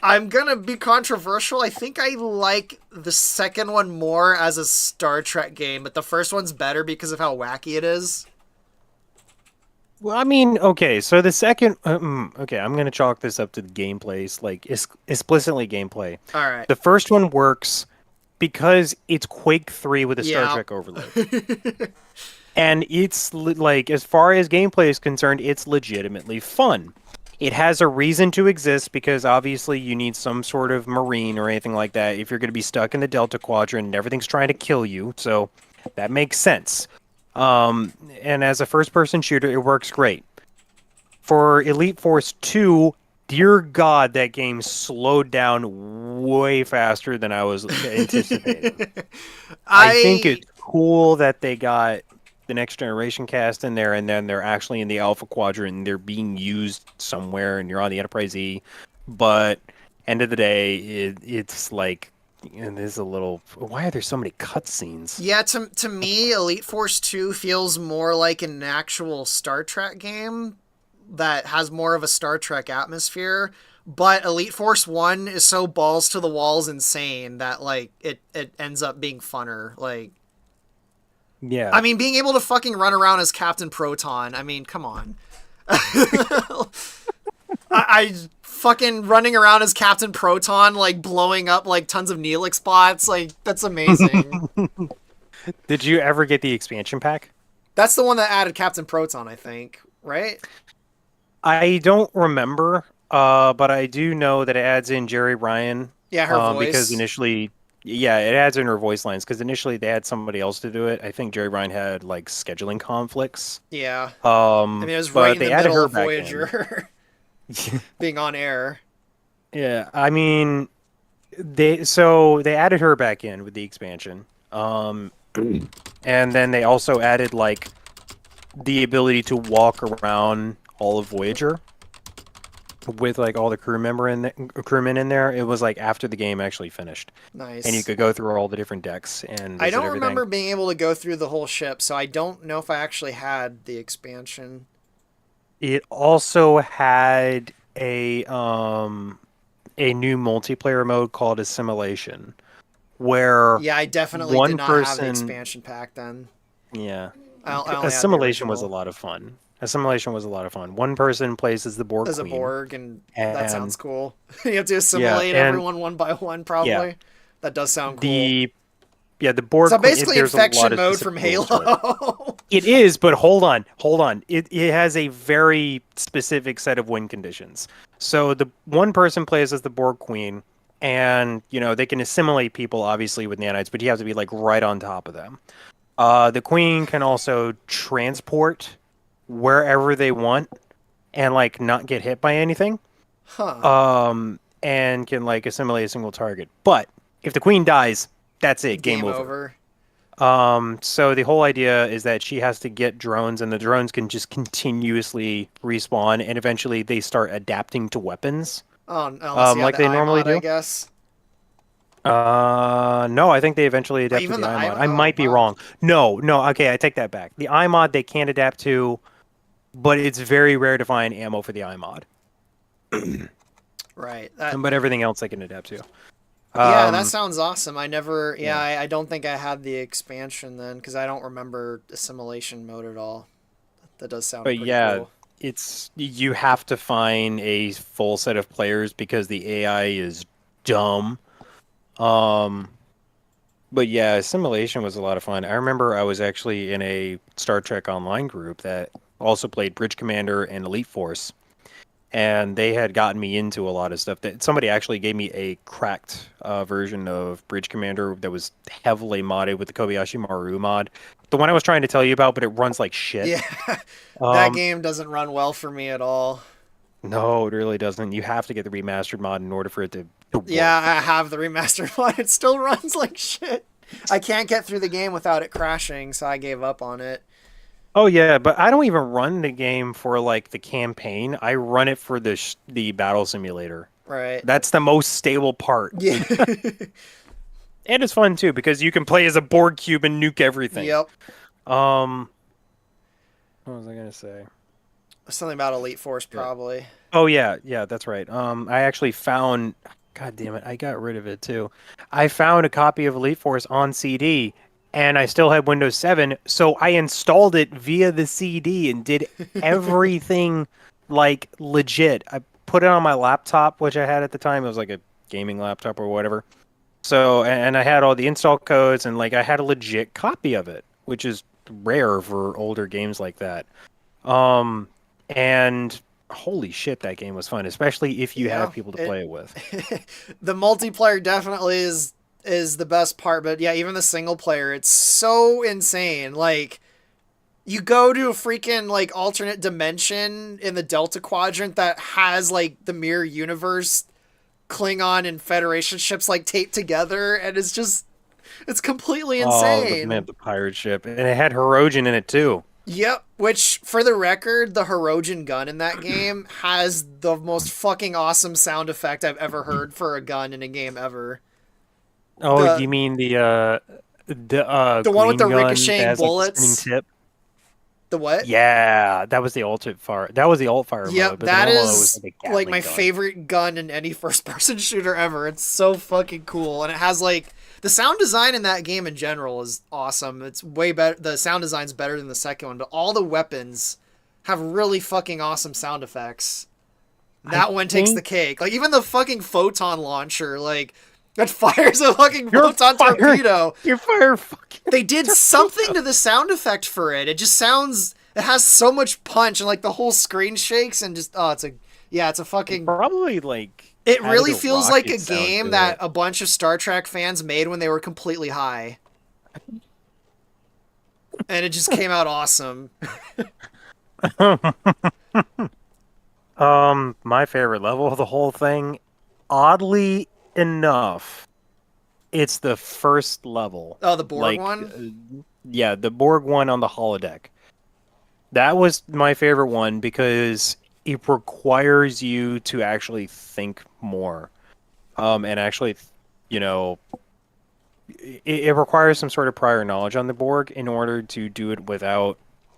Speaker 2: I'm gonna be controversial. I think I like the second one more as a Star Trek game, but the first one's better because of how wacky it is.
Speaker 1: Well, I mean, okay, so the second, okay, I'm gonna chalk this up to the gameplay, like explicitly gameplay.
Speaker 2: All right.
Speaker 1: The first one works because it's Quake 3 with a Star
Speaker 2: Yeah.
Speaker 1: Trek overlay. And it's like, as far as gameplay is concerned, it's legitimately fun. It has a reason to exist because obviously you need some sort of marine or anything like that if you're going to be stuck in the Delta Quadrant and everything's trying to kill you. So that makes sense. And as a first person shooter, it works great. For Elite Force 2, dear God, that game slowed down way faster than I was anticipating. I think
Speaker 2: I
Speaker 1: it's cool that they got the next generation cast in there, and then they're actually in the Alpha Quadrant and they're being used somewhere, and you're on the Enterprise E. But end of the day, it's like, and there's a little. Why are there so many cutscenes?
Speaker 2: Yeah, to me, Elite Force 2 feels more like an actual Star Trek game that has more of a Star Trek atmosphere. But Elite Force 1 is so balls to the walls insane that like it ends up being funner. Like
Speaker 1: Yeah.
Speaker 2: I mean being able to fucking run around as Captain Proton, I mean, come on. I fucking running around as Captain Proton, like blowing up like tons of Neelix bots, like that's amazing.
Speaker 1: Did you ever get the expansion pack?
Speaker 2: That's the one that added Captain Proton, I think, right?
Speaker 1: I don't remember, but I do know that it adds in Jerry Ryan,
Speaker 2: Yeah, her
Speaker 1: because
Speaker 2: voice.
Speaker 1: initially, yeah, it adds in her voice lines because initially they had somebody else to do it. I think Jerry Ryan had like scheduling conflicts,
Speaker 2: Yeah. I mean, it was right
Speaker 1: but
Speaker 2: in the
Speaker 1: they added
Speaker 2: middle
Speaker 1: her
Speaker 2: of
Speaker 1: back in.
Speaker 2: Voyager being on air.
Speaker 1: Yeah, I mean, they added her back in with the expansion, and then they also added like the ability to walk around all of Voyager with like all the crewmen in there. It was like after the game actually finished, and you
Speaker 2: Nice.
Speaker 1: could go through all the different decks and
Speaker 2: I
Speaker 1: visit
Speaker 2: don't
Speaker 1: everything.
Speaker 2: remember being able to go through the whole ship, so I don't know if I actually had the expansion.
Speaker 1: It also had a new multiplayer mode called Assimilation, where
Speaker 2: Yeah, I definitely did
Speaker 1: one
Speaker 2: not have the
Speaker 1: person,
Speaker 2: expansion pack then.
Speaker 1: yeah,
Speaker 2: I only had the
Speaker 1: Assimilation was a
Speaker 2: original
Speaker 1: lot of fun. Assimilation was a lot of fun. One person plays as the Borg
Speaker 2: as a
Speaker 1: Queen,
Speaker 2: Borg, and that
Speaker 1: and
Speaker 2: sounds cool. You have to
Speaker 1: yeah,
Speaker 2: assimilate
Speaker 1: and
Speaker 2: everyone one by one,
Speaker 1: yeah,
Speaker 2: probably. That does sound cool.
Speaker 1: the yeah the Borg
Speaker 2: So
Speaker 1: Queen.
Speaker 2: basically,
Speaker 1: There's a lot
Speaker 2: infection
Speaker 1: of
Speaker 2: mode
Speaker 1: specific
Speaker 2: from
Speaker 1: rules to it.
Speaker 2: Halo.
Speaker 1: It is, but hold on. It has a very specific set of win conditions. So the one person plays as the Borg Queen, and they can assimilate people obviously with nanites, but you have to be like right on top of them. The Queen can also transport wherever they want and like not get hit by anything.
Speaker 2: Huh.
Speaker 1: And can like assimilate a single target. But if the Queen dies, that's it, game
Speaker 2: Game
Speaker 1: over.
Speaker 2: over.
Speaker 1: So the whole idea is that she has to get drones, and the drones can just continuously respawn, and eventually they start adapting to weapons,
Speaker 2: Oh, unless you have
Speaker 1: like
Speaker 2: the
Speaker 1: they normally
Speaker 2: iMod, I
Speaker 1: do.
Speaker 2: guess.
Speaker 1: No, I think they eventually
Speaker 2: Oh,
Speaker 1: adapt to
Speaker 2: even
Speaker 1: the
Speaker 2: the
Speaker 1: iMod.
Speaker 2: iMod.
Speaker 1: I
Speaker 2: Oh,
Speaker 1: might be
Speaker 2: wow.
Speaker 1: wrong. No, no, okay, I take that back. The iMod they can't adapt to, but it's very rare to find ammo for the iMod.
Speaker 2: Right. That.
Speaker 1: But everything else they can adapt to.
Speaker 2: Yeah, that
Speaker 1: Um,
Speaker 2: sounds awesome. I never. Yeah,
Speaker 1: yeah.
Speaker 2: I don't think I had the expansion then because I don't remember assimilation mode at all. That does sound
Speaker 1: But
Speaker 2: pretty
Speaker 1: yeah,
Speaker 2: cool.
Speaker 1: you have to find a full set of players because the AI is dumb. Um, but yeah, assimilation was a lot of fun. I remember I was actually in a Star Trek Online group that also played Bridge Commander and Elite Force, and they had gotten me into a lot of stuff. That somebody actually gave me a cracked version of Bridge Commander that was heavily modded with the Kobayashi Maru mod, the one I was trying to tell you about, but it runs like shit.
Speaker 2: Yeah, that
Speaker 1: Um,
Speaker 2: game doesn't run well for me at all.
Speaker 1: no, it really doesn't. You have to get the remastered mod in order for it to
Speaker 2: Yeah,
Speaker 1: work.
Speaker 2: I have the remastered one. It still runs like shit. I can't get through the game without it crashing, so I gave up on it.
Speaker 1: Oh yeah, but I don't even run the game for like the campaign. I run it for the battle simulator.
Speaker 2: Right.
Speaker 1: That's the most stable part.
Speaker 2: Yeah.
Speaker 1: And it's fun too because you can play as a Borg cube and nuke everything.
Speaker 2: Yep.
Speaker 1: Um, what was I gonna say?
Speaker 2: Something about Elite Force,
Speaker 1: Yeah.
Speaker 2: probably.
Speaker 1: Oh yeah, yeah, that's right. I actually found, God damn it, I got rid of it too. I found a copy of Elite Force on CD, and I still had Windows 7, so I installed it via the CD and did everything like legit. I put it on my laptop, which I had at the time. It was like a gaming laptop or whatever. So, and I had all the install codes, and like I had a legit copy of it, which is rare for older games like that. Um, and holy shit, that game was fun, especially if you
Speaker 2: Yeah.
Speaker 1: have people to
Speaker 2: It
Speaker 1: play it with.
Speaker 2: the multiplayer definitely is the best part, but yeah, even the single player, it's so insane. Like you go to a freaking like alternate dimension in the Delta Quadrant that has like the mirror universe Klingon and Federation ships like taped together, and it's completely
Speaker 1: Oh,
Speaker 2: insane.
Speaker 1: the pirate ship, and it had Hirogen in it too.
Speaker 2: Yep, which for the record, the Hirogen gun in that game has the most fucking awesome sound effect I've ever heard for a gun in a game ever.
Speaker 1: Oh,
Speaker 2: The
Speaker 1: you mean the
Speaker 2: the one with
Speaker 1: green
Speaker 2: the
Speaker 1: gun that
Speaker 2: ricocheting
Speaker 1: has like the spinning
Speaker 2: bullets.
Speaker 1: tip?
Speaker 2: The what?
Speaker 1: Yeah, that was the ultimate fire. That was the alt fire
Speaker 2: Yep,
Speaker 1: mode, but the
Speaker 2: that
Speaker 1: normal mode was
Speaker 2: is
Speaker 1: like a
Speaker 2: like my
Speaker 1: Gatling gun.
Speaker 2: favorite gun in any first person shooter ever. It's so fucking cool. And it has like the sound design in that game in general is awesome. It's way better. The sound design's better than the second one, but all the weapons have really fucking awesome sound effects.
Speaker 1: I
Speaker 2: That one takes the
Speaker 1: think
Speaker 2: cake. Like even the fucking photon launcher, like that fires a fucking
Speaker 1: you're
Speaker 2: photon
Speaker 1: fire.
Speaker 2: torpedo.
Speaker 1: You're fire fucking.
Speaker 2: They did something to the sound effect for it. It just sounds. It has so much punch and like the whole screen shakes and just it's a yeah, it's a fucking.
Speaker 1: Probably like
Speaker 2: It
Speaker 1: added
Speaker 2: really
Speaker 1: a
Speaker 2: feels like a
Speaker 1: rocket sound
Speaker 2: game
Speaker 1: to
Speaker 2: that
Speaker 1: it.
Speaker 2: a bunch of Star Trek fans made when they were completely high, and it just came out awesome.
Speaker 1: My favorite level of the whole thing, oddly enough, it's the first level.
Speaker 2: Oh, the Borg
Speaker 1: Like,
Speaker 2: one.
Speaker 1: yeah, the Borg one on the holodeck. That was my favorite one because it requires you to actually think more. And actually, you know, it requires some sort of prior knowledge on the Borg in order to do it without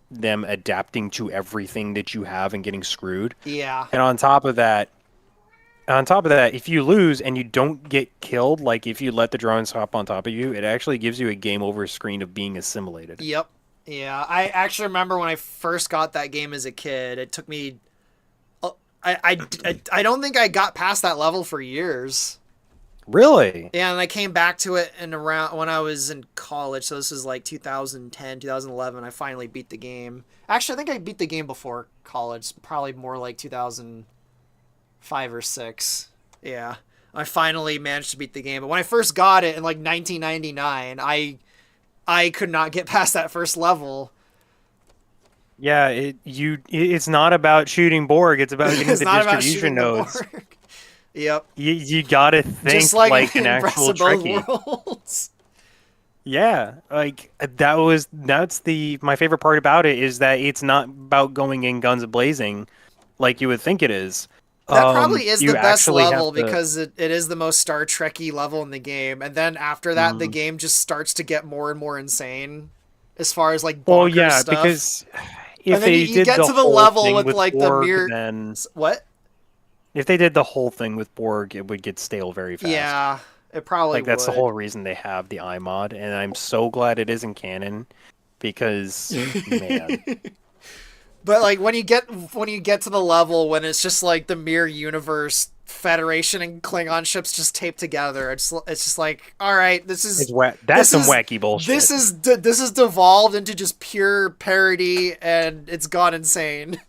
Speaker 1: them adapting to everything that you have and getting screwed.
Speaker 2: Yeah.
Speaker 1: And on top of that, if you lose and you don't get killed, like if you let the drones hop on top of you, it actually gives you a game over screen of being assimilated.
Speaker 2: Yep. Yeah. I actually remember when I first got that game as a kid. It took me. I don't think I got past that level for years.
Speaker 1: Really?
Speaker 2: Yeah, and I came back to it in around when I was in college. So this is like 2010, 2011. I finally beat the game. Actually, I think I beat the game before college. Probably more like 2005 or 6. Yeah. I finally managed to beat the game. But when I first got it in like 1999, I could not get past that first level.
Speaker 1: Yeah, it's not about shooting Borg, it's about getting
Speaker 2: It's
Speaker 1: the
Speaker 2: not about
Speaker 1: distribution
Speaker 2: shooting the
Speaker 1: nodes.
Speaker 2: Borg. Yep.
Speaker 1: You gotta
Speaker 2: Just
Speaker 1: think
Speaker 2: like
Speaker 1: like an
Speaker 2: in Breath
Speaker 1: actual
Speaker 2: of Both
Speaker 1: Trekkie.
Speaker 2: Worlds.
Speaker 1: Yeah, like that's the my favorite part about it is that it's not about going in guns blazing like you would think it is.
Speaker 2: That probably is the
Speaker 1: You
Speaker 2: best
Speaker 1: actually have
Speaker 2: level
Speaker 1: to.
Speaker 2: because it is the most Star Trek-y level in the game. And then after that, the
Speaker 1: Mhm.
Speaker 2: game just starts to get more and more insane as far as like
Speaker 1: Well,
Speaker 2: bonkers
Speaker 1: yeah,
Speaker 2: stuff.
Speaker 1: because
Speaker 2: And
Speaker 1: if
Speaker 2: then
Speaker 1: they
Speaker 2: you
Speaker 1: did
Speaker 2: get
Speaker 1: the
Speaker 2: to the
Speaker 1: whole
Speaker 2: level
Speaker 1: thing
Speaker 2: with
Speaker 1: with
Speaker 2: like the
Speaker 1: Borg,
Speaker 2: mirror.
Speaker 1: then
Speaker 2: What?
Speaker 1: if they did the whole thing with Borg, it would get stale very fast.
Speaker 2: Yeah, it probably
Speaker 1: Like that's the whole
Speaker 2: would.
Speaker 1: reason they have the iMod, and I'm so glad it isn't canon because man,
Speaker 2: But like when you get to the level when it's just like the mirror universe Federation and Klingon ships just taped together. It's just like, all right,
Speaker 1: It's whack. That's
Speaker 2: this
Speaker 1: some
Speaker 2: is
Speaker 1: wacky bullshit.
Speaker 2: this is devolved into just pure parody, and it's gone insane.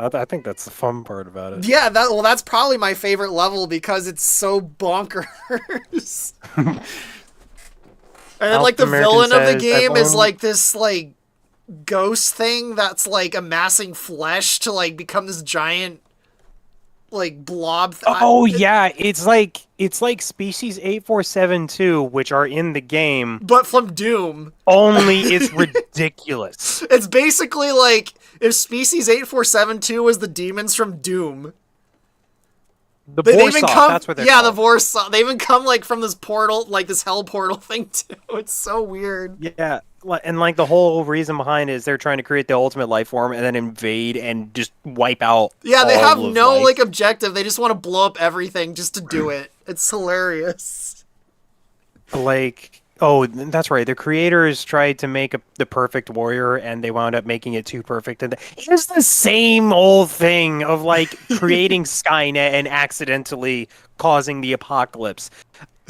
Speaker 1: I think that's the fun part about it.
Speaker 2: Yeah, that's probably my favorite level because it's so bonkers. And then, like, the
Speaker 1: American
Speaker 2: villain of the
Speaker 1: says,
Speaker 2: game is like this like ghost thing that's like amassing flesh to like become this giant like blob.
Speaker 1: Oh yeah, it's like species 8472, which are in the game.
Speaker 2: But from Doom.
Speaker 1: Only it's ridiculous.
Speaker 2: It's basically like if Species 8472 was the demons from Doom.
Speaker 1: The
Speaker 2: They even
Speaker 1: Borsov,
Speaker 2: come,
Speaker 1: that's what they're
Speaker 2: yeah,
Speaker 1: called.
Speaker 2: the Vorsov. They even come like from this portal, like this hell portal thing too. It's so weird.
Speaker 1: Yeah, and like the whole reason behind it is they're trying to create the ultimate life form and then invade and just wipe out.
Speaker 2: Yeah, they have
Speaker 1: all of
Speaker 2: no
Speaker 1: life.
Speaker 2: like objective. They just want to blow up everything just to do it. It's hilarious.
Speaker 1: Like, oh, that's right. The creators tried to make the perfect warrior, and they wound up making it too perfect. And it's the same old thing of like creating Skynet and accidentally causing the apocalypse.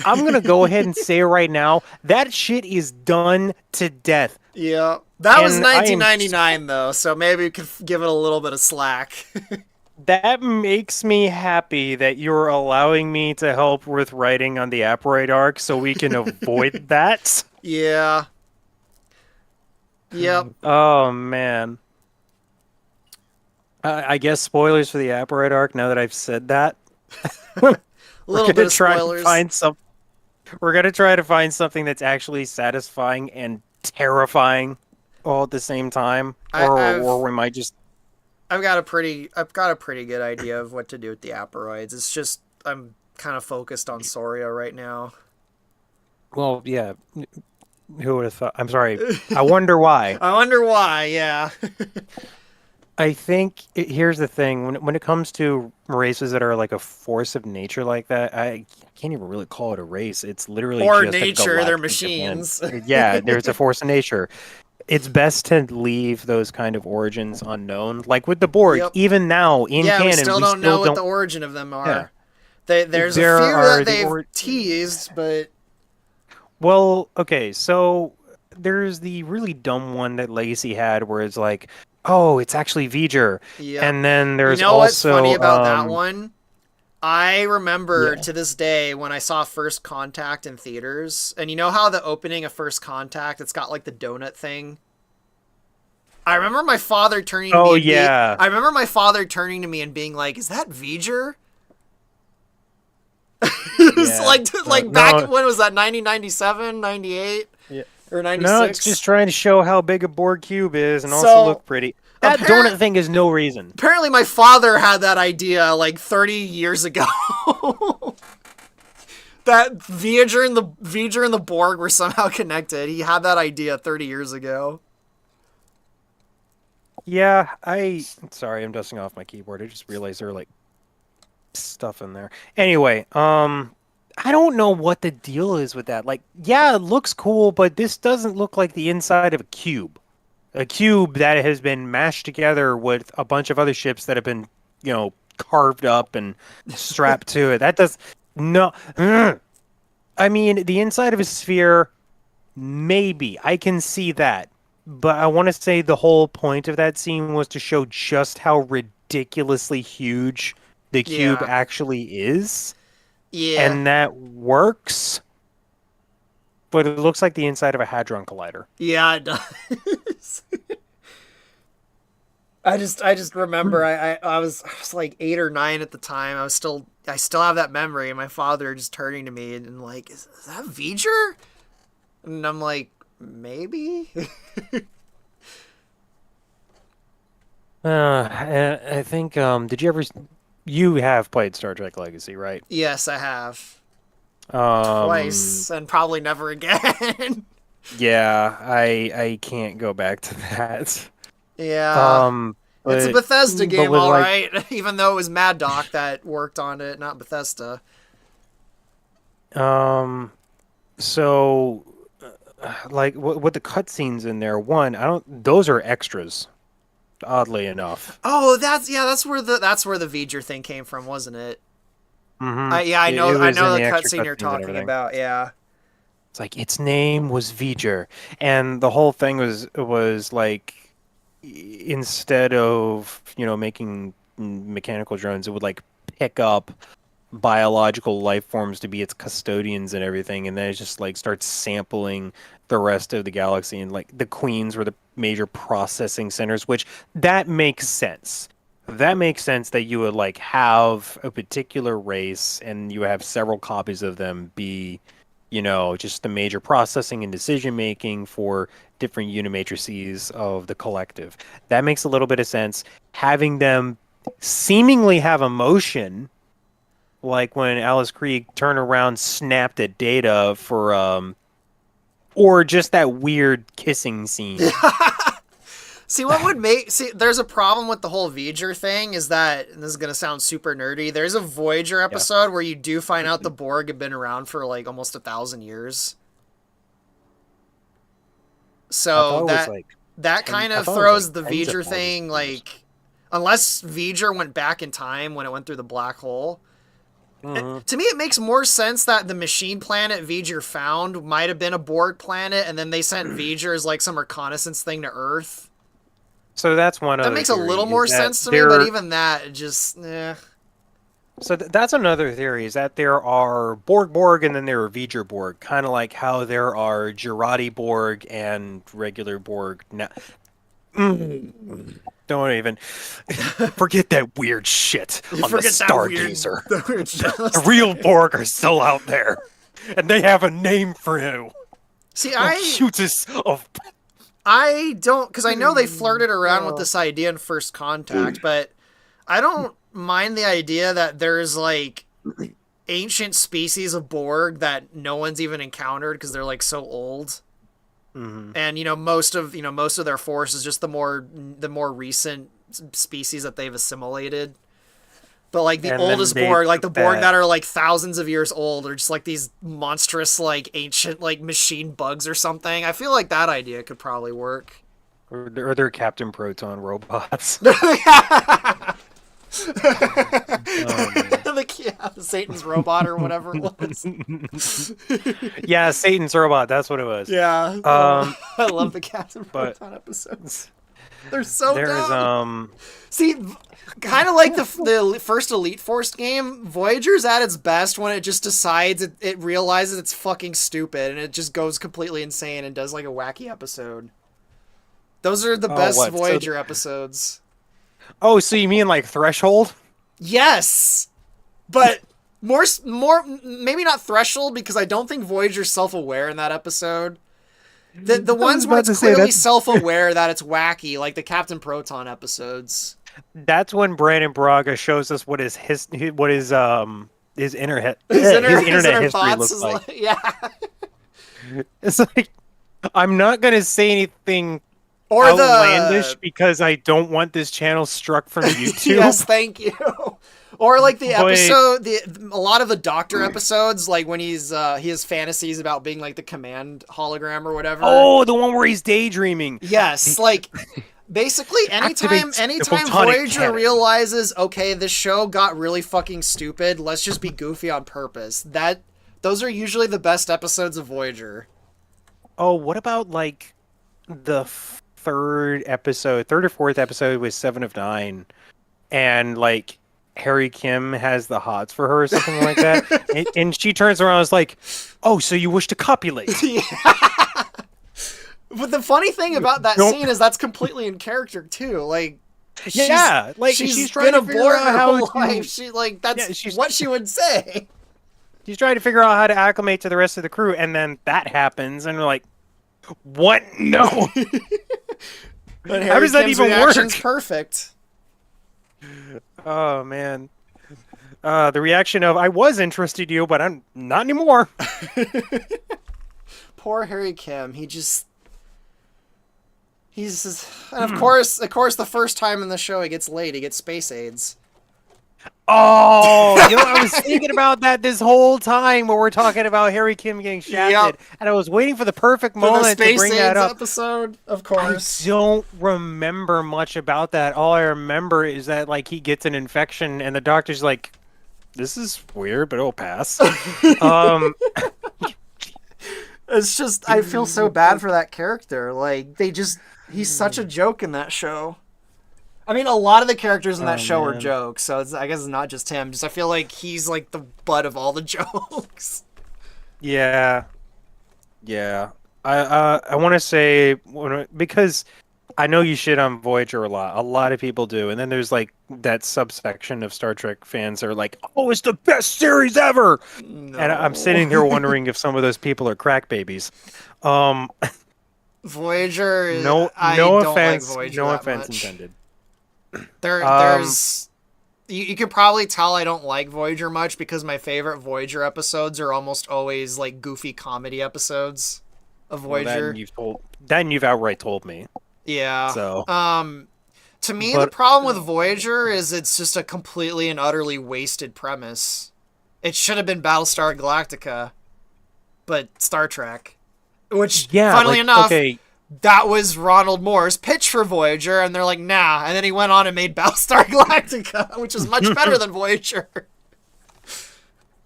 Speaker 1: I'm gonna go ahead and say right now that shit is done to death.
Speaker 2: Yeah, that was
Speaker 1: And I am
Speaker 2: 1999 though, so maybe we could give it a little bit of slack.
Speaker 1: That makes me happy that you're allowing me to help with writing on the Aproid arc so we can avoid that.
Speaker 2: Yeah. Yep.
Speaker 1: Oh man. I guess spoilers for the Aproid arc now that I've said that.
Speaker 2: A
Speaker 1: We're
Speaker 2: little
Speaker 1: gonna
Speaker 2: bit of
Speaker 1: try to
Speaker 2: spoilers.
Speaker 1: find some we're gonna try to find something that's actually satisfying and terrifying all at the same time. Or we might just
Speaker 2: I've got a pretty good idea of what to do with the Aperoids. It's just I'm kind of focused on Soria right now.
Speaker 1: well, yeah. Who would have thought? I'm sorry. I wonder why.
Speaker 2: I wonder why. Yeah.
Speaker 1: I think here's the thing when it comes to races that are like a force of nature like that, I can't even really call it a race. It's literally
Speaker 2: Or
Speaker 1: just a
Speaker 2: nature, they're
Speaker 1: galactic event.
Speaker 2: machines.
Speaker 1: Yeah, there's a force of nature. It's best to leave those kind of origins unknown. Like with the Borg,
Speaker 2: Yep.
Speaker 1: even now in
Speaker 2: Yeah, we
Speaker 1: canon,
Speaker 2: still
Speaker 1: we
Speaker 2: don't know
Speaker 1: still
Speaker 2: what
Speaker 1: don't.
Speaker 2: the origin of them are.
Speaker 1: Yeah,
Speaker 2: There's a
Speaker 1: there
Speaker 2: few
Speaker 1: are
Speaker 2: that
Speaker 1: the
Speaker 2: they've teased, but
Speaker 1: well, okay, so there's the really dumb one that Legacy had, where it's like, oh, it's actually Voyager,
Speaker 2: yeah.
Speaker 1: and then
Speaker 2: You
Speaker 1: there's
Speaker 2: know what's
Speaker 1: also
Speaker 2: funny about that one? I remember
Speaker 1: yeah.
Speaker 2: to this day when I saw First Contact in theaters, and you know how the opening of First Contact, it's got like the donut thing. I remember my father turning to
Speaker 1: Oh
Speaker 2: me and
Speaker 1: yeah.
Speaker 2: I remember my father turning to me and being like, "Is that V'ger?" It's
Speaker 1: Yeah.
Speaker 2: like
Speaker 1: No,
Speaker 2: back
Speaker 1: no.
Speaker 2: when was that 1997, 98
Speaker 1: Yeah.
Speaker 2: or
Speaker 1: No, it's
Speaker 2: 96?
Speaker 1: just trying to show how big a Borg cube is and also
Speaker 2: So,
Speaker 1: look pretty. That
Speaker 2: apparent-
Speaker 1: donut thing is no reason.
Speaker 2: Apparently my father had that idea like 30 years ago. That Voyager and the Borg were somehow connected. He had that idea 30 years ago.
Speaker 1: Yeah, sorry, I'm dusting off my keyboard. I just realized there were like stuff in there. Anyway, I don't know what the deal is with that. Like, yeah, it looks cool, but this doesn't look like the inside of a cube. A cube that has been mashed together with a bunch of other ships that have been, carved up and strapped to it. That does no. I mean, the inside of a sphere, maybe I can see that, but I want to say the whole point of that scene was to show just how ridiculously huge the cube
Speaker 2: Yeah.
Speaker 1: actually is,
Speaker 2: Yeah.
Speaker 1: and that works. But it looks like the inside of a hadron collider.
Speaker 2: Yeah, it does. I just remember I was like 8 or 9 at the time. I still have that memory, and my father just turning to me and like, is that V'ger? And I'm like, maybe.
Speaker 1: I think. Did you ever? You have played Star Trek Legacy, right?
Speaker 2: Yes, I have
Speaker 1: Um,
Speaker 2: twice, and probably never again.
Speaker 1: Yeah, I can't go back to that.
Speaker 2: Yeah. It's a
Speaker 1: But
Speaker 2: Bethesda game,
Speaker 1: with
Speaker 2: all
Speaker 1: like
Speaker 2: right. Even though it was Mad Doc that worked on it, not Bethesda.
Speaker 1: so like with the cutscenes in there, one, I don't those are extras. oddly enough.
Speaker 2: Oh, that's where the V'ger thing came from, wasn't it? Yeah,
Speaker 1: It
Speaker 2: I
Speaker 1: was in
Speaker 2: know
Speaker 1: the
Speaker 2: the
Speaker 1: extra
Speaker 2: cutscene you're
Speaker 1: cutscenes and
Speaker 2: talking
Speaker 1: everything.
Speaker 2: about. Yeah.
Speaker 1: It's like its name was Voyager, and the whole thing was like instead of making mechanical drones, it would like pick up biological life forms to be its custodians and everything, and then it just like starts sampling the rest of the galaxy, and like the queens were the major processing centers, which that makes sense. That makes sense that you would like have a particular race and you have several copies of them be, just the major processing and decision making for different unimatrices of the collective. That makes a little bit of sense. Having them seemingly have emotion, like when Alice Krieg turned around, snapped at Data for or just that weird kissing scene.
Speaker 2: See, what would make there's a problem with the whole V'ger thing is that, and this is gonna sound super nerdy. There's a Voyager
Speaker 1: Yeah.
Speaker 2: episode where you do find out the Borg have been around for like almost 1,000 years.
Speaker 1: I
Speaker 2: So
Speaker 1: thought it was like
Speaker 2: that
Speaker 1: 10
Speaker 2: kind
Speaker 1: I
Speaker 2: of
Speaker 1: thought it was like
Speaker 2: throws the
Speaker 1: tens of
Speaker 2: V'ger
Speaker 1: thousands
Speaker 2: thing
Speaker 1: of years.
Speaker 2: like, unless V'ger went back in time when it went through the black hole.
Speaker 1: Hmm.
Speaker 2: To me, it makes more sense that the machine planet V'ger found might have been a Borg planet, and then they sent V'ger as like some reconnaissance thing to Earth.
Speaker 1: So that's one
Speaker 2: That
Speaker 1: other
Speaker 2: makes a
Speaker 1: theory
Speaker 2: little
Speaker 1: is
Speaker 2: more
Speaker 1: that
Speaker 2: sense to me, but
Speaker 1: there.
Speaker 2: even that just
Speaker 1: That's another theory is that there are Borg and then there are V'ger Borg, kind of like how there are Jurati Borg and regular Borg. Now, don't even forget that weird shit
Speaker 2: you
Speaker 1: on the
Speaker 2: forget
Speaker 1: Stargazer.
Speaker 2: that weird
Speaker 1: The real Borg are still out there, and they have a name for you.
Speaker 2: See,
Speaker 1: Oh, shoots us of.
Speaker 2: I don't, because I know they flirted around with
Speaker 1: Oh.
Speaker 2: this idea in First Contact, but I don't mind the idea that there's like ancient species of Borg that no one's even encountered because they're like so old.
Speaker 1: Mhm.
Speaker 2: And most of their force is just the more recent species that they've assimilated. But like the
Speaker 1: And then
Speaker 2: oldest
Speaker 1: they
Speaker 2: Borg, like
Speaker 1: took
Speaker 2: the Borg
Speaker 1: that.
Speaker 2: that are like thousands of years old, are just like these monstrous like ancient like machine bugs or something. I feel like that idea could probably work.
Speaker 1: Or they're Captain Proton robots. Oh man.
Speaker 2: The Satan's robot or whatever it was.
Speaker 1: Yeah, Satan's robot. That's what it was.
Speaker 2: Yeah.
Speaker 1: Um,
Speaker 2: I love the Captain
Speaker 1: but
Speaker 2: Proton episodes. They're so
Speaker 1: there's
Speaker 2: dumb. See, kind of like the first Elite Force game, Voyager's at its best when it just decides it realizes it's fucking stupid and it just goes completely insane and does like a wacky episode. Those are the
Speaker 1: oh
Speaker 2: best
Speaker 1: what? So
Speaker 2: Voyager episodes.
Speaker 1: so you mean like Threshold?
Speaker 2: Yes, but more maybe not Threshold because I don't think Voyager's self-aware in that episode. The
Speaker 1: I was
Speaker 2: ones where
Speaker 1: about
Speaker 2: it's
Speaker 1: to say
Speaker 2: clearly
Speaker 1: that's
Speaker 2: self-aware that it's wacky, like the Captain Proton episodes.
Speaker 1: that's when Brandon Braga shows us what his internet
Speaker 2: His
Speaker 1: his internet
Speaker 2: inner
Speaker 1: history
Speaker 2: thoughts
Speaker 1: looks
Speaker 2: is
Speaker 1: like.
Speaker 2: like, yeah.
Speaker 1: It's like I'm not gonna say anything
Speaker 2: Or
Speaker 1: outlandish
Speaker 2: the
Speaker 1: because I don't want this channel struck from
Speaker 2: yes,
Speaker 1: YouTube.
Speaker 2: thank you. Or like the
Speaker 1: But
Speaker 2: episode, a lot of the Doctor episodes, like when he has fantasies about being like the command hologram or whatever.
Speaker 1: oh, the one where he's daydreaming.
Speaker 2: Yes, like basically anytime
Speaker 1: Activates the
Speaker 2: anytime
Speaker 1: photonic
Speaker 2: Voyager
Speaker 1: cannon.
Speaker 2: realizes, okay, this show got really fucking stupid, let's just be goofy on purpose. Those are usually the best episodes of Voyager.
Speaker 1: Oh, what about like the third or fourth episode with Seven of Nine, and like Harry Kim has the hots for her or something like that, and she turns around and is like, "Oh, so you wish to copulate?"
Speaker 2: But the funny thing about that
Speaker 1: Nope.
Speaker 2: scene is that's completely in character too. Like,
Speaker 1: Yeah, like she's trying
Speaker 2: been
Speaker 1: to
Speaker 2: a
Speaker 1: figure
Speaker 2: Borg
Speaker 1: out
Speaker 2: her
Speaker 1: how
Speaker 2: whole
Speaker 1: to.
Speaker 2: life. She like
Speaker 1: Yeah,
Speaker 2: that's what she would say.
Speaker 1: she's trying to figure out how to acclimate to the rest of the crew, and then that happens, and we're like, "What? No!
Speaker 2: But
Speaker 1: How
Speaker 2: Harry
Speaker 1: does that
Speaker 2: Kim's
Speaker 1: even
Speaker 2: reaction's
Speaker 1: work?"
Speaker 2: perfect.
Speaker 1: Oh man. The reaction of I was interested in you, but I'm not anymore.
Speaker 2: Poor Harry Kim. He's just, and
Speaker 1: Hmm.
Speaker 2: of course, the first time in the show he gets laid, he gets space AIDS.
Speaker 1: Oh, I was thinking about that this whole time when we're talking about Harry Kim getting
Speaker 2: Yep.
Speaker 1: shafted, and I was waiting for the perfect
Speaker 2: For the
Speaker 1: moment to
Speaker 2: Space
Speaker 1: bring that
Speaker 2: AIDS
Speaker 1: up.
Speaker 2: episode, of
Speaker 1: I
Speaker 2: course.
Speaker 1: don't remember much about that. All I remember is that like he gets an infection, and the doctor's like, "This is weird, but it'll pass." Um,
Speaker 2: It's just I feel so bad for that character. Like he's such a joke in that show. I mean, a lot of the characters in that
Speaker 1: oh
Speaker 2: show are
Speaker 1: man,
Speaker 2: jokes, so I guess it's not just him. Just I feel like he's like the butt of all the jokes.
Speaker 1: yeah, yeah. I want to say because I know you shit on Voyager a lot. A lot of people do, and then there's like that subsection of Star Trek fans that are like, "Oh, it's the best series ever," and I'm
Speaker 2: No.
Speaker 1: sitting here wondering if some of those people are crack babies. Um,
Speaker 2: Voyager,
Speaker 1: no,
Speaker 2: I don't like Voyager
Speaker 1: no
Speaker 2: that
Speaker 1: offense
Speaker 2: much.
Speaker 1: intended. Um,
Speaker 2: There's you can probably tell I don't like Voyager much because my favorite Voyager episodes are almost always like goofy comedy episodes of
Speaker 1: well,
Speaker 2: Voyager.
Speaker 1: that and you've outright told me.
Speaker 2: Yeah.
Speaker 1: So,
Speaker 2: To me, the
Speaker 1: but
Speaker 2: problem with Voyager is it's just a completely and utterly wasted premise. It should have been Battlestar Galactica, but Star Trek. Which,
Speaker 1: yeah,
Speaker 2: funnily
Speaker 1: like
Speaker 2: enough,
Speaker 1: okay,
Speaker 2: that was Ronald Moore's pitch for Voyager, and they're like, nah. And then he went on and made Battlestar Galactica, which is much better than Voyager.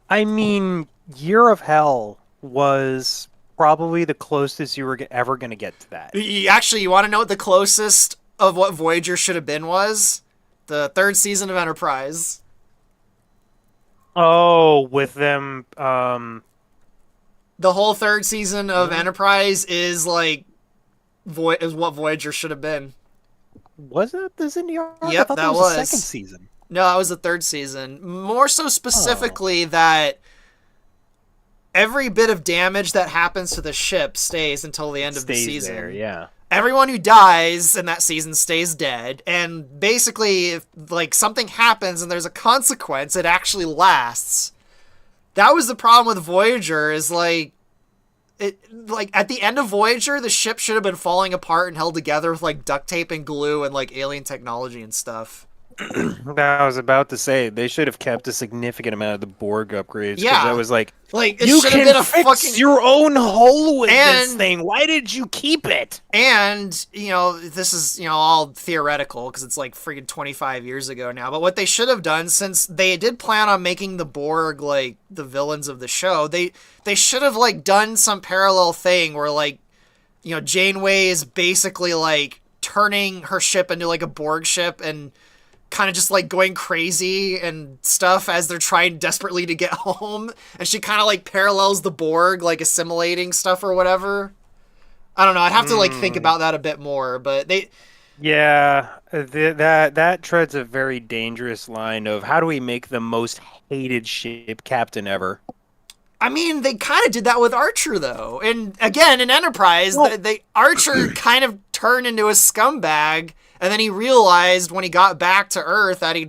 Speaker 1: I mean, Year of Hell was probably the closest you were ever going to get to that.
Speaker 2: Actually, you want to know what the closest of what Voyager should have been was? The third season of Enterprise.
Speaker 1: Oh, with them,
Speaker 2: The whole third season of
Speaker 1: really?
Speaker 2: Enterprise is like is what Voyager should have been.
Speaker 1: Was that the Zinni arc? I
Speaker 2: Yep,
Speaker 1: thought that
Speaker 2: that
Speaker 1: was the second
Speaker 2: was.
Speaker 1: season.
Speaker 2: No, that was the third season. More so
Speaker 1: Oh,
Speaker 2: specifically that every bit of damage that happens to the ship stays until the end of the
Speaker 1: stays there,
Speaker 2: season.
Speaker 1: yeah.
Speaker 2: Everyone who dies in that season stays dead, and basically if like something happens and there's a consequence, it actually lasts. That was the problem with Voyager is like at the end of Voyager, the ship should have been falling apart and held together with like duct tape and glue and like alien technology and stuff.
Speaker 1: I was about to say they should have kept a significant amount of the Borg upgrades because I
Speaker 2: Yeah,
Speaker 1: was like,
Speaker 2: like it
Speaker 1: you
Speaker 2: should have
Speaker 1: can
Speaker 2: been a
Speaker 1: fix
Speaker 2: fucking
Speaker 1: your own hole with this
Speaker 2: and
Speaker 1: thing. Why did you keep it?
Speaker 2: and this is all theoretical because it's like freaking 25 years ago now. But what they should have done, since they did plan on making the Borg like the villains of the show, they should have like done some parallel thing where like Janeway is basically like turning her ship into like a Borg ship and kind of just like going crazy and stuff as they're trying desperately to get home, and she kind of like parallels the Borg like assimilating stuff or whatever. I don't know, I'd have to like think
Speaker 1: Mm,
Speaker 2: about that a bit more, but they
Speaker 1: yeah, that treads a very dangerous line of how do we make the most hated ship captain ever?
Speaker 2: I mean, they kind of did that with Archer though. And again, in Enterprise,
Speaker 1: Well,
Speaker 2: they Archer kind of turned into a scumbag, and then he realized when he got back to Earth that he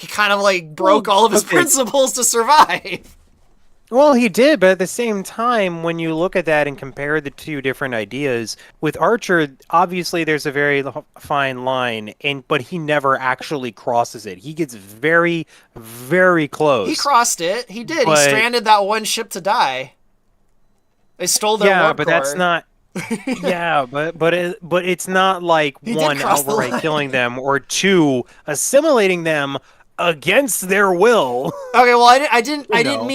Speaker 2: kind of like broke all of his
Speaker 1: okay.
Speaker 2: principles to survive.
Speaker 1: Well, he did, but at the same time, when you look at that and compare the two different ideas, with Archer, obviously there's a very fine line, but he never actually crosses it. He gets very, very
Speaker 2: He
Speaker 1: close.
Speaker 2: crossed it. He did. He
Speaker 1: But
Speaker 2: stranded that one ship to die. They stole their
Speaker 1: yeah,
Speaker 2: warp
Speaker 1: but that's
Speaker 2: core.
Speaker 1: not. Yeah, but it's not like
Speaker 2: He did
Speaker 1: one
Speaker 2: cross the
Speaker 1: outright
Speaker 2: line.
Speaker 1: killing them or two assimilating them against their will.
Speaker 2: Okay, well, I didn't
Speaker 1: No.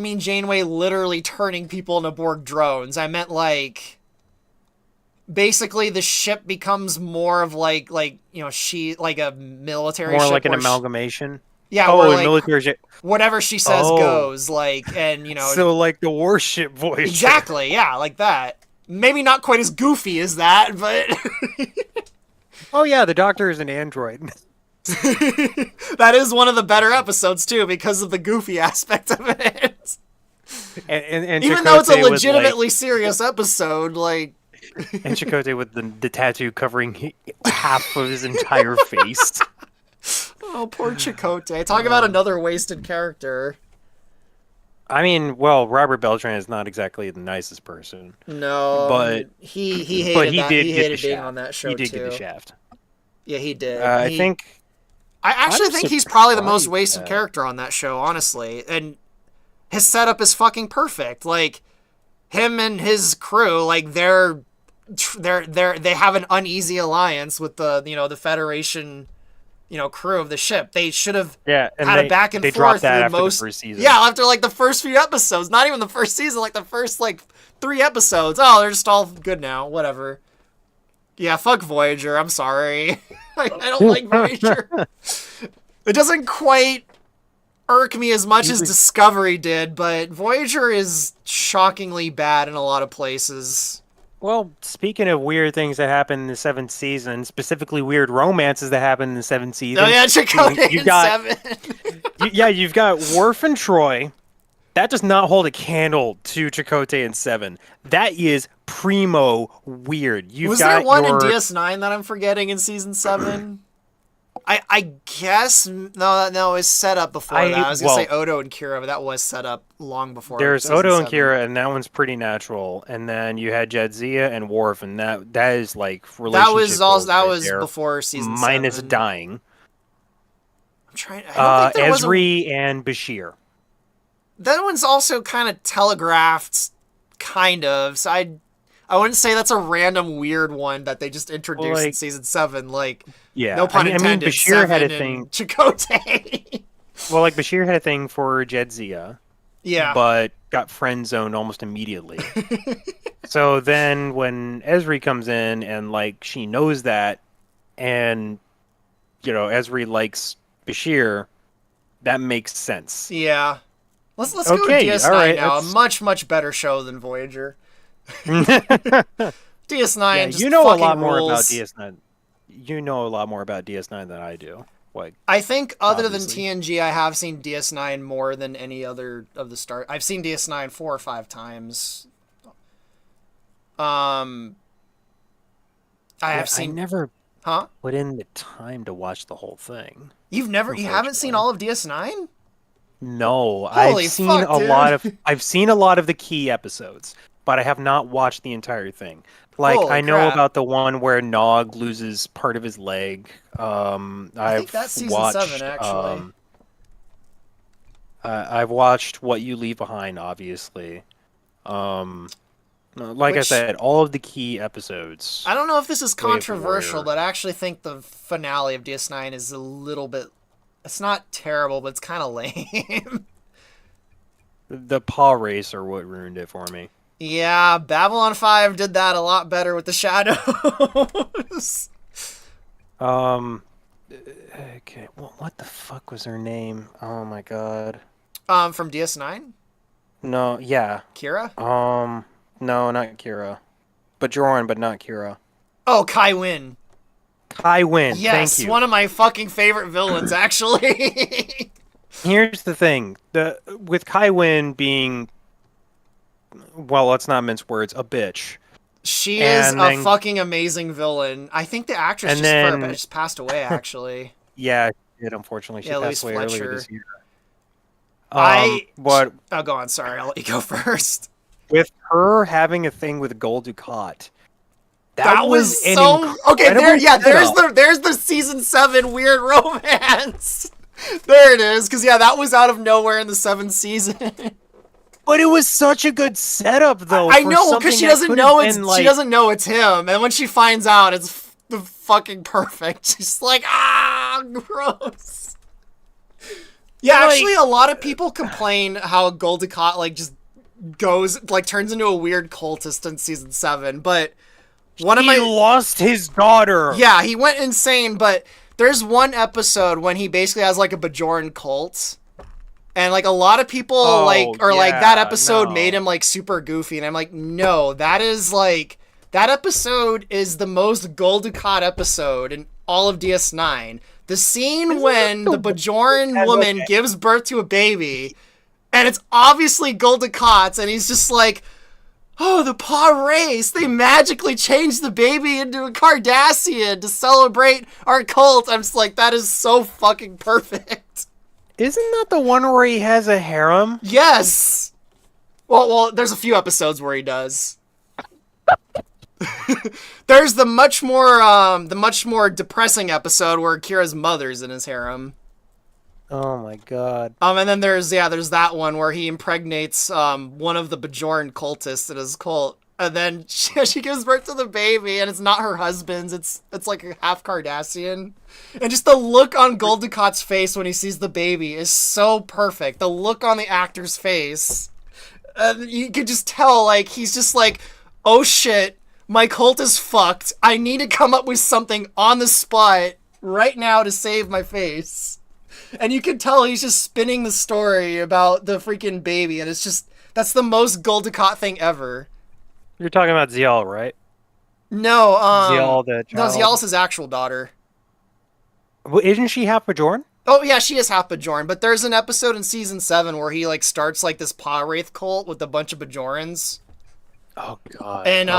Speaker 2: mean Janeway literally turning people into Borg drones. I meant like basically the ship becomes more of she like a military
Speaker 1: More
Speaker 2: ship
Speaker 1: like an
Speaker 2: where
Speaker 1: amalgamation.
Speaker 2: yeah, where
Speaker 1: Oh, and
Speaker 2: like
Speaker 1: military ship.
Speaker 2: whatever she says
Speaker 1: Oh,
Speaker 2: goes, like, and
Speaker 1: so like the warship Voyager.
Speaker 2: exactly, yeah, like that. Maybe not quite as goofy as that, but
Speaker 1: Oh yeah, the Doctor is an android.
Speaker 2: that is one of the better episodes too because of the goofy aspect of it.
Speaker 1: And
Speaker 2: Even though it's a
Speaker 1: Chakotay with
Speaker 2: legitimately serious episode, like
Speaker 1: and Chakotay with the tattoo covering half of his entire face.
Speaker 2: oh, poor Chakotay. Talk about another wasted character.
Speaker 1: I mean, well, Robert Beltran is not exactly the nicest person,
Speaker 2: No,
Speaker 1: but
Speaker 2: he
Speaker 1: but
Speaker 2: hated
Speaker 1: he
Speaker 2: that.
Speaker 1: did
Speaker 2: He
Speaker 1: get the
Speaker 2: hated being on
Speaker 1: shaft.
Speaker 2: that
Speaker 1: He
Speaker 2: show
Speaker 1: did get the
Speaker 2: too.
Speaker 1: shaft.
Speaker 2: Yeah, he did.
Speaker 1: I think.
Speaker 2: I
Speaker 1: I'm
Speaker 2: actually think he's probably the most
Speaker 1: surprised
Speaker 2: wasted
Speaker 1: at.
Speaker 2: character on that show, honestly. And his setup is fucking perfect. Like, him and his crew, like, they have an uneasy alliance with the Federation, crew of the ship. They should have
Speaker 1: Yeah, and
Speaker 2: had a back and
Speaker 1: they dropped
Speaker 2: forth
Speaker 1: that
Speaker 2: through
Speaker 1: after the
Speaker 2: most.
Speaker 1: first season.
Speaker 2: Yeah, after like the first few episodes, not even the first season, like the first like 3 episodes. Oh, they're just all good now. Whatever. Yeah, fuck Voyager. I'm sorry. I don't like Voyager. It doesn't quite irk me as much as Discovery did, but Voyager is shockingly bad in a lot of places.
Speaker 1: Well, speaking of weird things that happen in the seventh season, specifically weird romances that happen in the seventh
Speaker 2: Oh
Speaker 1: season,
Speaker 2: yeah, Chakotay
Speaker 1: you've
Speaker 2: in
Speaker 1: got
Speaker 2: 7.
Speaker 1: you've got Worf and Troy. That does not hold a candle to Chakotay and Seven. That is primo weird. You've
Speaker 2: Was there
Speaker 1: got
Speaker 2: one in
Speaker 1: your
Speaker 2: DS9 that I'm forgetting in season 7? I guess no, it's set up before that. I was gonna say Odo and Kira, but that was set up long before.
Speaker 1: there's
Speaker 2: season
Speaker 1: Odo and
Speaker 2: 7.
Speaker 1: Kira, and that one's pretty natural. And then you had Jadzia and Worf, and that is like
Speaker 2: That
Speaker 1: relationship
Speaker 2: was all.
Speaker 1: goals
Speaker 2: That
Speaker 1: right
Speaker 2: was
Speaker 1: there,
Speaker 2: before season
Speaker 1: minus
Speaker 2: 7.
Speaker 1: dying.
Speaker 2: I'm trying. I don't think there was
Speaker 1: Ezri and Bashir.
Speaker 2: That one's also kind of telegraphed, kind of. So I wouldn't say that's a random weird one that they just introduced in season 7. Like,
Speaker 1: yeah,
Speaker 2: no pun intended.
Speaker 1: I mean, Bashir had a thing.
Speaker 2: Chakotay.
Speaker 1: Well, like Bashir had a thing for Jadzia.
Speaker 2: Yeah.
Speaker 1: But got friend zoned almost immediately. So then when Ezri comes in and like she knows that, and Ezri likes Bashir, that makes sense.
Speaker 2: Yeah. Let's go with DS9 now. A much better show than Voyager. DS9
Speaker 1: Yeah,
Speaker 2: just
Speaker 1: you know a lot
Speaker 2: rules.
Speaker 1: more about DS9. You know a lot more about DS9 than I do. Like,
Speaker 2: I think other
Speaker 1: obviously.
Speaker 2: than TNG, I have seen DS9 more than any other of the Star. I've seen DS9 4 or 5 times. I have seen.
Speaker 1: I never
Speaker 2: Huh?
Speaker 1: put in the time to watch the whole thing.
Speaker 2: You haven't seen all of DS9?
Speaker 1: No,
Speaker 2: Holy fuck, dude.
Speaker 1: I've seen a lot of the key episodes, but I have not watched the entire thing. Like,
Speaker 2: Holy
Speaker 1: I know
Speaker 2: crap.
Speaker 1: about the one where Nog loses part of his leg.
Speaker 2: I think that's season 7, actually.
Speaker 1: I've watched What You Leave Behind, obviously. I said, all of the key episodes.
Speaker 2: I don't know if this is controversial, but I actually think the finale of DS9 is a little bit. It's not terrible, but it's kind of lame.
Speaker 1: The paw race are what ruined it for me.
Speaker 2: Yeah, Babylon 5 did that a lot better with the shadows.
Speaker 1: Okay, what the fuck was her name? Oh my god.
Speaker 2: From DS9?
Speaker 1: No, yeah.
Speaker 2: Kira?
Speaker 1: No, not Kira. Bajoran, but not Kira.
Speaker 2: Oh, Kai Wynn.
Speaker 1: Kai Wynn,
Speaker 2: yes,
Speaker 1: thank you.
Speaker 2: One of my fucking favorite villains, actually.
Speaker 1: Here's the thing. With Kai Wynn being, well, let's not mince words, a bitch.
Speaker 2: She is a fucking amazing villain. I think the actress just passed away, actually.
Speaker 1: Yeah, she did, unfortunately. She passed away
Speaker 2: Fletcher.
Speaker 1: earlier this year.
Speaker 2: Oh, go on. Sorry, I'll let you go first.
Speaker 1: With her having a thing with Gul Dukat,
Speaker 2: that was so okay. There's the season 7 weird romance. There it is. Because that was out of nowhere in the 7th season.
Speaker 1: But it was such a good setup, though.
Speaker 2: I know, because she doesn't know she doesn't know it's him, and when she finds out, it's the fucking perfect. She's like, gross. Yeah, actually, a lot of people complain how Gul Dukat just turns into a weird cultist in season 7, but
Speaker 1: he lost his daughter.
Speaker 2: Yeah, he went insane, but there's one episode when he basically has a Bajoran cult, and a lot of people that episode made him super goofy, and I'm like, no, that episode is the most Gul Dukat episode in all of DS9. The scene when the Bajoran woman gives birth to a baby, and it's obviously Gul Dukat's, and he's just like, oh, the paw race, they magically changed the baby into a Cardassian to celebrate our cult. I'm just like, that is so fucking perfect.
Speaker 1: Isn't that the one where he has a harem?
Speaker 2: Yes! Well, there's a few episodes where he does. There's the much more depressing episode where Kira's mother's in his harem.
Speaker 1: Oh my God.
Speaker 2: And then there's that one where he impregnates one of the Bajoran cultists in his cult, and then she gives birth to the baby, and it's not her husband's. It's like a half Cardassian, and just the look on Gul Dukat's face when he sees the baby is so perfect. The look on the actor's face, you could just tell like he's just like, oh shit, my cult is fucked. I need to come up with something on the spot right now to save my face. And you can tell he's just spinning the story about the freaking baby, and it's just that's the most Gul Dukat thing ever.
Speaker 1: You're talking about Zial, right?
Speaker 2: No,
Speaker 1: Zial, the
Speaker 2: no,
Speaker 1: child.
Speaker 2: Zialis' actual daughter.
Speaker 1: Well, isn't she half Bajoran?
Speaker 2: Oh yeah, she is half Bajoran, but there's an episode in season 7 where he like starts like this paw wraith cult with a bunch of Bajorans.
Speaker 1: Oh God.
Speaker 2: And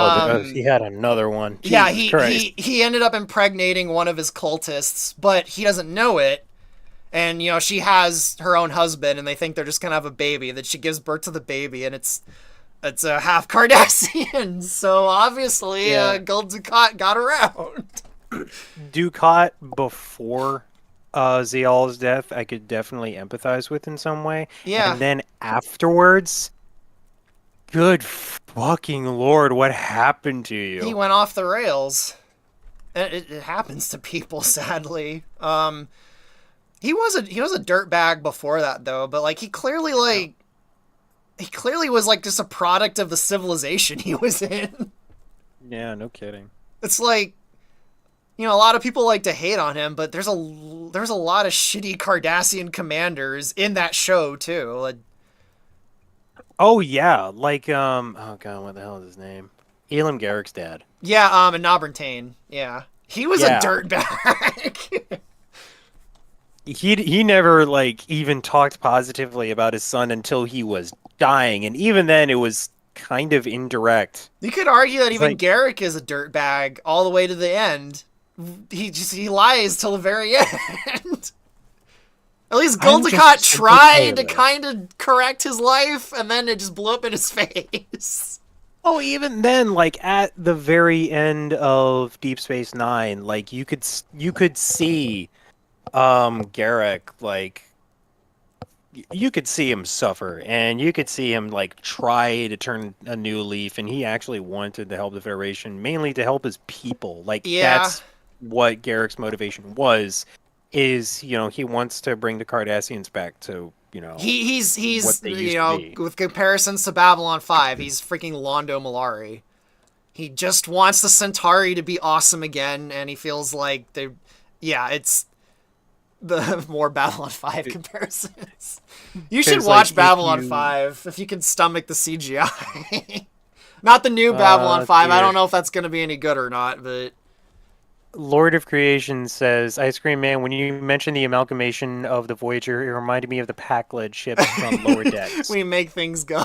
Speaker 1: He had another one.
Speaker 2: yeah,
Speaker 1: Jesus Christ.
Speaker 2: he ended up impregnating one of his cultists, but he doesn't know it. And she has her own husband, and they think they're just gonna have a baby. That she gives birth to the baby, and it's a half Cardassian. So obviously,
Speaker 1: Yeah.
Speaker 2: Gul Dukat got around.
Speaker 1: Dukat before Zial's death, I could definitely empathize with in some way.
Speaker 2: Yeah.
Speaker 1: And then afterwards, good fucking lord, what happened to
Speaker 2: He
Speaker 1: you?
Speaker 2: went off the rails. It happens to people, sadly. He was a dirtbag before that though, but like he clearly was like just a product of the civilization he was in.
Speaker 1: Yeah, no kidding.
Speaker 2: It's like a lot of people like to hate on him, but there's a lot of shitty Cardassian commanders in that show too. Like,
Speaker 1: Oh yeah, like oh God, what the hell is his name? Elam Garrick's dad.
Speaker 2: yeah, and Nobrantane. Yeah. He was a
Speaker 1: Yeah.
Speaker 2: dirtbag.
Speaker 1: He never like even talked positively about his son until he was dying, and even then it was kind of indirect.
Speaker 2: You could argue that
Speaker 1: It's
Speaker 2: even
Speaker 1: like-
Speaker 2: Garrick is a dirtbag all the way to the end. He lies till the very end. At least Gul
Speaker 1: I'm just
Speaker 2: Dukat
Speaker 1: sympathetic
Speaker 2: tried to
Speaker 1: with it.
Speaker 2: kind of correct his life, and then it just blew up in his face.
Speaker 1: Oh, even then, like at the very end of Deep Space Nine, like you could see Garrick, like you could see him suffer, and you could see him like try to turn a new leaf, and he actually wanted to help the Federation, mainly to help his people. Like
Speaker 2: Yeah.
Speaker 1: that's what Garrick's motivation was, is he wants to bring the Cardassians back to
Speaker 2: He's
Speaker 1: what they used to be.
Speaker 2: with comparisons to Babylon 5, he's freaking Londo Mollari. He just wants the Centauri to be awesome again, and he feels like it's the more Babylon 5 comparisons. You should
Speaker 1: 'Cause,
Speaker 2: watch
Speaker 1: like,
Speaker 2: Babylon 5 if you can stomach the CGI. Not the new Babylon 5. I
Speaker 1: dear.
Speaker 2: don't know if that's going to be any good or not, but
Speaker 1: Lord of Creation says, Ice Cream Man, when you mentioned the amalgamation of the Voyager, it reminded me of the pack-led ships from Lower Decks.
Speaker 2: we make things go.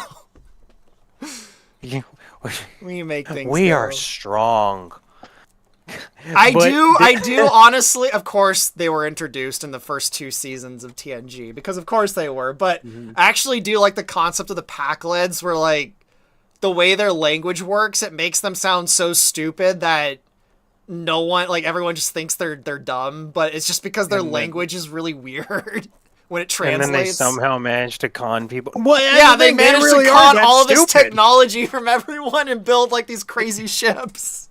Speaker 1: You-
Speaker 2: We make things
Speaker 1: we
Speaker 2: go.
Speaker 1: are strong.
Speaker 2: I
Speaker 1: But
Speaker 2: do honestly, of course they were introduced in the first 2 seasons of TNG because of course they were, but I actually do like the concept of the Pack-Leds where like the way their language works, it makes them sound so stupid that no one, like everyone just thinks they're dumb, but it's just because their
Speaker 1: And then-
Speaker 2: language is really weird when it
Speaker 1: And
Speaker 2: translates.
Speaker 1: then they somehow managed to con people. Well,
Speaker 2: yeah, they managed
Speaker 1: really
Speaker 2: to
Speaker 1: are
Speaker 2: con
Speaker 1: that
Speaker 2: all of this
Speaker 1: stupid.
Speaker 2: technology from everyone and build like these crazy ships.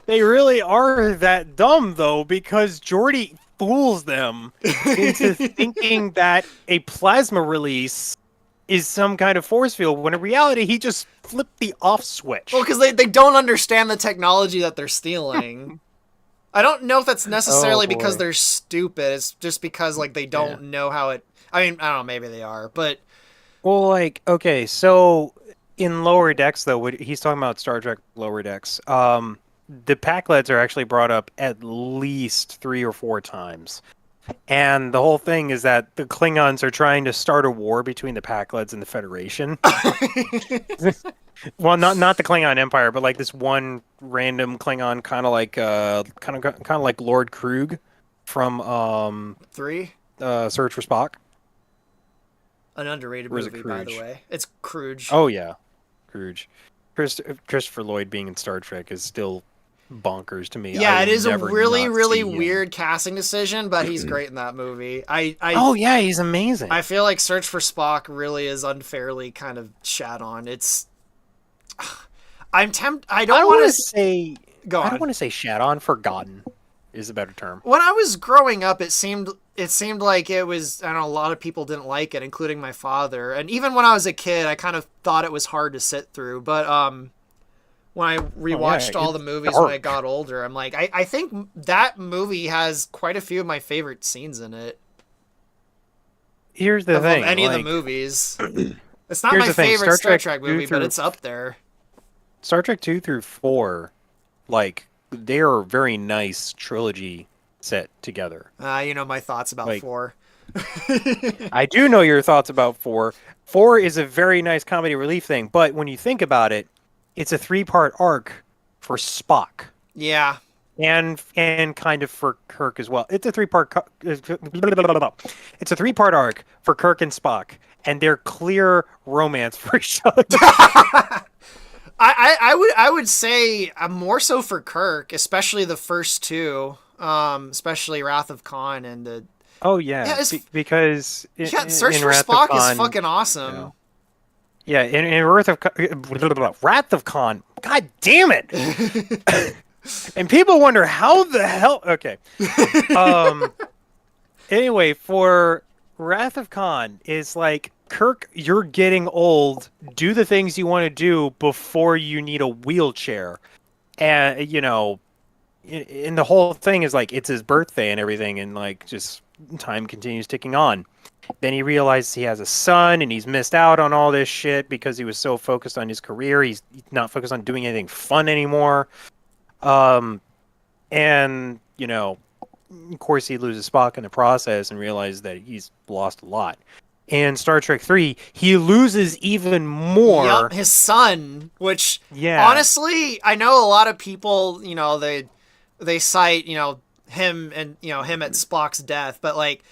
Speaker 1: They really are that dumb, though, because Geordi fools them into thinking that a plasma release is some kind of force field, when in reality, he just flipped the off switch.
Speaker 2: Well, because they don't understand the technology that they're stealing. I don't know if that's necessarily because
Speaker 1: boy.
Speaker 2: they're stupid. It's just because like they don't know how it. I mean, I don't know. Maybe they are, but
Speaker 1: Well, like, okay, so in Lower Decks, though, he's talking about Star Trek Lower Decks. The Pack-Leds are actually brought up at least 3 or 4 times. And the whole thing is that the Klingons are trying to start a war between the Pack-Leds and the Federation. Well, not the Klingon Empire, but like this one random Klingon, kind of like Lord Krug from
Speaker 2: 3,
Speaker 1: Search for Spock.
Speaker 2: an underrated
Speaker 1: Or is it
Speaker 2: movie, by the
Speaker 1: Kruge?
Speaker 2: way. It's Kruge.
Speaker 1: Oh yeah, Krug. Christopher Lloyd being in Star Trek is still bonkers to me. I
Speaker 2: Yeah, it
Speaker 1: will
Speaker 2: is a
Speaker 1: never
Speaker 2: really,
Speaker 1: not
Speaker 2: really
Speaker 1: see him.
Speaker 2: weird casting decision, but he's great in that movie.
Speaker 1: Oh yeah, he's amazing.
Speaker 2: I feel like Search for Spock really is unfairly kind of shat on. It's I'm tempted. I
Speaker 1: I
Speaker 2: don't
Speaker 1: don't
Speaker 2: want
Speaker 1: want to
Speaker 2: to
Speaker 1: say
Speaker 2: go
Speaker 1: I don't
Speaker 2: on.
Speaker 1: want to say shat on. Forgotten is a better term.
Speaker 2: When I was growing up, it seemed like it was. I don't know. A lot of people didn't like it, including my father. And even when I was a kid, I kind of thought it was hard to sit through. But when I
Speaker 1: Oh yeah,
Speaker 2: rewatched all the
Speaker 1: it's
Speaker 2: movies when I
Speaker 1: dark.
Speaker 2: got older, I'm like, I think that movie has quite a few of my favorite scenes in it
Speaker 1: Here's the
Speaker 2: of
Speaker 1: thing,
Speaker 2: any of the
Speaker 1: like
Speaker 2: movies. It's not
Speaker 1: here's
Speaker 2: my
Speaker 1: the thing.
Speaker 2: favorite Star Trek movie, but it's up there.
Speaker 1: Star Trek 2 through 4, like they are very nice trilogy set together.
Speaker 2: You know my thoughts about
Speaker 1: Like
Speaker 2: four.
Speaker 1: I do know your thoughts about 4. 4 is a very nice comedy relief thing, but when you think about it, it's a three-part arc for Spock
Speaker 2: Yeah,
Speaker 1: and kind of for Kirk as well. It's a it's a three-part arc for Kirk and Spock and their clear romance for each other.
Speaker 2: I would say more so for Kirk, especially the first two, especially Wrath of Khan and the
Speaker 1: Oh
Speaker 2: yeah,
Speaker 1: yeah,
Speaker 2: it's
Speaker 1: because
Speaker 2: yeah. Search
Speaker 1: in
Speaker 2: for
Speaker 1: Wrath of
Speaker 2: Spock is
Speaker 1: Khan,
Speaker 2: fucking
Speaker 1: you
Speaker 2: awesome.
Speaker 1: know, yeah, in Wrath of Khan. God damn it! And people wonder how the hell. Okay. Um. Anyway, for Wrath of Khan is like Kirk, you're getting old. Do the things you want to do before you need a wheelchair, and and the whole thing is like it's his birthday and everything, and like just time continues ticking on. Then he realizes he has a son and he's missed out on all this shit because he was so focused on his career. He's not focused on doing anything fun anymore. Um, and of course, he loses Spock in the process and realizes that he's lost a lot. In Star Trek 3, he loses even
Speaker 2: Yup,
Speaker 1: more.
Speaker 2: his son, which
Speaker 1: Yeah,
Speaker 2: honestly, I know a lot of people, they cite, him and him at Spock's death, but like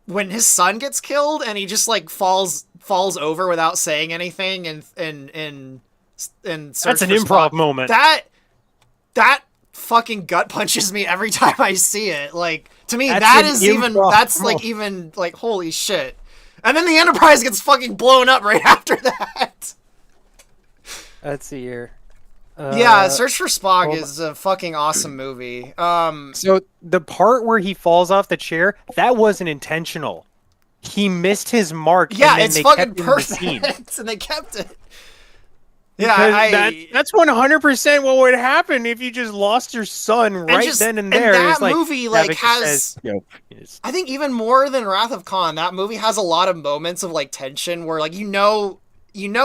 Speaker 2: when his son gets killed and he just like falls over without saying anything and Search
Speaker 1: that's an
Speaker 2: for Spock,
Speaker 1: improv moment.
Speaker 2: that fucking gut punches me every time I see it. Like to me,
Speaker 1: That's an improv
Speaker 2: that's like
Speaker 1: moment.
Speaker 2: even like holy shit. And then the Enterprise gets fucking blown up right after that.
Speaker 1: Let's see here.
Speaker 2: Yeah, Search for Spock
Speaker 1: Hold on.
Speaker 2: is a fucking awesome movie.
Speaker 1: So the part where he falls off the chair, that wasn't intentional. He missed his mark,
Speaker 2: Yeah,
Speaker 1: and then
Speaker 2: it's
Speaker 1: they
Speaker 2: fucking
Speaker 1: kept it in the scene.
Speaker 2: perfect, and they kept it. Yeah,
Speaker 1: Because that
Speaker 2: I
Speaker 1: that's 100% what would happen if you just lost your son
Speaker 2: and
Speaker 1: right
Speaker 2: just
Speaker 1: then and
Speaker 2: and
Speaker 1: there.
Speaker 2: that
Speaker 1: It's like
Speaker 2: movie like
Speaker 1: Savick just says,
Speaker 2: has
Speaker 1: Yes.
Speaker 2: I think even more than Wrath of Khan, that movie has a lot of moments of like tension where like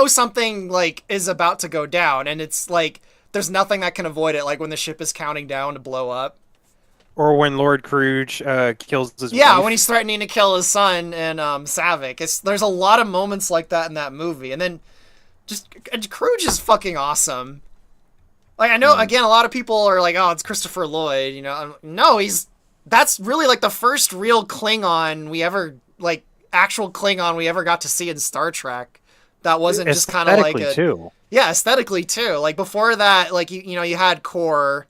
Speaker 2: something like is about to go down, and it's like there's nothing that can avoid it. Like when the ship is counting down to blow up.
Speaker 1: Or when Lord Kruge kills his
Speaker 2: Yeah, when
Speaker 1: wife.
Speaker 2: he's threatening to kill his son and Savick. There's a lot of moments like that in that movie, and then just Kruge is fucking awesome. Like I know
Speaker 1: Mm.
Speaker 2: again, a lot of people are like, "Oh, it's Christopher Lloyd." No, that's really like the first real Klingon we ever like actual Klingon we ever got to see in Star Trek. That wasn't just kind of like
Speaker 1: Aesthetically
Speaker 2: a
Speaker 1: too.
Speaker 2: yeah, aesthetically too. Like before that, like you had Core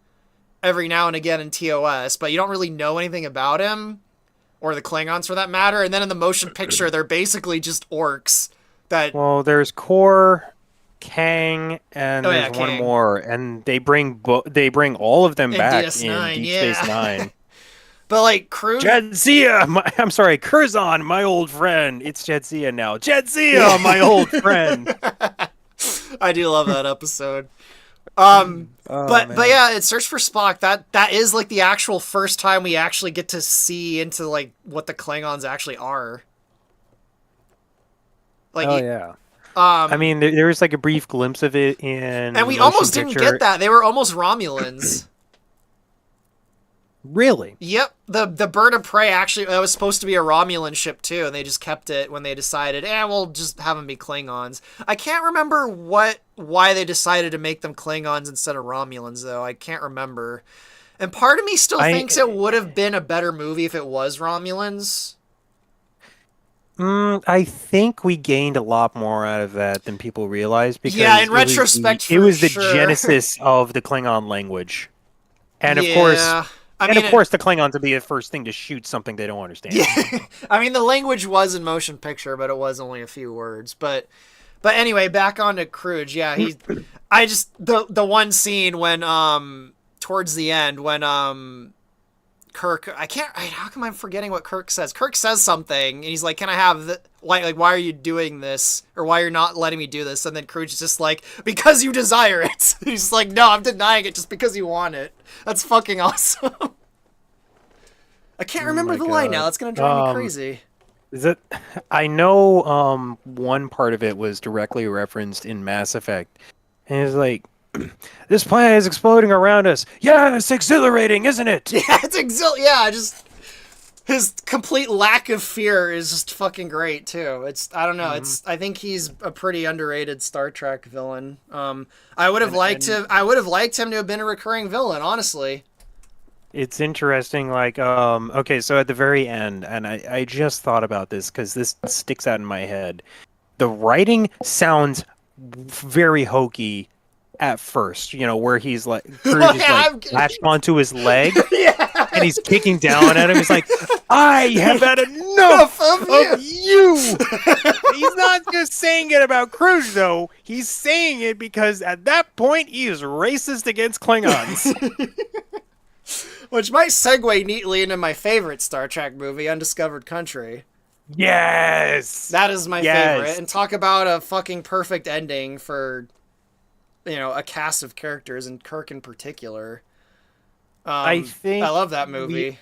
Speaker 2: every now and again in TOS, but you don't really know anything about him or the Klingons for that matter. And then in the motion picture, they're basically just orcs that.
Speaker 1: Well, there's Core, Kang, and
Speaker 2: Oh yeah,
Speaker 1: there's one
Speaker 2: King
Speaker 1: more, and they bring all of them
Speaker 2: and
Speaker 1: back in
Speaker 2: DS9,
Speaker 1: Deep Space
Speaker 2: yeah.
Speaker 1: Nine.
Speaker 2: But like Cruise,
Speaker 1: Jadzia, I'm sorry, Curzon, my old friend. It's Jadzia now. Jadzia,
Speaker 2: yeah.
Speaker 1: my old friend.
Speaker 2: I do love that episode.
Speaker 1: Oh
Speaker 2: But
Speaker 1: man.
Speaker 2: yeah, it's Search for Spock. That is like the actual first time we actually get to see into like what the Klingons actually are. Like,
Speaker 1: Oh yeah. I
Speaker 2: um,
Speaker 1: mean, there was like a brief glimpse of it in
Speaker 2: and
Speaker 1: the
Speaker 2: we
Speaker 1: motion
Speaker 2: almost didn't get
Speaker 1: picture.
Speaker 2: that. They were almost Romulans.
Speaker 1: Really?
Speaker 2: Yep, the bird of prey actually that was supposed to be a Romulan ship too, and they just kept it when they decided, we'll just have them be Klingons. I can't remember why they decided to make them Klingons instead of Romulans though. I can't remember. And part of me still
Speaker 1: I
Speaker 2: thinks it would have been a better movie if it was Romulans.
Speaker 1: I think we gained a lot more out of that than people realize
Speaker 2: Yeah,
Speaker 1: because
Speaker 2: in retrospect,
Speaker 1: it
Speaker 2: for
Speaker 1: was the
Speaker 2: sure.
Speaker 1: genesis of the Klingon language. And of course,
Speaker 2: Yeah. I mean,
Speaker 1: the Klingons would be the first thing to shoot something they don't
Speaker 2: yeah.
Speaker 1: understand.
Speaker 2: I mean, the language was in motion picture, but it was only a few words. But anyway, back on to Crouch. Yeah, I just the one scene when towards the end when Kirk, I can't. How come I'm forgetting what Kirk says? Kirk says something, and he's like, "Can I have the why are you doing this, or why you're not letting me do this?" And then Crouch is just like, "Because you desire it." He's like, "No, I'm denying it just because you want it." That's fucking awesome. I can't
Speaker 1: Oh
Speaker 2: remember
Speaker 1: my
Speaker 2: the line now.
Speaker 1: God.
Speaker 2: That's gonna drive me crazy.
Speaker 1: Is it I know one part of it was directly referenced in Mass Effect. And it's like this planet is exploding around us. Yeah, it's exhilarating, isn't it?
Speaker 2: Yeah, it's Yeah, just his complete lack of fear is just fucking great too. I don't know.
Speaker 1: Mhm.
Speaker 2: I think he's a pretty underrated Star Trek villain. I would have liked
Speaker 1: And
Speaker 2: to I would have liked him to have been a recurring villain, honestly.
Speaker 1: it's interesting, like, okay, so at the very end, and I just thought about this because this sticks out in my head. The writing sounds very hokey at first, where he's like, Cruz is like
Speaker 2: Yeah,
Speaker 1: latched onto his leg
Speaker 2: yeah,
Speaker 1: and he's kicking down at him. He's like, I have had
Speaker 2: enough
Speaker 1: enough
Speaker 2: of
Speaker 1: of
Speaker 2: you.
Speaker 1: you. He's not just saying it about Cruz, though. He's saying it because at that point he is racist against Klingons.
Speaker 2: Which might segue neatly into my favorite Star Trek movie, Undiscovered Country.
Speaker 1: Yes.
Speaker 2: That is my favorite.
Speaker 1: Yes.
Speaker 2: And talk about a fucking perfect ending for, a cast of characters, and Kirk in particular.
Speaker 1: I
Speaker 2: I
Speaker 1: think
Speaker 2: love that
Speaker 1: the
Speaker 2: movie.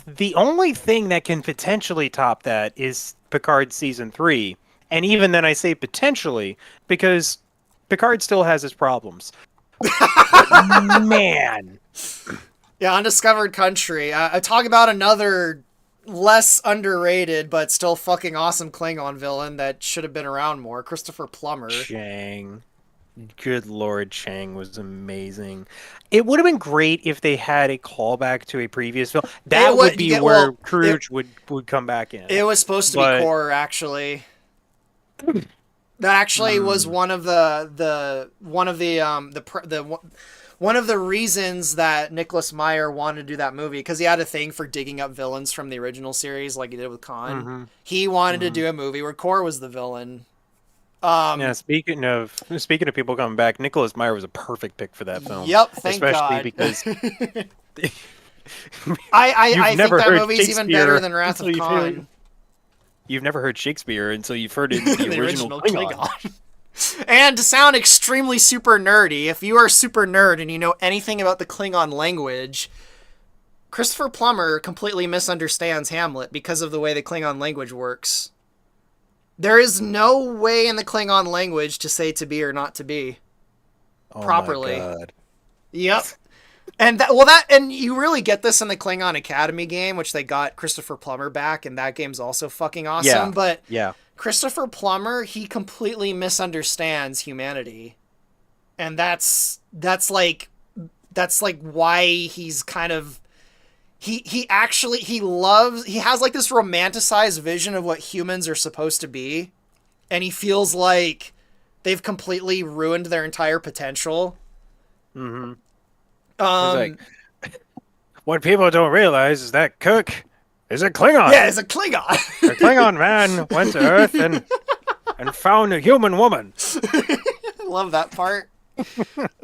Speaker 1: the only thing that can potentially top that is Picard season 3. And even then I say potentially because Picard still has his problems. But man,
Speaker 2: Yeah, Undiscovered Country. I talk about another less underrated but still fucking awesome Klingon villain that should have been around more, Christopher Plummer.
Speaker 1: Chang. Good Lord, Chang was amazing. It would have been great if they had a callback to a previous film.
Speaker 2: It
Speaker 1: That would
Speaker 2: would
Speaker 1: be
Speaker 2: get
Speaker 1: where
Speaker 2: well.
Speaker 1: Crouch would come back in.
Speaker 2: It was supposed to be
Speaker 1: But
Speaker 2: Core actually. That actually was
Speaker 1: mm,
Speaker 2: one of the one of the one of the reasons that Nicholas Meyer wanted to do that movie, because he had a thing for digging up villains from the original series, like he did with Khan.
Speaker 1: mhm,
Speaker 2: He wanted to
Speaker 1: mhm.
Speaker 2: do a movie where Core was the villain.
Speaker 1: Yeah, speaking of people coming back, Nicholas Meyer was a perfect pick for that film,
Speaker 2: Yep, thank
Speaker 1: especially
Speaker 2: God.
Speaker 1: because
Speaker 2: I
Speaker 1: you've
Speaker 2: think
Speaker 1: never
Speaker 2: that
Speaker 1: heard
Speaker 2: movie's even better
Speaker 1: Shakespeare
Speaker 2: than Wrath
Speaker 1: until
Speaker 2: of Khan.
Speaker 1: you've never heard Shakespeare until you've heard it in the
Speaker 2: The
Speaker 1: original
Speaker 2: original
Speaker 1: Klingon.
Speaker 2: Klingon. And to sound extremely super nerdy, if you are a super nerd and you know anything about the Klingon language, Christopher Plummer completely misunderstands Hamlet because of the way the Klingon language works. There is no way in the Klingon language to say to be or not to be
Speaker 1: Oh my
Speaker 2: properly.
Speaker 1: God.
Speaker 2: Yep. And you really get this in the Klingon Academy game, which they got Christopher Plummer back, and that game's also fucking awesome.
Speaker 1: Yeah.
Speaker 2: But
Speaker 1: Yeah.
Speaker 2: Christopher Plummer, he completely misunderstands humanity, and that's like why he's kind of he has like this romanticized vision of what humans are supposed to be, and he feels like they've completely ruined their entire potential.
Speaker 1: Mm-hmm. He's
Speaker 2: Um,
Speaker 1: like, what people don't realize is that Kirk is a Klingon.
Speaker 2: yeah, as a Klingon.
Speaker 1: A Klingon man went to Earth and found a human woman.
Speaker 2: I love that part.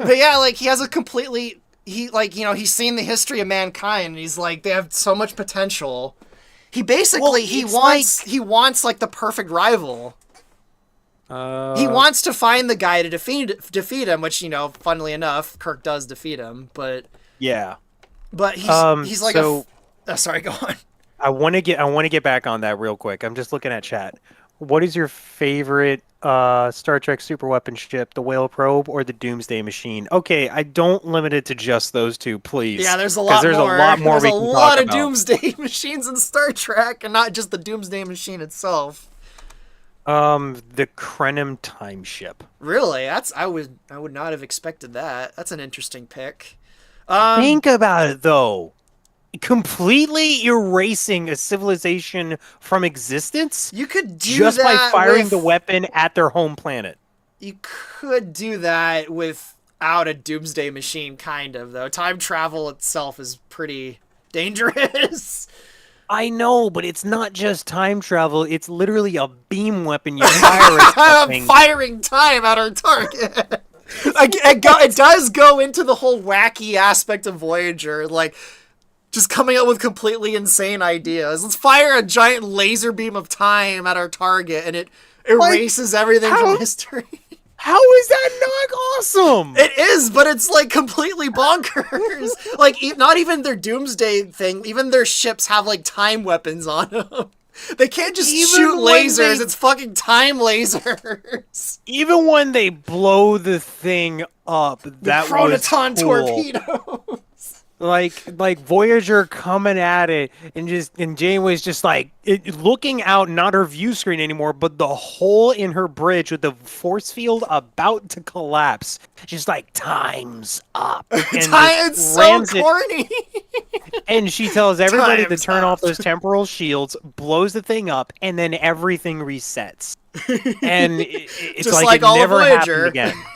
Speaker 2: But yeah, like he has a completely he's seen the history of mankind, and he's like they have so much potential. He basically
Speaker 1: Well,
Speaker 2: he
Speaker 1: it's
Speaker 2: wants like the perfect rival. He
Speaker 1: uh,
Speaker 2: wants to find the guy to defeat him, which funnily enough, Kirk does defeat him,
Speaker 1: yeah.
Speaker 2: but he's like
Speaker 1: So
Speaker 2: sorry, go on.
Speaker 1: I want to get back on that real quick. I'm just looking at chat. What is your favorite Star Trek superweapon ship, the Whale Probe or the Doomsday Machine? Okay, I don't limit it to just those two, please,
Speaker 2: Yeah, there's a
Speaker 1: because
Speaker 2: lot
Speaker 1: there's
Speaker 2: more.
Speaker 1: a lot more
Speaker 2: There's
Speaker 1: we
Speaker 2: a
Speaker 1: can
Speaker 2: lot
Speaker 1: talk
Speaker 2: of
Speaker 1: about.
Speaker 2: doomsday machines in Star Trek, and not just the doomsday machine itself.
Speaker 1: The Krenim time ship.
Speaker 2: Really, I would not have expected that. That's an interesting pick. Um,
Speaker 1: Think about it though. completely erasing a civilization from existence
Speaker 2: You could do
Speaker 1: just by
Speaker 2: that
Speaker 1: firing the
Speaker 2: with
Speaker 1: weapon at their home planet.
Speaker 2: you could do that without a doomsday machine, kind of, though. Time travel itself is pretty dangerous.
Speaker 1: I know, but it's not just time travel. It's literally a beam weapon you fire at
Speaker 2: I'm
Speaker 1: something.
Speaker 2: firing time at our target. It does go into the whole wacky aspect of Voyager, like just coming up with completely insane ideas. Let's fire a giant laser beam of time at our target, and it
Speaker 1: Like,
Speaker 2: erases everything from
Speaker 1: how
Speaker 2: history.
Speaker 1: how is that not awesome?
Speaker 2: It is, but it's like completely bonkers. Like, not even their doomsday thing, even their ships have like time weapons on them. They can't just shoot
Speaker 1: Even when
Speaker 2: lasers,
Speaker 1: they
Speaker 2: it's fucking time lasers.
Speaker 1: even when they blow the thing up,
Speaker 2: The
Speaker 1: that was
Speaker 2: chronoton
Speaker 1: cool.
Speaker 2: torpedo.
Speaker 1: Like Voyager coming at it, and Janeway's just like looking out, not her view screen anymore, but the hole in her bridge with the force field about to collapse. Just like time's up, and just
Speaker 2: It's so
Speaker 1: rams it.
Speaker 2: corny.
Speaker 1: And she tells everybody to
Speaker 2: Time's
Speaker 1: turn
Speaker 2: up.
Speaker 1: off those temporal shields, blows the thing up, and then everything resets. And it's
Speaker 2: Just
Speaker 1: like
Speaker 2: like
Speaker 1: it
Speaker 2: all of
Speaker 1: never happened
Speaker 2: Voyager.
Speaker 1: again.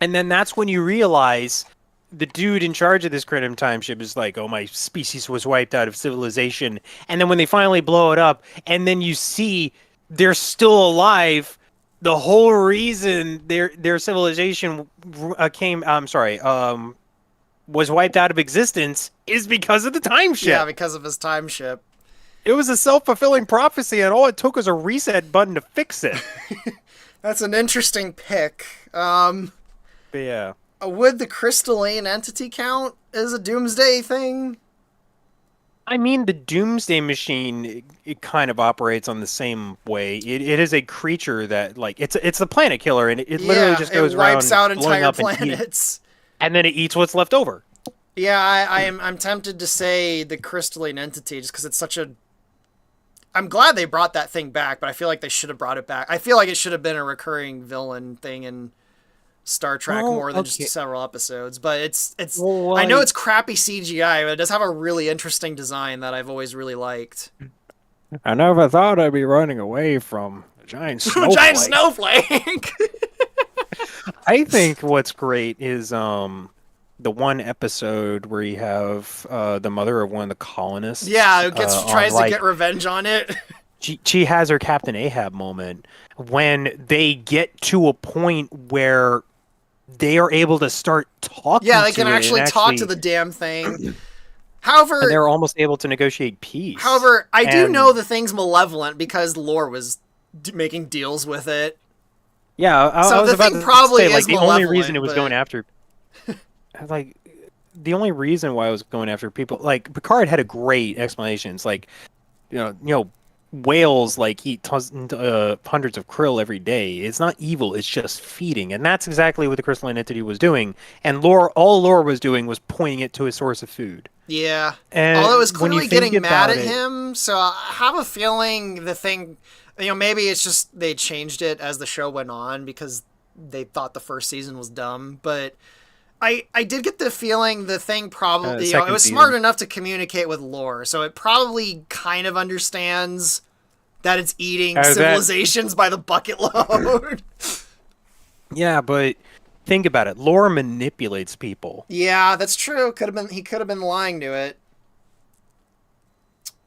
Speaker 1: And then that's when you realize the dude in charge of this Crenum time ship is like, "Oh, my species was wiped out of civilization." And then when they finally blow it up, and then you see they're still alive, the whole reason their civilization came, I'm sorry, was wiped out of existence is because of the time
Speaker 2: Yeah,
Speaker 1: ship.
Speaker 2: because of his time ship.
Speaker 1: It was a self-fulfilling prophecy, and all it took was a reset button to fix it.
Speaker 2: That's an interesting pick.
Speaker 1: But yeah.
Speaker 2: Would the crystalline entity count as a doomsday thing?
Speaker 1: I mean, the Doomsday Machine, it kind of operates on the same way. It is a creature that, like, it's a planet killer, and it literally
Speaker 2: Yeah,
Speaker 1: just
Speaker 2: it
Speaker 1: goes
Speaker 2: wipes
Speaker 1: around
Speaker 2: out
Speaker 1: blowing
Speaker 2: entire
Speaker 1: up
Speaker 2: planets.
Speaker 1: and then it eats what's left over.
Speaker 2: Yeah, I'm tempted to say the crystalline entity just because it's such a. I'm glad they brought that thing back, but I feel like they should have brought it back. I feel like it should have been a recurring villain thing in Star Trek
Speaker 1: Well,
Speaker 2: more than
Speaker 1: okay.
Speaker 2: just several episodes. But it's.
Speaker 1: Well,
Speaker 2: I know
Speaker 1: like,
Speaker 2: it's crappy CGI, but it does have a really interesting design that I've always really liked.
Speaker 1: I never thought I'd be running away from a giant
Speaker 2: Giant
Speaker 1: snowflake.
Speaker 2: snowflake.
Speaker 1: I think what's great is the one episode where you have the mother of one of the colonists.
Speaker 2: Yeah, it gets
Speaker 1: On
Speaker 2: tries to
Speaker 1: like
Speaker 2: get revenge on it.
Speaker 1: she has her Captain Ahab moment when they get to a point where they are able to start talking
Speaker 2: Yeah, they
Speaker 1: to
Speaker 2: can
Speaker 1: it
Speaker 2: actually
Speaker 1: and
Speaker 2: talk
Speaker 1: actually,
Speaker 2: to the damn thing.
Speaker 1: and
Speaker 2: However,
Speaker 1: they're almost able to negotiate peace.
Speaker 2: I do know
Speaker 1: And
Speaker 2: the thing's malevolent because Lore was making deals with it.
Speaker 1: yeah, I
Speaker 2: So
Speaker 1: was
Speaker 2: the
Speaker 1: about
Speaker 2: thing
Speaker 1: to
Speaker 2: probably
Speaker 1: say like
Speaker 2: is
Speaker 1: the only reason it
Speaker 2: malevolent,
Speaker 1: was going
Speaker 2: but
Speaker 1: after like the only reason why I was going after people like Picard had a great explanation. It's like whales like eat hundreds of krill every day. It's not evil, it's just feeding, and that's exactly what the crystalline entity was doing. And all Lore was doing was pointing it to a source of food.
Speaker 2: yeah. Although
Speaker 1: And
Speaker 2: it's
Speaker 1: when you
Speaker 2: clearly
Speaker 1: think
Speaker 2: getting mad
Speaker 1: about
Speaker 2: at
Speaker 1: it,
Speaker 2: him, so I have a feeling the thing, maybe it's just they changed it as the show went on because they thought the first season was dumb, but I did get the feeling the thing probably, it
Speaker 1: second
Speaker 2: was smart
Speaker 1: season.
Speaker 2: enough to communicate with Lore, so it probably kind of understands that it's eating
Speaker 1: That
Speaker 2: civilizations by the bucket load.
Speaker 1: yeah, but think about it. Lore manipulates people.
Speaker 2: Yeah, that's true. He could have been lying to it.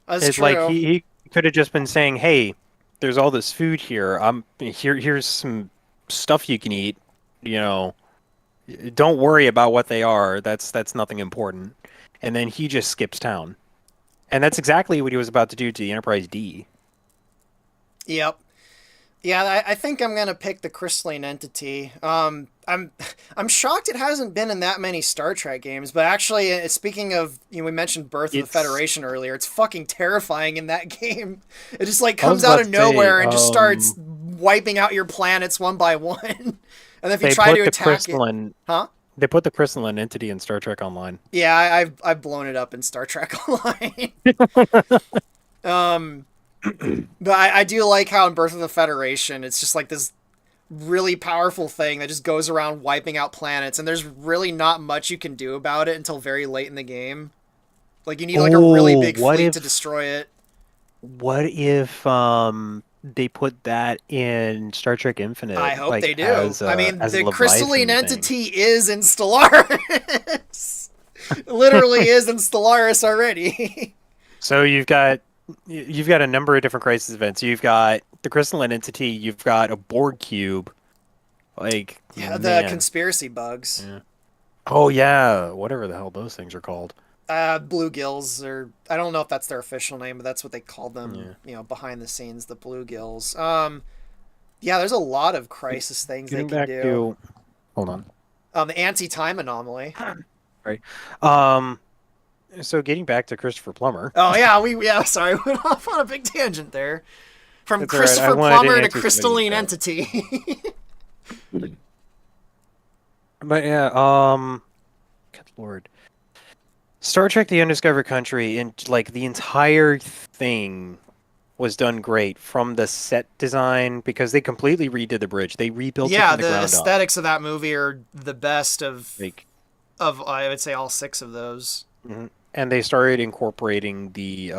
Speaker 2: That's
Speaker 1: It's like
Speaker 2: true.
Speaker 1: he could have just been saying, "Hey, there's all this food here. Here's some stuff you can eat. You know, don't worry about what they are. That's nothing important." And then he just skips town. And that's exactly what he was about to do to the Enterprise D.
Speaker 2: Yep. Yeah, I think I'm gonna pick the crystalline entity. I'm shocked it hasn't been in that many Star Trek games. But actually, we mentioned Birth of the
Speaker 1: It's
Speaker 2: Federation earlier. It's fucking terrifying in that game. It just like
Speaker 1: I was
Speaker 2: comes out
Speaker 1: about
Speaker 2: of
Speaker 1: to say,
Speaker 2: nowhere and just starts wiping out your planets one by one. And then if you
Speaker 1: they
Speaker 2: try to
Speaker 1: put the
Speaker 2: attack it,
Speaker 1: crystalline
Speaker 2: huh?
Speaker 1: they put the crystalline entity in Star Trek Online.
Speaker 2: Yeah, I've blown it up in Star Trek Online. um, but I do like how in Birth of the Federation, it's just like this really powerful thing that just goes around wiping out planets, and there's really not much you can do about it until very late in the game. Like you need like a really
Speaker 1: Oh,
Speaker 2: big fleet to destroy it.
Speaker 1: what if they put that in Star Trek
Speaker 2: I
Speaker 1: Infinite,
Speaker 2: hope
Speaker 1: like
Speaker 2: they do. I mean,
Speaker 1: as a
Speaker 2: the crystalline
Speaker 1: Leviathan thing?
Speaker 2: entity is in Stellaris. Literally is in Stellaris already.
Speaker 1: So you've got a number of different crisis events. You've got the crystalline entity, you've got a Borg cube. Like,
Speaker 2: Yeah, the
Speaker 1: man.
Speaker 2: conspiracy bugs.
Speaker 1: Yeah. Oh yeah, whatever the hell those things are called.
Speaker 2: Bluegills, or I don't know if that's their official name, but that's what they call them.
Speaker 1: Yeah.
Speaker 2: Behind the scenes, the bluegills. Yeah, there's a lot of
Speaker 1: Get-
Speaker 2: crisis things they
Speaker 1: Getting
Speaker 2: can
Speaker 1: back
Speaker 2: do.
Speaker 1: to, hold on.
Speaker 2: The anti-time anomaly.
Speaker 1: Right. Um, so getting back to Christopher Plummer.
Speaker 2: Oh yeah, yeah. Sorry, we went off on a big tangent there. From
Speaker 1: That's all right. I
Speaker 2: Christopher
Speaker 1: wanted to
Speaker 2: Plummer to
Speaker 1: answer somebody's
Speaker 2: crystalline
Speaker 1: that.
Speaker 2: entity.
Speaker 1: But yeah, good Lord. Star Trek: The Undiscovered Country and like the entire thing was done great from the set design because they completely redid the bridge. They rebuilt it
Speaker 2: Yeah,
Speaker 1: from the
Speaker 2: the
Speaker 1: ground up.
Speaker 2: aesthetics of that movie are the best
Speaker 1: Like,
Speaker 2: of I would say all six of those.
Speaker 1: and they started incorporating the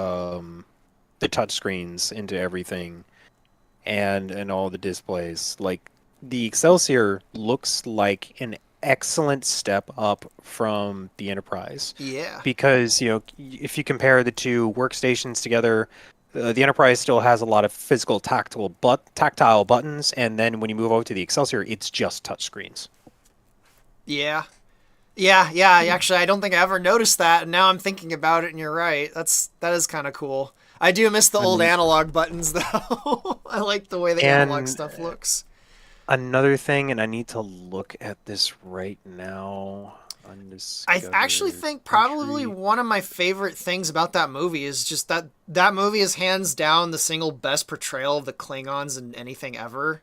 Speaker 1: touch screens into everything and all the displays. Like the Excelsior looks like an excellent step up from the Enterprise
Speaker 2: Yeah.
Speaker 1: because if you compare the two workstations together, the Enterprise still has a lot of physical tactile buttons, and then when you move over to the Excelsior, it's just touch screens.
Speaker 2: Yeah. Yeah. Actually, I don't think I ever noticed that, and now I'm thinking about it, and you're right. That is kind of cool. I do miss the old
Speaker 1: And
Speaker 2: analog buttons, though. I like the way the analog
Speaker 1: and
Speaker 2: stuff looks.
Speaker 1: another thing, and I need to look at this right now.
Speaker 2: I actually
Speaker 1: Undiscovered
Speaker 2: think probably
Speaker 1: Country.
Speaker 2: one of my favorite things about that movie is just that movie is hands down the single best portrayal of the Klingons in anything ever.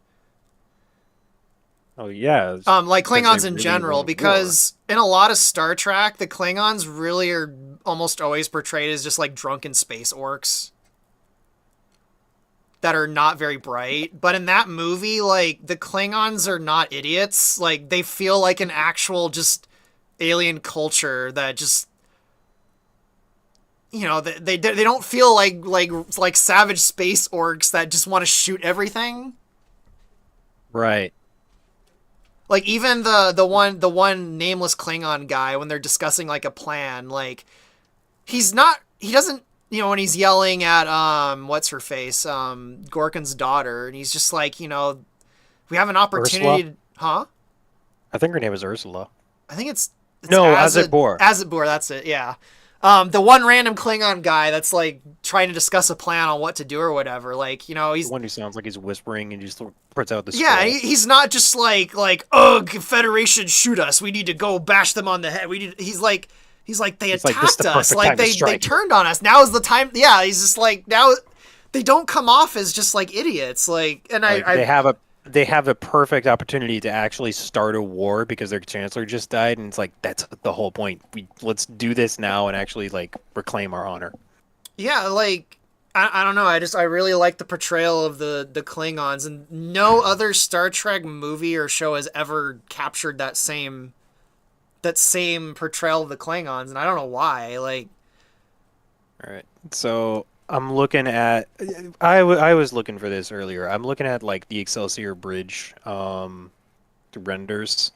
Speaker 1: Oh yeah,
Speaker 2: Like
Speaker 1: because they
Speaker 2: Klingons in
Speaker 1: really
Speaker 2: general,
Speaker 1: went to war.
Speaker 2: because in a lot of Star Trek, the Klingons really are almost always portrayed as just like drunken space orcs that are not very bright. But in that movie, like the Klingons are not idiots. Like they feel like an actual just alien culture that just they don't feel like savage space orcs that just want to shoot everything.
Speaker 1: Right.
Speaker 2: Like even the one nameless Klingon guy, when they're discussing like a plan, like he doesn't, when he's yelling at what's her face, Gorkon's daughter, and he's just like, we have an
Speaker 1: Ursula?
Speaker 2: opportunity to, huh?
Speaker 1: I think her name is Ursula.
Speaker 2: I think it's
Speaker 1: No, Azit.
Speaker 2: Azitbor, that's it, yeah. The one random Klingon guy that's like trying to discuss a plan on what to do or whatever, like,
Speaker 1: The
Speaker 2: he's
Speaker 1: one who sounds like he's whispering and just puts out the
Speaker 2: yeah,
Speaker 1: scroll.
Speaker 2: he's not just like, ugh, Federation, shoot us. We need to go bash them on the head. He's like they
Speaker 1: It's like this is
Speaker 2: attacked
Speaker 1: the
Speaker 2: us.
Speaker 1: perfect
Speaker 2: Like
Speaker 1: time to
Speaker 2: they
Speaker 1: strike.
Speaker 2: turned on us. Now is the time. Yeah, he's just like now. They don't come off as just like idiots. Like, and
Speaker 1: Like they have a perfect opportunity to actually start a war because their chancellor just died, and it's like that's the whole point. Let's do this now and actually like reclaim our honor.
Speaker 2: yeah, like I don't know. I really like the portrayal of the Klingons, and no other Star Trek movie or show has ever captured that same portrayal of the Klingons, and I don't know why. Like,
Speaker 1: All right. So I'm looking at. I was looking for this earlier. I'm looking at like the Excelsior Bridge the renders,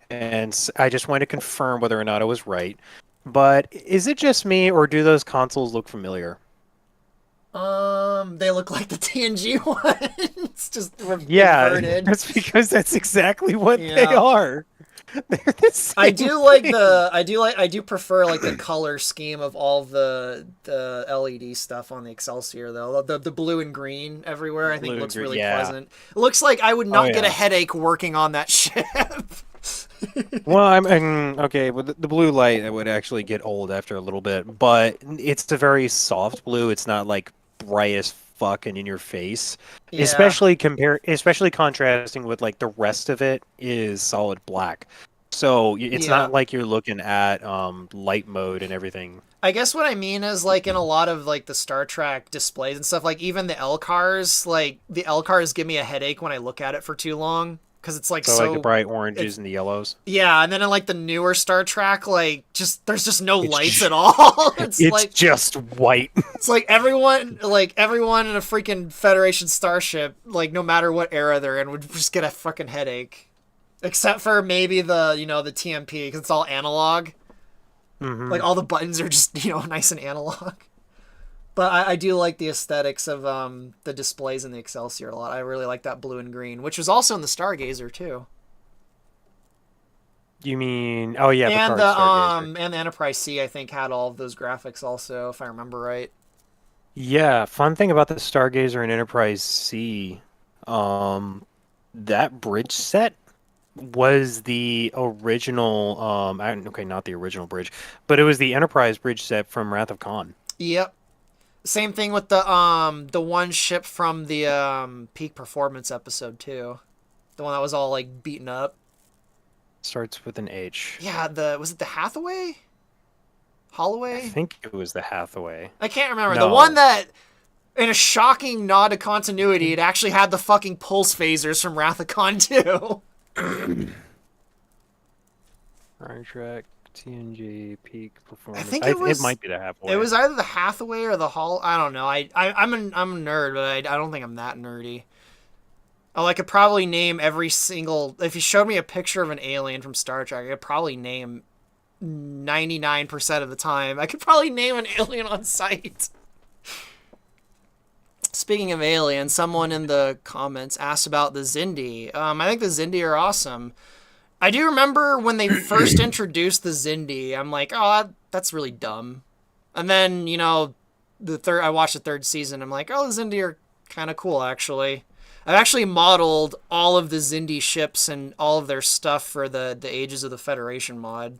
Speaker 1: and I just want to confirm whether or not I was right. But is it just me, or do those consoles look familiar?
Speaker 2: they look like the TNG ones, just
Speaker 1: Yeah,
Speaker 2: inverted.
Speaker 1: that's because that's exactly what they
Speaker 2: Yeah.
Speaker 1: are. They're the
Speaker 2: I
Speaker 1: same
Speaker 2: do like
Speaker 1: thing.
Speaker 2: I do prefer like the color scheme of all the LED stuff on the Excelsior though. The blue and green everywhere I think
Speaker 1: Blue and
Speaker 2: looks
Speaker 1: green.
Speaker 2: really
Speaker 1: Yeah.
Speaker 2: pleasant. It looks like I would
Speaker 1: Oh
Speaker 2: not get a
Speaker 1: yeah.
Speaker 2: headache working on that ship.
Speaker 1: Well, okay. With the blue light, it would actually get old after a little bit, but it's a very soft blue. It's not like bright as fuck and in your face.
Speaker 2: Yeah.
Speaker 1: Especially contrasting with like the rest of it is solid black. So it's
Speaker 2: Yeah.
Speaker 1: not like you're looking at light mode and everything.
Speaker 2: I guess what I mean is like in a lot of like the Star Trek displays and stuff, like even the L cars give me a headache when I look at it for too long. because it's like
Speaker 1: So like the
Speaker 2: so.
Speaker 1: bright oranges
Speaker 2: It's
Speaker 1: and the yellows.
Speaker 2: yeah, and then in like the newer Star Trek, like just there's just no
Speaker 1: It's
Speaker 2: lights at
Speaker 1: ju-
Speaker 2: all.
Speaker 1: it's just white.
Speaker 2: It's like everyone in a freaking Federation starship, like no matter what era they're in, would just get a fucking headache. Except for maybe the TMP because it's all analog.
Speaker 1: Hmm.
Speaker 2: Like all the buttons are just nice and analog. But I do like the aesthetics of the displays in the Excelsior a lot. I really like that blue and green, which was also in the Stargazer too,
Speaker 1: You mean? Oh yeah,
Speaker 2: and
Speaker 1: Picard
Speaker 2: the
Speaker 1: Stargazer.
Speaker 2: Enterprise C I think had all of those graphics also, if I remember right.
Speaker 1: Yeah, fun thing about the Stargazer and Enterprise C, um, that bridge set was the original. Okay, not the original bridge, but it was the Enterprise bridge set from Wrath of Khan.
Speaker 2: Yep. Same thing with the one ship from the Peak Performance episode too. The one that was all like beaten up.
Speaker 1: Starts with an H.
Speaker 2: Yeah, the was it the Hathaway?
Speaker 1: I
Speaker 2: Holloway?
Speaker 1: think it was the Hathaway.
Speaker 2: I can't remember. The one
Speaker 1: No.
Speaker 2: that in a shocking nod to continuity, it actually had the fucking pulse phasers from Wrath of Khan too.
Speaker 1: Star Trek, TNG, peak
Speaker 2: I
Speaker 1: performance.
Speaker 2: think it
Speaker 1: It
Speaker 2: was
Speaker 1: might be the
Speaker 2: it
Speaker 1: Hathaway.
Speaker 2: was either the Hathaway or the Hall. I don't know. I'm a nerd, but I don't think I'm that nerdy. Oh, I could probably name every single. If you showed me a picture of an alien from Star Trek, I could probably name 99% of the time. I could probably name an alien on sight. Speaking of aliens, someone in the comments asked about the Zindi. I think the Zindi are awesome. I do remember when they first introduced the Zindi. I'm like, oh, that's really dumb. And then I watched the third season. I'm like, oh, the Zindi are kind of cool actually. I've actually modeled all of the Zindi ships and all of their stuff for the Ages of the Federation mod.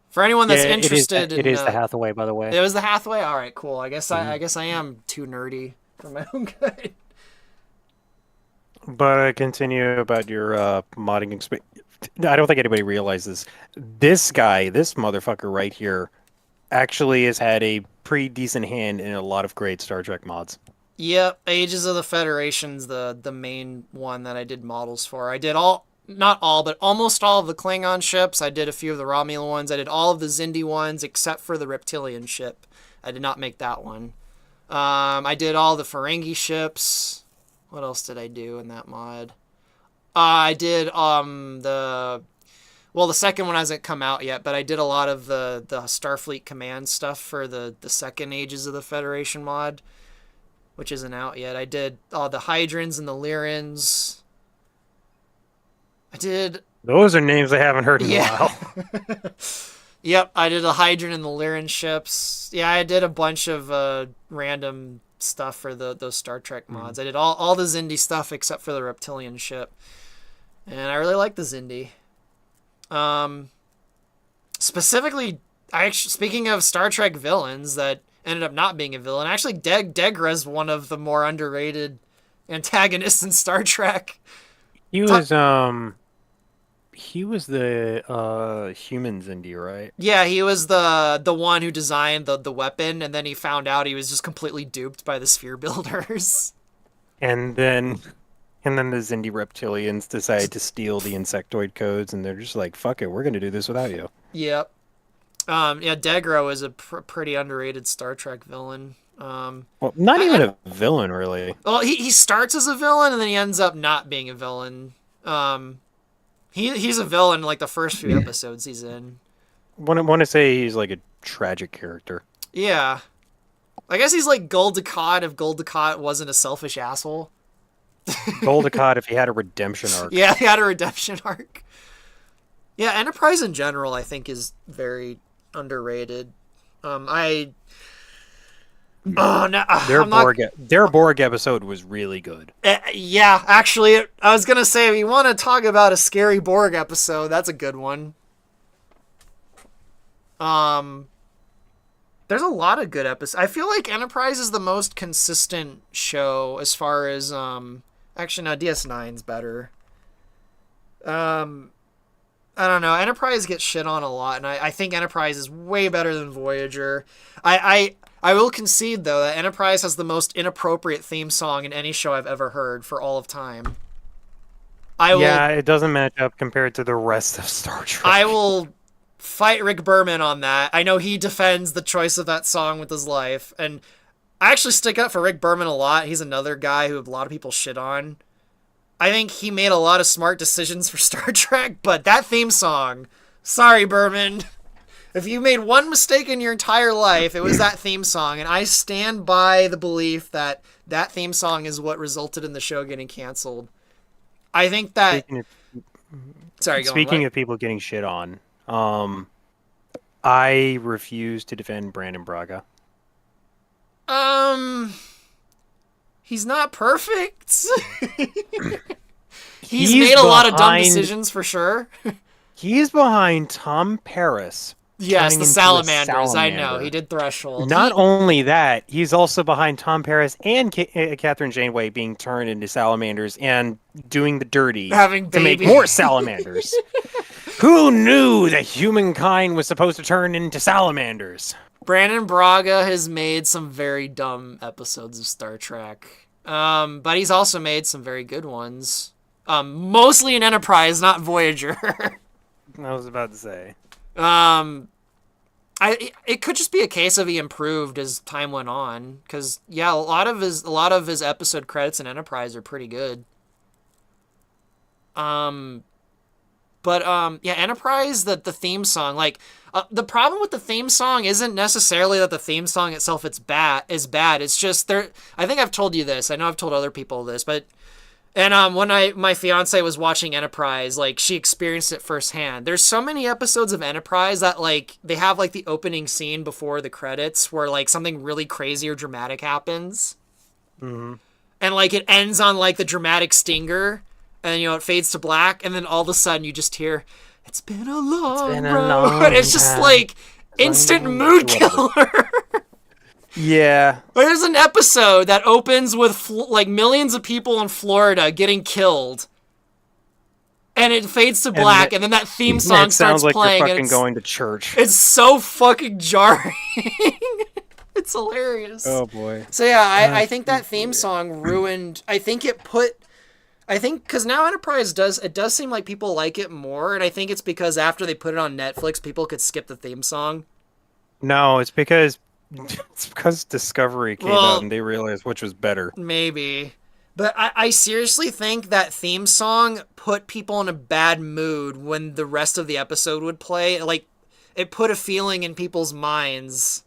Speaker 2: For anyone
Speaker 1: Yeah,
Speaker 2: that's interested
Speaker 1: it
Speaker 2: in,
Speaker 1: is the Hathaway, by the way.
Speaker 2: it was the Hathaway. All right, cool. I
Speaker 1: Mhm.
Speaker 2: guess I am too nerdy for my own good.
Speaker 1: But continue about your modding experience. I don't think anybody realizes this guy, this motherfucker right here, actually has had a pretty decent hand in a lot of great Star Trek mods.
Speaker 2: Yep, Ages of the Federation's the main one that I did models for. I did all not all, but almost all of the Klingon ships. I did a few of the Romulan ones. I did all of the Zindi ones except for the Reptilian ship. I did not make that one. I did all the Ferengi ships. What else did I do in that mod? I did the second one hasn't come out yet, but I did a lot of the Starfleet Command stuff for the second Ages of the Federation mod, which isn't out yet. I did all the Hydrons and the Lyrans. I did,
Speaker 1: Those are names I haven't heard in a
Speaker 2: yeah.
Speaker 1: while.
Speaker 2: Yep, I did the Hydron and the Lyran ships. Yeah, I did a bunch of random stuff for those Star Trek
Speaker 1: Mhm.
Speaker 2: mods. I did all the Zindi stuff except for the Reptilian ship, and I really like the Zindi. Um, Specifically, speaking of Star Trek villains that ended up not being a villain, actually, Degra's one of the more underrated antagonists in Star Trek.
Speaker 1: He
Speaker 2: Ta-
Speaker 1: was um he was the humans indie, right?
Speaker 2: yeah, he was the one who designed the weapon, and then he found out he was just completely duped by the sphere builders.
Speaker 1: And then the Zindi reptilians decide to steal the insectoid codes and they're just like, fuck it, we're gonna do this without you.
Speaker 2: Yep. Yeah, Degra is a pretty underrated Star Trek villain.
Speaker 1: Well, not even
Speaker 2: I
Speaker 1: a villain really.
Speaker 2: well, he starts as a villain and then he ends up not being a villain. Um, he's a villain like the first few episodes he's in.
Speaker 1: Want to say he's like a tragic character.
Speaker 2: Yeah, I guess he's like Gul Dukat if Gul Dukat wasn't a selfish asshole.
Speaker 1: Goldacott if he had a redemption arc.
Speaker 2: Yeah, he had a redemption arc. Yeah, Enterprise in general I think is very underrated. I oh no, I'm not.
Speaker 1: Their Borg episode was really good.
Speaker 2: Yeah, actually, I was gonna say if you want to talk about a scary Borg episode, that's a good one. Um, there's a lot of good episodes. I feel like Enterprise is the most consistent show as far as Actually, no, DS9's better. Um, I don't know. Enterprise gets shit on a lot, and I think Enterprise is way better than Voyager. I will concede, though, that Enterprise has the most inappropriate theme song in any show I've ever heard for all of time. I will
Speaker 1: Yeah, it doesn't match up compared to the rest of Star
Speaker 2: I
Speaker 1: Trek.
Speaker 2: will fight Rick Berman on that. I know he defends the choice of that song with his life, and I actually stick up for Rick Berman a lot. He's another guy who a lot of people shit on. I think he made a lot of smart decisions for Star Trek, but that theme song, sorry, Berman. If you made one mistake in your entire life, it was that theme song, and I stand by the belief that that theme song is what resulted in the show getting canceled. I think that.
Speaker 1: Speaking of
Speaker 2: Sorry, go on.
Speaker 1: speaking
Speaker 2: What?
Speaker 1: of people getting shit on, I refuse to defend Brandon Braga.
Speaker 2: Um, he's not perfect. He's
Speaker 1: He's
Speaker 2: made a lot of dumb
Speaker 1: behind
Speaker 2: decisions for sure.
Speaker 1: he's behind Tom Paris
Speaker 2: Yes,
Speaker 1: turning
Speaker 2: the
Speaker 1: into a
Speaker 2: salamanders. I know he
Speaker 1: salamander.
Speaker 2: did Threshold.
Speaker 1: Not only that, he's also behind Tom Paris and Catherine Janeway being turned into salamanders and doing the dirty
Speaker 2: Having
Speaker 1: to make
Speaker 2: baby.
Speaker 1: more salamanders. Who knew that humankind was supposed to turn into salamanders?
Speaker 2: Brandon Braga has made some very dumb episodes of Star Trek. But he's also made some very good ones. Mostly in Enterprise, not Voyager.
Speaker 1: I was about to say.
Speaker 2: It could just be a case of he improved as time went on, because yeah, a lot of his episode credits in Enterprise are pretty good. Yeah, Enterprise, the theme song, like the problem with the theme song isn't necessarily that the theme song itself is bad. It's just there. I think I've told you this. I know I've told other people this, but when my fiance was watching Enterprise, like she experienced it firsthand. There's so many episodes of Enterprise that like they have like the opening scene before the credits where like something really crazy or dramatic happens,
Speaker 1: Mm-hmm.
Speaker 2: and like it ends on like the dramatic stinger, and it fades to black, and then all of a sudden you just hear, "It's been a long road." It's just like instant mood killer.
Speaker 1: Yeah.
Speaker 2: There's an episode that opens with like millions of people in Florida getting killed, and it fades to black, and then that theme song
Speaker 1: It
Speaker 2: starts
Speaker 1: sounds like
Speaker 2: playing.
Speaker 1: you're
Speaker 2: And
Speaker 1: fucking going to church.
Speaker 2: it's so fucking jarring. It's hilarious.
Speaker 1: Oh boy.
Speaker 2: So yeah, I think that theme song ruined. I think because now Enterprise does seem like people like it more, and I think it's because after they put it on Netflix, people could skip the theme song.
Speaker 1: No, it's because Discovery came out and they realized which was better.
Speaker 2: Maybe. But I seriously think that theme song put people in a bad mood when the rest of the episode would play. Like, it put a feeling in people's minds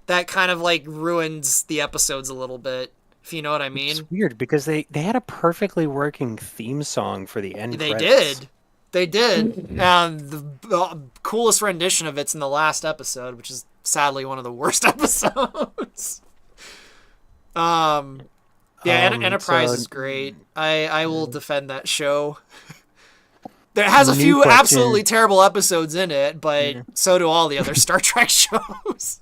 Speaker 2: that kind of, like, ruins the episodes a little bit, if you know what I mean.
Speaker 1: It's weird because they had a perfectly working theme song for the end
Speaker 2: They
Speaker 1: credits.
Speaker 2: did. They did. And the coolest rendition of it's in the last episode, which is sadly one of the worst episodes. Enterprise is great. I will defend that show. There has a few absolutely terrible episodes in it, but so do all the other Star Trek shows.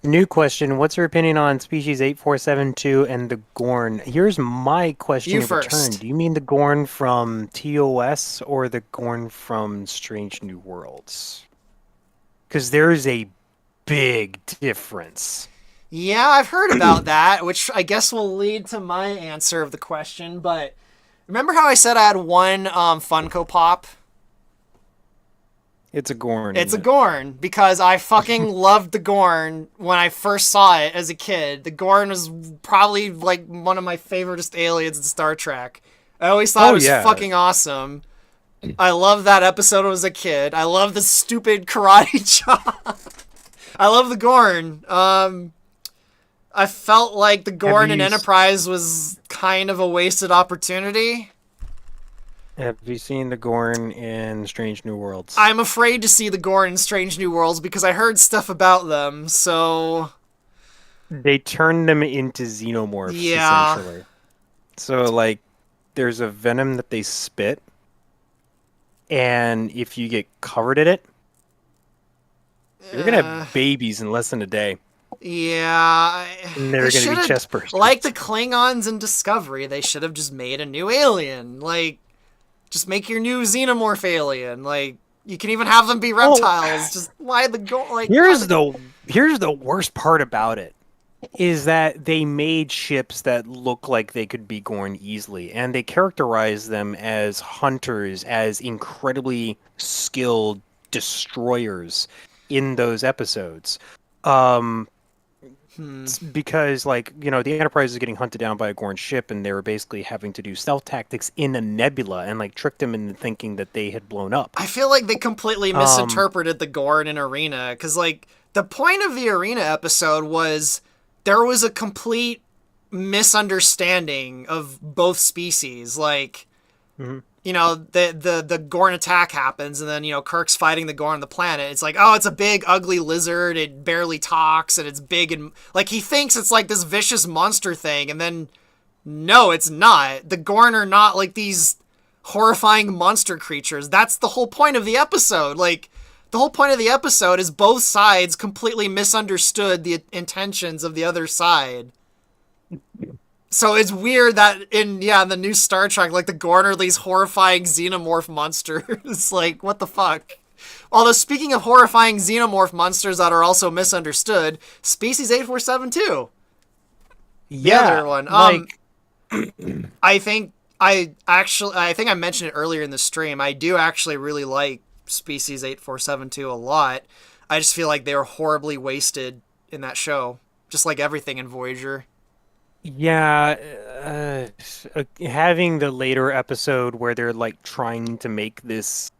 Speaker 1: New question. What's your opinion on Species 8472 and the Gorn? Here's my question
Speaker 2: You
Speaker 1: in return.
Speaker 2: first.
Speaker 1: Do you mean the Gorn from TOS or the Gorn from Strange New Worlds? Because there's a big difference.
Speaker 2: Yeah, I've heard about that, which I guess will lead to my answer of the question, but remember how I said I had one Funko Pop?
Speaker 1: It's a Gorn.
Speaker 2: It's a Gorn, because I fucking loved the Gorn when I first saw it as a kid. The Gorn was probably like one of my favorite aliens in Star Trek. I always thought it was fucking awesome. I loved that episode as a kid. I love the stupid karate chop. I love the Gorn. I felt like the Gorn in Enterprise was kind of a wasted opportunity.
Speaker 1: Have you seen the Gorn in Strange New Worlds?
Speaker 2: I'm afraid to see the Gorn in Strange New Worlds because I heard stuff about them, so...
Speaker 1: They turned them into xenomorphs, essentially. So, like, there's a venom that they spit, and if you get covered in it, you're gonna have babies in less than a day.
Speaker 2: Yeah.
Speaker 1: And they're gonna be chest bursters.
Speaker 2: Like the Klingons in Discovery, they should have just made a new alien. Like, just make your new xenomorph alien. Like, you can even have them be reptiles. Just why the Gorn? Like,
Speaker 1: here's the Here's the worst part about it is that they made ships that look like they could be Gorn easily, and they characterized them as hunters, as incredibly skilled destroyers in those episodes. Um,
Speaker 2: Hmm.
Speaker 1: because, like, the Enterprise is getting hunted down by a Gorn ship, and they were basically having to do stealth tactics in a nebula and like trick them into thinking that they had blown up.
Speaker 2: I feel like they completely
Speaker 1: Um,
Speaker 2: misinterpreted the Gorn in Arena, because like the point of the Arena episode was there was a complete misunderstanding of both species. Like,
Speaker 1: mhm.
Speaker 2: the Gorn attack happens, and then Kirk's fighting the Gorn on the planet. It's like, oh, it's a big ugly lizard. It barely talks, and it's big, and like he thinks it's like this vicious monster thing, and then no, it's not. The Gorn are not like these horrifying monster creatures. That's the whole point of the episode. Like, the whole point of the episode is both sides completely misunderstood the intentions of the other side. So it's weird that in the new Star Trek, like the Gorn are these horrifying xenomorph monsters. Like, what the fuck? Although, speaking of horrifying xenomorph monsters that are also misunderstood, Species 847 too. The
Speaker 1: Yeah,
Speaker 2: other one.
Speaker 1: like,
Speaker 2: I think I think I mentioned it earlier in the stream. I do actually really like Species 8472 a lot. I just feel like they were horribly wasted in that show, just like everything in Voyager.
Speaker 1: yeah, having the later episode where they're like trying to make this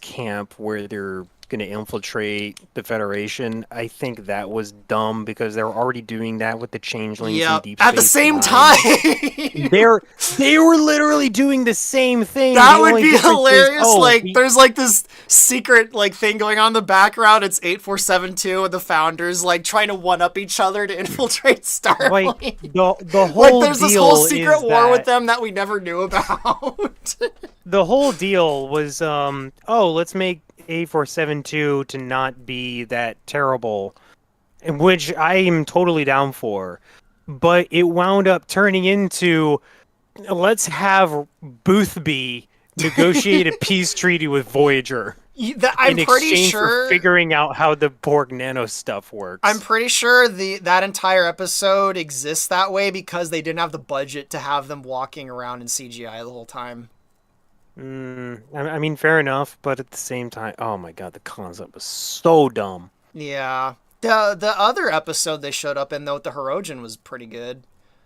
Speaker 1: camp where they're going to infiltrate the Federation, I think that was dumb because they were already doing that with the changelings in
Speaker 2: Yep.
Speaker 1: Deep
Speaker 2: At the
Speaker 1: Space
Speaker 2: same
Speaker 1: Nine.
Speaker 2: time,
Speaker 1: They're they were literally doing the same thing.
Speaker 2: that
Speaker 1: The
Speaker 2: would
Speaker 1: only
Speaker 2: be
Speaker 1: difference is,
Speaker 2: hilarious. Like, there's like this secret like thing going on in the background. It's 8472 and the founders like trying to one up each other to infiltrate
Speaker 1: like
Speaker 2: Starfleet.
Speaker 1: the
Speaker 2: Like,
Speaker 1: whole
Speaker 2: there's this whole
Speaker 1: deal
Speaker 2: secret
Speaker 1: is
Speaker 2: war with
Speaker 1: that
Speaker 2: them that we never knew about.
Speaker 1: the whole deal was let's make A472 to not be that terrible, which I am totally down for. But it wound up turning into, let's have Boothby negotiate a peace treaty with Voyager
Speaker 2: I'm
Speaker 1: in
Speaker 2: pretty
Speaker 1: exchange for
Speaker 2: sure.
Speaker 1: figuring out how the Borg nano stuff
Speaker 2: I'm
Speaker 1: works.
Speaker 2: pretty sure that entire episode exists that way because they didn't have the budget to have them walking around in CGI the whole time.
Speaker 1: I mean, fair enough, but at the same time, oh my god, the concept was so dumb.
Speaker 2: Yeah. The other episode they showed up in though with the Hirogen was pretty good.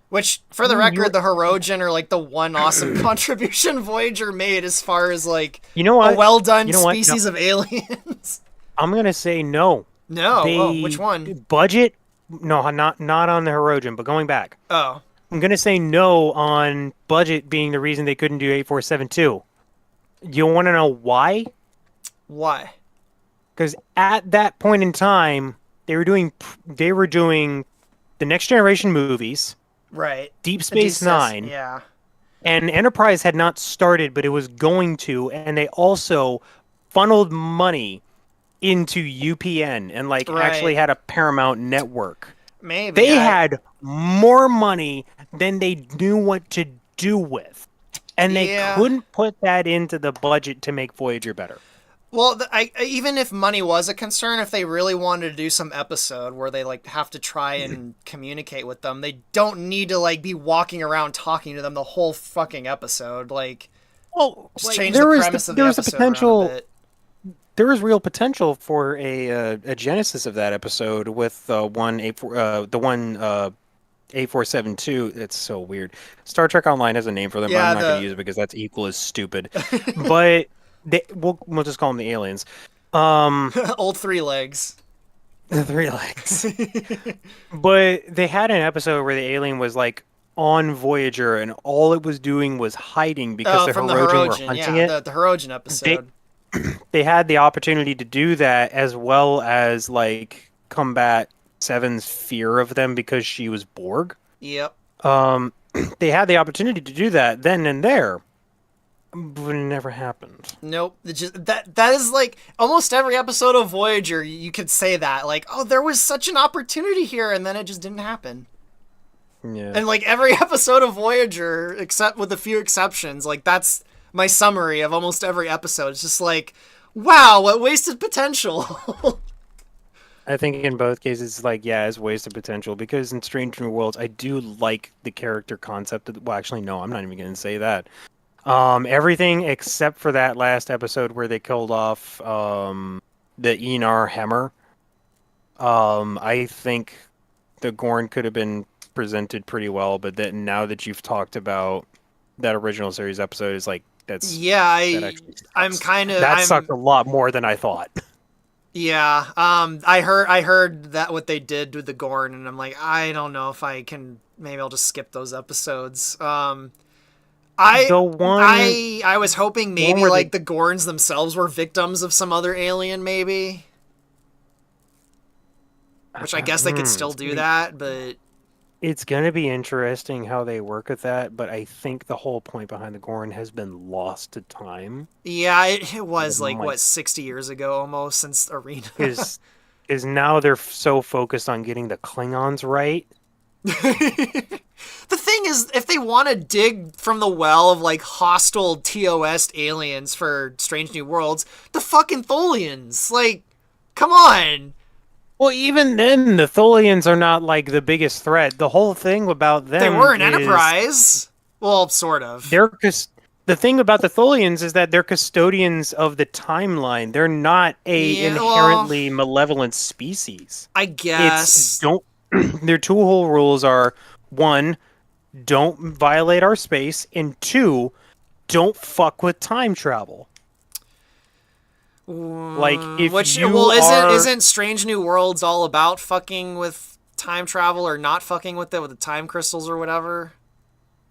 Speaker 2: Which, for the
Speaker 1: You
Speaker 2: record, the Hirogen are like the one awesome contribution Voyager made as far as like
Speaker 1: you know
Speaker 2: a
Speaker 1: what?
Speaker 2: well done
Speaker 1: You know what? No,
Speaker 2: species of aliens.
Speaker 1: I'm gonna say no.
Speaker 2: No, oh, which
Speaker 1: They
Speaker 2: one?
Speaker 1: budget, no, not on the Hirogen, but going back,
Speaker 2: Oh,
Speaker 1: I'm gonna say no on budget being the reason they couldn't do 8472. You want to know why?
Speaker 2: why?
Speaker 1: Because at that point in time, they were doing the Next Generation movies,
Speaker 2: Right.
Speaker 1: Deep
Speaker 2: The
Speaker 1: Space Nine,
Speaker 2: Yeah.
Speaker 1: and Enterprise had not started, but it was going to, and they also funneled money into UPN and like actually
Speaker 2: Right.
Speaker 1: had a Paramount network.
Speaker 2: Maybe.
Speaker 1: They had more money than they knew what to do with. And they
Speaker 2: Yeah.
Speaker 1: couldn't put that into the budget to make Voyager better.
Speaker 2: Well, even if money was a concern, if they really wanted to do some episode where they like have to try and communicate with them, they don't need to like be walking around talking to them the whole fucking episode. Like,
Speaker 1: Well,
Speaker 2: just
Speaker 1: like
Speaker 2: change the premise of the
Speaker 1: there was a
Speaker 2: episode around a
Speaker 1: potential
Speaker 2: bit.
Speaker 1: there was real potential for a genesis of that episode with the one A472. It's so weird. Star Trek Online has a name for them, but I'm
Speaker 2: Yeah,
Speaker 1: not going to
Speaker 2: the
Speaker 1: use it because that's equal as stupid. But we'll just call them the aliens. Um,
Speaker 2: old three legs.
Speaker 1: the three legs. But they had an episode where the alien was like on Voyager, and all it was doing was hiding because
Speaker 2: Oh,
Speaker 1: the
Speaker 2: from the
Speaker 1: Hirogen were
Speaker 2: Hirogen.
Speaker 1: hunting
Speaker 2: Yeah,
Speaker 1: it.
Speaker 2: the Hirogen
Speaker 1: They
Speaker 2: episode.
Speaker 1: they had the opportunity to do that as well as like combat Seven's fear of them because she was Borg.
Speaker 2: Yep.
Speaker 1: Um, they had the opportunity to do that then and there, but it never happened.
Speaker 2: Nope. That is like almost every episode of Voyager. You could say that like, oh, there was such an opportunity here, and then it just didn't happen.
Speaker 1: Yeah.
Speaker 2: And like every episode of Voyager, except with a few exceptions, like that's my summary of almost every episode. It's just like, wow, what wasted potential.
Speaker 1: I think in both cases, like, yeah, it's wasted potential because in Strange New Worlds, I do like the character concept. Well, actually, no, I'm not even going to say that. Everything except for that last episode where they killed off the Enar Hammer. I think the Gorn could have been presented pretty well, but that now that you've talked about that original series episode, is like
Speaker 2: Yeah,
Speaker 1: that actually
Speaker 2: I'm
Speaker 1: sucks.
Speaker 2: kind of
Speaker 1: That
Speaker 2: I'm
Speaker 1: sucked a lot more than I thought.
Speaker 2: yeah. I heard that what they did with the Gorn, and I'm like, I don't know if I can. Maybe I'll just skip those episodes. I
Speaker 1: The one,
Speaker 2: I was hoping
Speaker 1: the one
Speaker 2: maybe
Speaker 1: where they
Speaker 2: like the Gorns themselves were victims of some other alien, maybe. Which I guess they could still do that, but
Speaker 1: it's gonna be interesting how they work with that, but I think the whole point behind the Gorn has been lost to time.
Speaker 2: yeah, it
Speaker 1: It
Speaker 2: was like
Speaker 1: might
Speaker 2: what 60 years ago almost since Arena.
Speaker 1: because now they're so focused on getting the Klingons right.
Speaker 2: The thing is, if they want to dig from the well of like hostile TOS aliens for Strange New Worlds, the fucking Tholians, like, come on.
Speaker 1: Well, even then, the Tholians are not like the biggest threat. The whole thing about
Speaker 2: They
Speaker 1: them
Speaker 2: were an
Speaker 1: is
Speaker 2: Enterprise. Well, sort of.
Speaker 1: they're the thing about the Tholians is that they're custodians of the timeline. They're not a
Speaker 2: Yeah, well,
Speaker 1: inherently malevolent species.
Speaker 2: I
Speaker 1: It's
Speaker 2: guess.
Speaker 1: don't their two whole rules are one, don't violate our space, and two, don't fuck with time travel. Like if
Speaker 2: Which,
Speaker 1: you
Speaker 2: well,
Speaker 1: are
Speaker 2: isn't Strange New Worlds all about fucking with time travel or not fucking with it with the time crystals or whatever?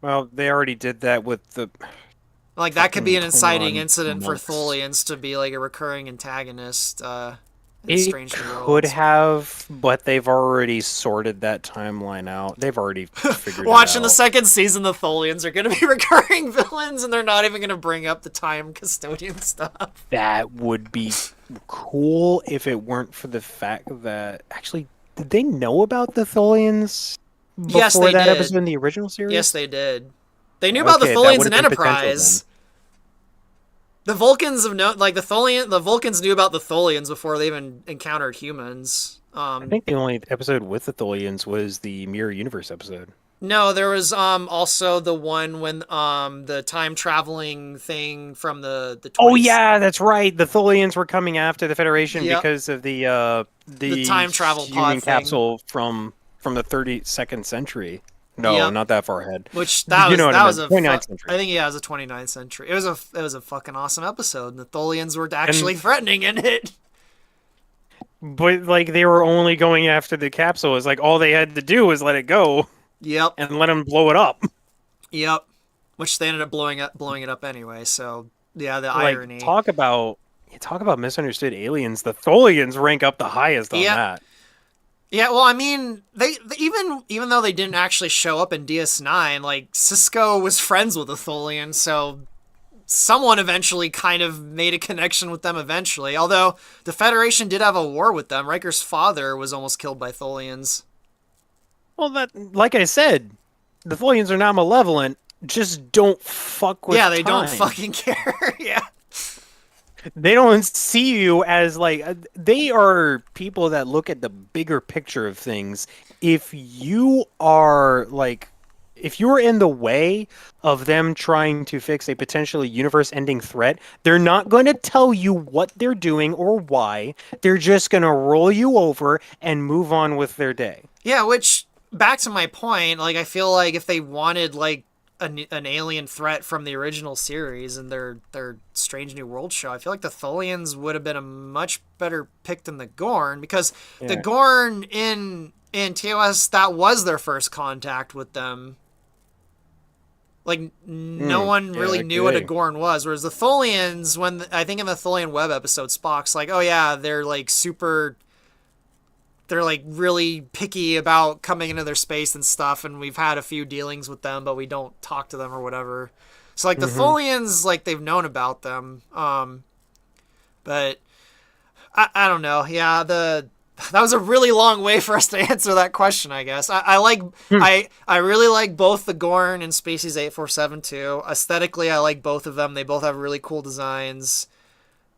Speaker 1: well, they already did that with the
Speaker 2: Like that could be
Speaker 1: fucking
Speaker 2: an inciting
Speaker 1: Klingon
Speaker 2: incident for
Speaker 1: monks.
Speaker 2: Tholians to be like a recurring antagonist in
Speaker 1: It
Speaker 2: Strange New
Speaker 1: could
Speaker 2: Worlds.
Speaker 1: have, but they've already sorted that timeline out. They've already figured it
Speaker 2: Watch in the
Speaker 1: out.
Speaker 2: second season, the Tholians are going to be recurring villains, and they're not even going to bring up the time custodian stuff.
Speaker 1: That would be cool if it weren't for the fact that actually, did they know about the Tholians
Speaker 2: Yes,
Speaker 1: before
Speaker 2: they
Speaker 1: that episode
Speaker 2: did.
Speaker 1: in the original
Speaker 2: Yes,
Speaker 1: series?
Speaker 2: they did. They knew about the
Speaker 1: Okay, that
Speaker 2: Tholians
Speaker 1: would
Speaker 2: in
Speaker 1: have been potential then.
Speaker 2: Enterprise. The Vulcans have known, like the Vulcans knew about the Tholians before they even encountered humans.
Speaker 1: I think the only episode with the Tholians was the Mirror Universe episode.
Speaker 2: No, there was also the one when the time traveling thing from the
Speaker 1: Oh
Speaker 2: 20s.
Speaker 1: yeah, that's right. The Tholians were coming after the Federation
Speaker 2: Yep,
Speaker 1: because of
Speaker 2: the
Speaker 1: the
Speaker 2: time travel
Speaker 1: human
Speaker 2: pod thing.
Speaker 1: capsule from the 32nd century. No,
Speaker 2: Yep.
Speaker 1: not that far ahead.
Speaker 2: Which
Speaker 1: You know what I
Speaker 2: that was
Speaker 1: meant.
Speaker 2: a
Speaker 1: 29th century.
Speaker 2: I think yeah, it was a 29th century. It was a fucking awesome episode. And the Tholians were actually
Speaker 1: And
Speaker 2: threatening in it.
Speaker 1: but like they were only going after the capsule. It's like all they had to do was let it go
Speaker 2: Yep,
Speaker 1: and let them blow it up.
Speaker 2: yep. Which they ended up blowing it up anyway. So yeah, the
Speaker 1: Like
Speaker 2: irony.
Speaker 1: talk about misunderstood aliens. The Tholians rank up the highest on
Speaker 2: Yep.
Speaker 1: that.
Speaker 2: Yeah, well, I mean, even though they didn't actually show up in DS9, like Cisco was friends with the Tholian, so someone eventually kind of made a connection with them eventually. Although the Federation did have a war with them. Riker's father was almost killed by Tholians.
Speaker 1: Well, that like I said, the Tholians are not malevolent. Just don't fuck with
Speaker 2: Yeah, they don't
Speaker 1: time.
Speaker 2: fucking care. Yeah.
Speaker 1: They don't see you as like they are people that look at the bigger picture of things. If you are like if you're in the way of them trying to fix a potentially universe-ending threat, they're not going to tell you what they're doing or why. They're just going to roll you over and move on with their day.
Speaker 2: Yeah, which back to my point, like I feel like if they wanted like an alien threat from the original series and their Strange New World show, I feel like the Tholians would have been a much better pick than the Gorn because the
Speaker 1: Yeah.
Speaker 2: Gorn in TOS that was their first contact with them. Like no one
Speaker 1: Yeah,
Speaker 2: really
Speaker 1: that
Speaker 2: knew
Speaker 1: could
Speaker 2: what a
Speaker 1: be.
Speaker 2: Gorn was, whereas the Tholians, I think in the Tholian web episode, Spock's like, oh yeah, they're like super they're like really picky about coming into their space and stuff, and we've had a few dealings with them, but we don't talk to them or whatever. So like the
Speaker 1: Hmm.
Speaker 2: Tholians, like they've known about them, but I don't know. Yeah, that was a really long way for us to answer that question. I guess I like I really like both the Gorn and Species 847 too. Aesthetically, I like both of them. They both have really cool designs.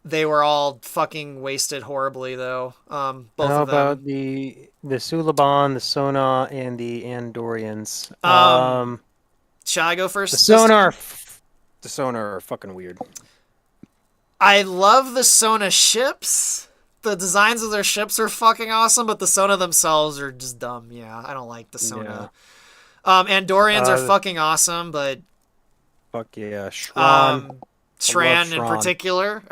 Speaker 2: They were all fucking wasted horribly, though. Both
Speaker 1: How
Speaker 2: of them.
Speaker 1: about the Suliban, the Sona, and the Andorians?
Speaker 2: Um, shall I go
Speaker 1: The
Speaker 2: first this
Speaker 1: Sonar,
Speaker 2: time?
Speaker 1: the Sonar are fucking weird.
Speaker 2: I love the Sona ships. The designs of their ships are fucking awesome, but the Sona themselves are just dumb. Yeah, I don't like the
Speaker 1: Yeah.
Speaker 2: Sona. Andorians are
Speaker 1: Uh,
Speaker 2: fucking awesome, but
Speaker 1: Fuck yeah, Shran.
Speaker 2: um,
Speaker 1: I love
Speaker 2: Shran in
Speaker 1: Shran.
Speaker 2: particular,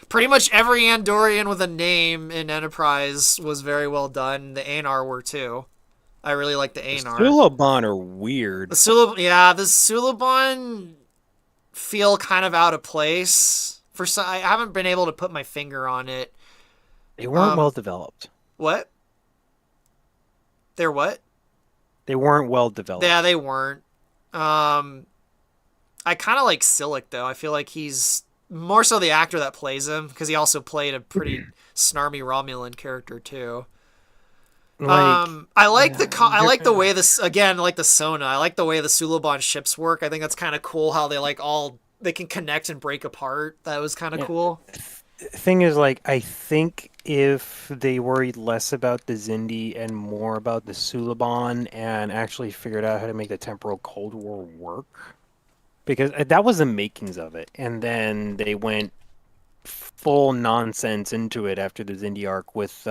Speaker 2: pretty much every Andorian with a name in Enterprise was very well done. The Aenar were too. I really like the
Speaker 1: The
Speaker 2: Aenar.
Speaker 1: Suliban are weird.
Speaker 2: The Suliban feel kind of out of place. For some, I haven't been able to put my finger on it.
Speaker 1: They weren't well
Speaker 2: Um,
Speaker 1: developed.
Speaker 2: what? They're what?
Speaker 1: They weren't well
Speaker 2: Yeah,
Speaker 1: developed.
Speaker 2: they weren't. Um, I kind of like Silic though. I feel like he's more so the actor that plays him because he also played a pretty snarmy Romulan character too.
Speaker 1: Like,
Speaker 2: I like the way this again like the Sona. I like the way the Suliban ships work. I think that's kind of cool how they like all they can connect and break apart. That was kind of
Speaker 1: yeah.
Speaker 2: cool.
Speaker 1: Thing is, like, I think if they worried less about the Zindi and more about the Suliban and actually figured out how to make the temporal Cold War work, because that was the makings of it, and then they went full nonsense into it after the Zindi arc with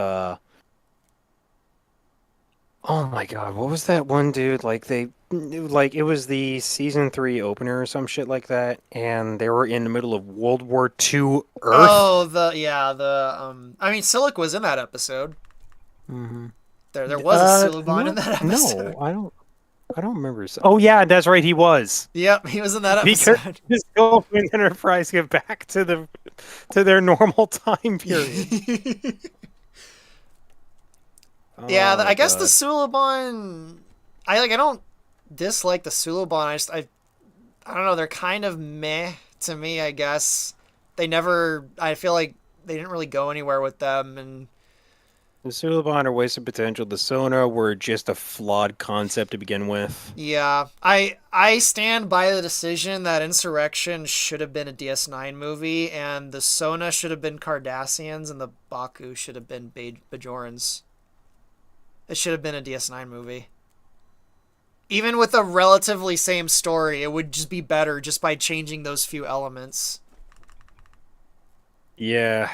Speaker 1: oh my God, what was that one dude? Like it was the season 3 opener or some shit like that, and they were in the middle of World War II Earth.
Speaker 2: Oh, the I mean Silic was in that episode.
Speaker 1: hmm
Speaker 2: There was a Suliban in
Speaker 1: No,
Speaker 2: that episode.
Speaker 1: no, I don't remember. Oh yeah, that's right, he was.
Speaker 2: Yep, he was in that
Speaker 1: Because
Speaker 2: episode.
Speaker 1: his Dolphin Enterprise get back to their normal time period.
Speaker 2: Yeah,
Speaker 1: Oh my
Speaker 2: I guess the
Speaker 1: God.
Speaker 2: Suliban. I don't dislike the Suliban. I don't know. They're kind of meh to me. I guess they never. I feel like they didn't really go anywhere with them, and
Speaker 1: The Suliban are wasted potential. The Sonar were just a flawed concept to begin with.
Speaker 2: yeah, I stand by the decision that Insurrection should have been a DS9 movie, and the Sona should have been Cardassians, and the Baku should have been Bajorans. It should have been a DS9 movie. Even with a relatively same story, it would just be better just by changing those few elements.
Speaker 1: Yeah.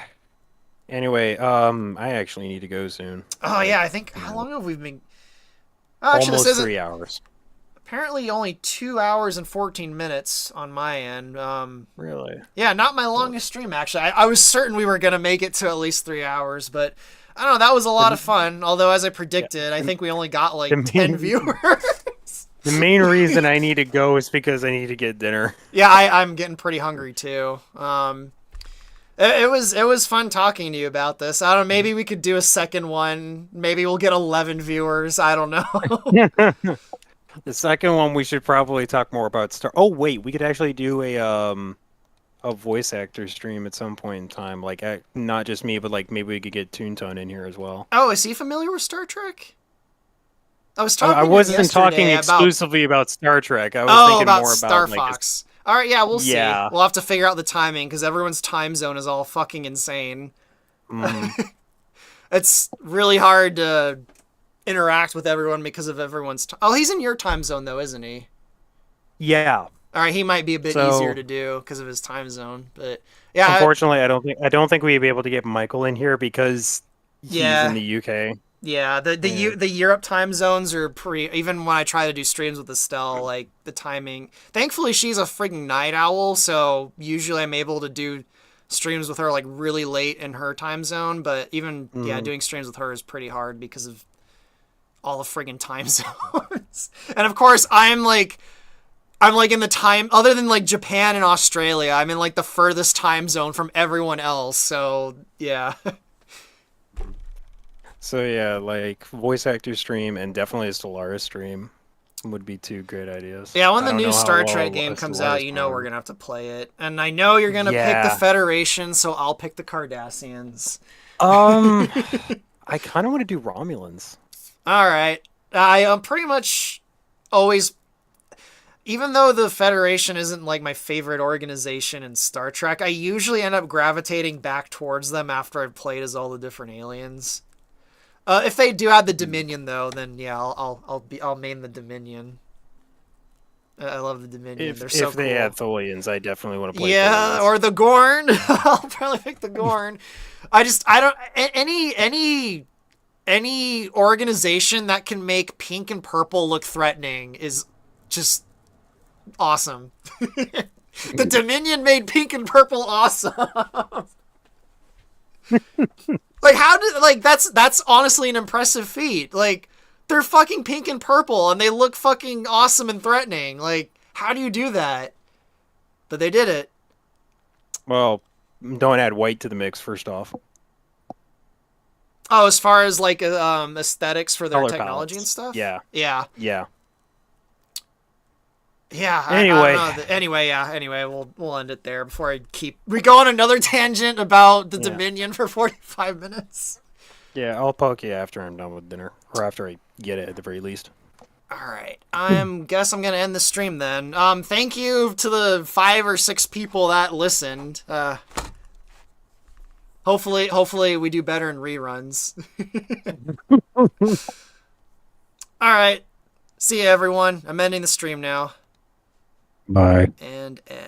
Speaker 1: Anyway, I actually need to go soon.
Speaker 2: Oh
Speaker 1: Like,
Speaker 2: yeah, I think how long have we been? Oh, actually, this
Speaker 1: almost
Speaker 2: isn't
Speaker 1: 3 hours.
Speaker 2: apparently only 2 hours and 14 minutes on my end.
Speaker 1: Really?
Speaker 2: Yeah, not my
Speaker 1: Well,
Speaker 2: longest stream actually. I was certain we were gonna make it to at least 3 hours, but I don't know. That was a lot
Speaker 1: the
Speaker 2: of fun. Although, as I
Speaker 1: yeah,
Speaker 2: predicted, I
Speaker 1: the,
Speaker 2: think we only got
Speaker 1: the
Speaker 2: like 10
Speaker 1: main
Speaker 2: viewers.
Speaker 1: the main reason I need to go is because I need to get dinner.
Speaker 2: Yeah, I'm getting pretty hungry too. It was fun talking to you about this. I don't know. Maybe we could do a second one. Maybe we'll get 11 viewers. I don't know.
Speaker 1: The second one we should probably talk more about Star. Oh wait, we could actually do a voice actor stream at some point in time. Like not just me, but like maybe we could get Toonton in here as well.
Speaker 2: Oh, is he familiar with Star Trek? I was
Speaker 1: I
Speaker 2: talking to him
Speaker 1: wasn't talking
Speaker 2: yesterday about
Speaker 1: exclusively about Star Trek. I was
Speaker 2: oh
Speaker 1: thinking
Speaker 2: about
Speaker 1: more
Speaker 2: Star
Speaker 1: about like his,
Speaker 2: Fox. All right, yeah, we'll see.
Speaker 1: yeah.
Speaker 2: We'll have to figure out the timing because everyone's time zone is all fucking insane.
Speaker 1: hmm
Speaker 2: It's really hard to interact with everyone because of everyone's. Oh, he's in your time zone though, isn't he?
Speaker 1: Yeah.
Speaker 2: All right, he might be a bit easier
Speaker 1: So
Speaker 2: to do because of his time zone, but yeah,
Speaker 1: unfortunately, I don't think we'd be able to get Michael in here because he's in
Speaker 2: yeah,
Speaker 1: the UK.
Speaker 2: yeah.
Speaker 1: Yeah.
Speaker 2: The Europe time zones are pretty. Even when I try to do streams with Estelle, like the timing. Thankfully, she's a freaking night owl, so usually I'm able to do streams with her like really late in her time zone. But even yeah,
Speaker 1: Mhm.
Speaker 2: doing streams with her is pretty hard because of all the friggin' time zones. And of course, I'm like in the time other than like Japan and Australia. I'm in like the furthest time zone from everyone else. So yeah,
Speaker 1: So yeah, like voice actor stream and definitely a Stellaris stream would be two great ideas.
Speaker 2: yeah. When
Speaker 1: I
Speaker 2: the
Speaker 1: don't
Speaker 2: new
Speaker 1: know how
Speaker 2: Star Trek
Speaker 1: well a
Speaker 2: game comes out,
Speaker 1: Stellaris
Speaker 2: you know we're
Speaker 1: one.
Speaker 2: gonna have to play it. And I know you're gonna pick the
Speaker 1: Yeah.
Speaker 2: Federation, so I'll pick the Cardassians.
Speaker 1: Um, I kind of want to do Romulans.
Speaker 2: All right, I am pretty much always. even though the Federation isn't like my favorite organization in Star Trek, I usually end up gravitating back towards them after I've played as all the different aliens. If they do add the Dominion though, then yeah, I'll main the Dominion. I love the Dominion. They're so
Speaker 1: If they
Speaker 2: cool.
Speaker 1: had Tholians, I definitely want to play
Speaker 2: Yeah,
Speaker 1: Tholians.
Speaker 2: or the Gorn. I'll probably pick the Gorn. I don't any organization that can make pink and purple look threatening is just awesome. The Dominion made pink and purple awesome. Like how did like that's honestly an impressive feat. Like they're fucking pink and purple and they look fucking awesome and threatening. Like how do you do that? But they did it.
Speaker 1: Well, don't add white to the mix, first off.
Speaker 2: Oh, as far as like aesthetics for their
Speaker 1: Color
Speaker 2: technology and
Speaker 1: palettes.
Speaker 2: stuff?
Speaker 1: Yeah,
Speaker 2: Yeah.
Speaker 1: yeah.
Speaker 2: Yeah, I don't
Speaker 1: Anyway,
Speaker 2: know. Anyway, yeah. Anyway, we'll end it there before we go on another tangent about the
Speaker 1: yeah.
Speaker 2: Dominion for 45 minutes.
Speaker 1: Yeah, I'll poke you after I'm done with dinner. Or after I get it, at the very least.
Speaker 2: All right, guess I'm gonna end the stream then. Thank you to the 5 or 6 people that listened. Hopefully we do better in reruns. All right, see you everyone. I'm ending the stream now.
Speaker 1: Bye.
Speaker 2: And end.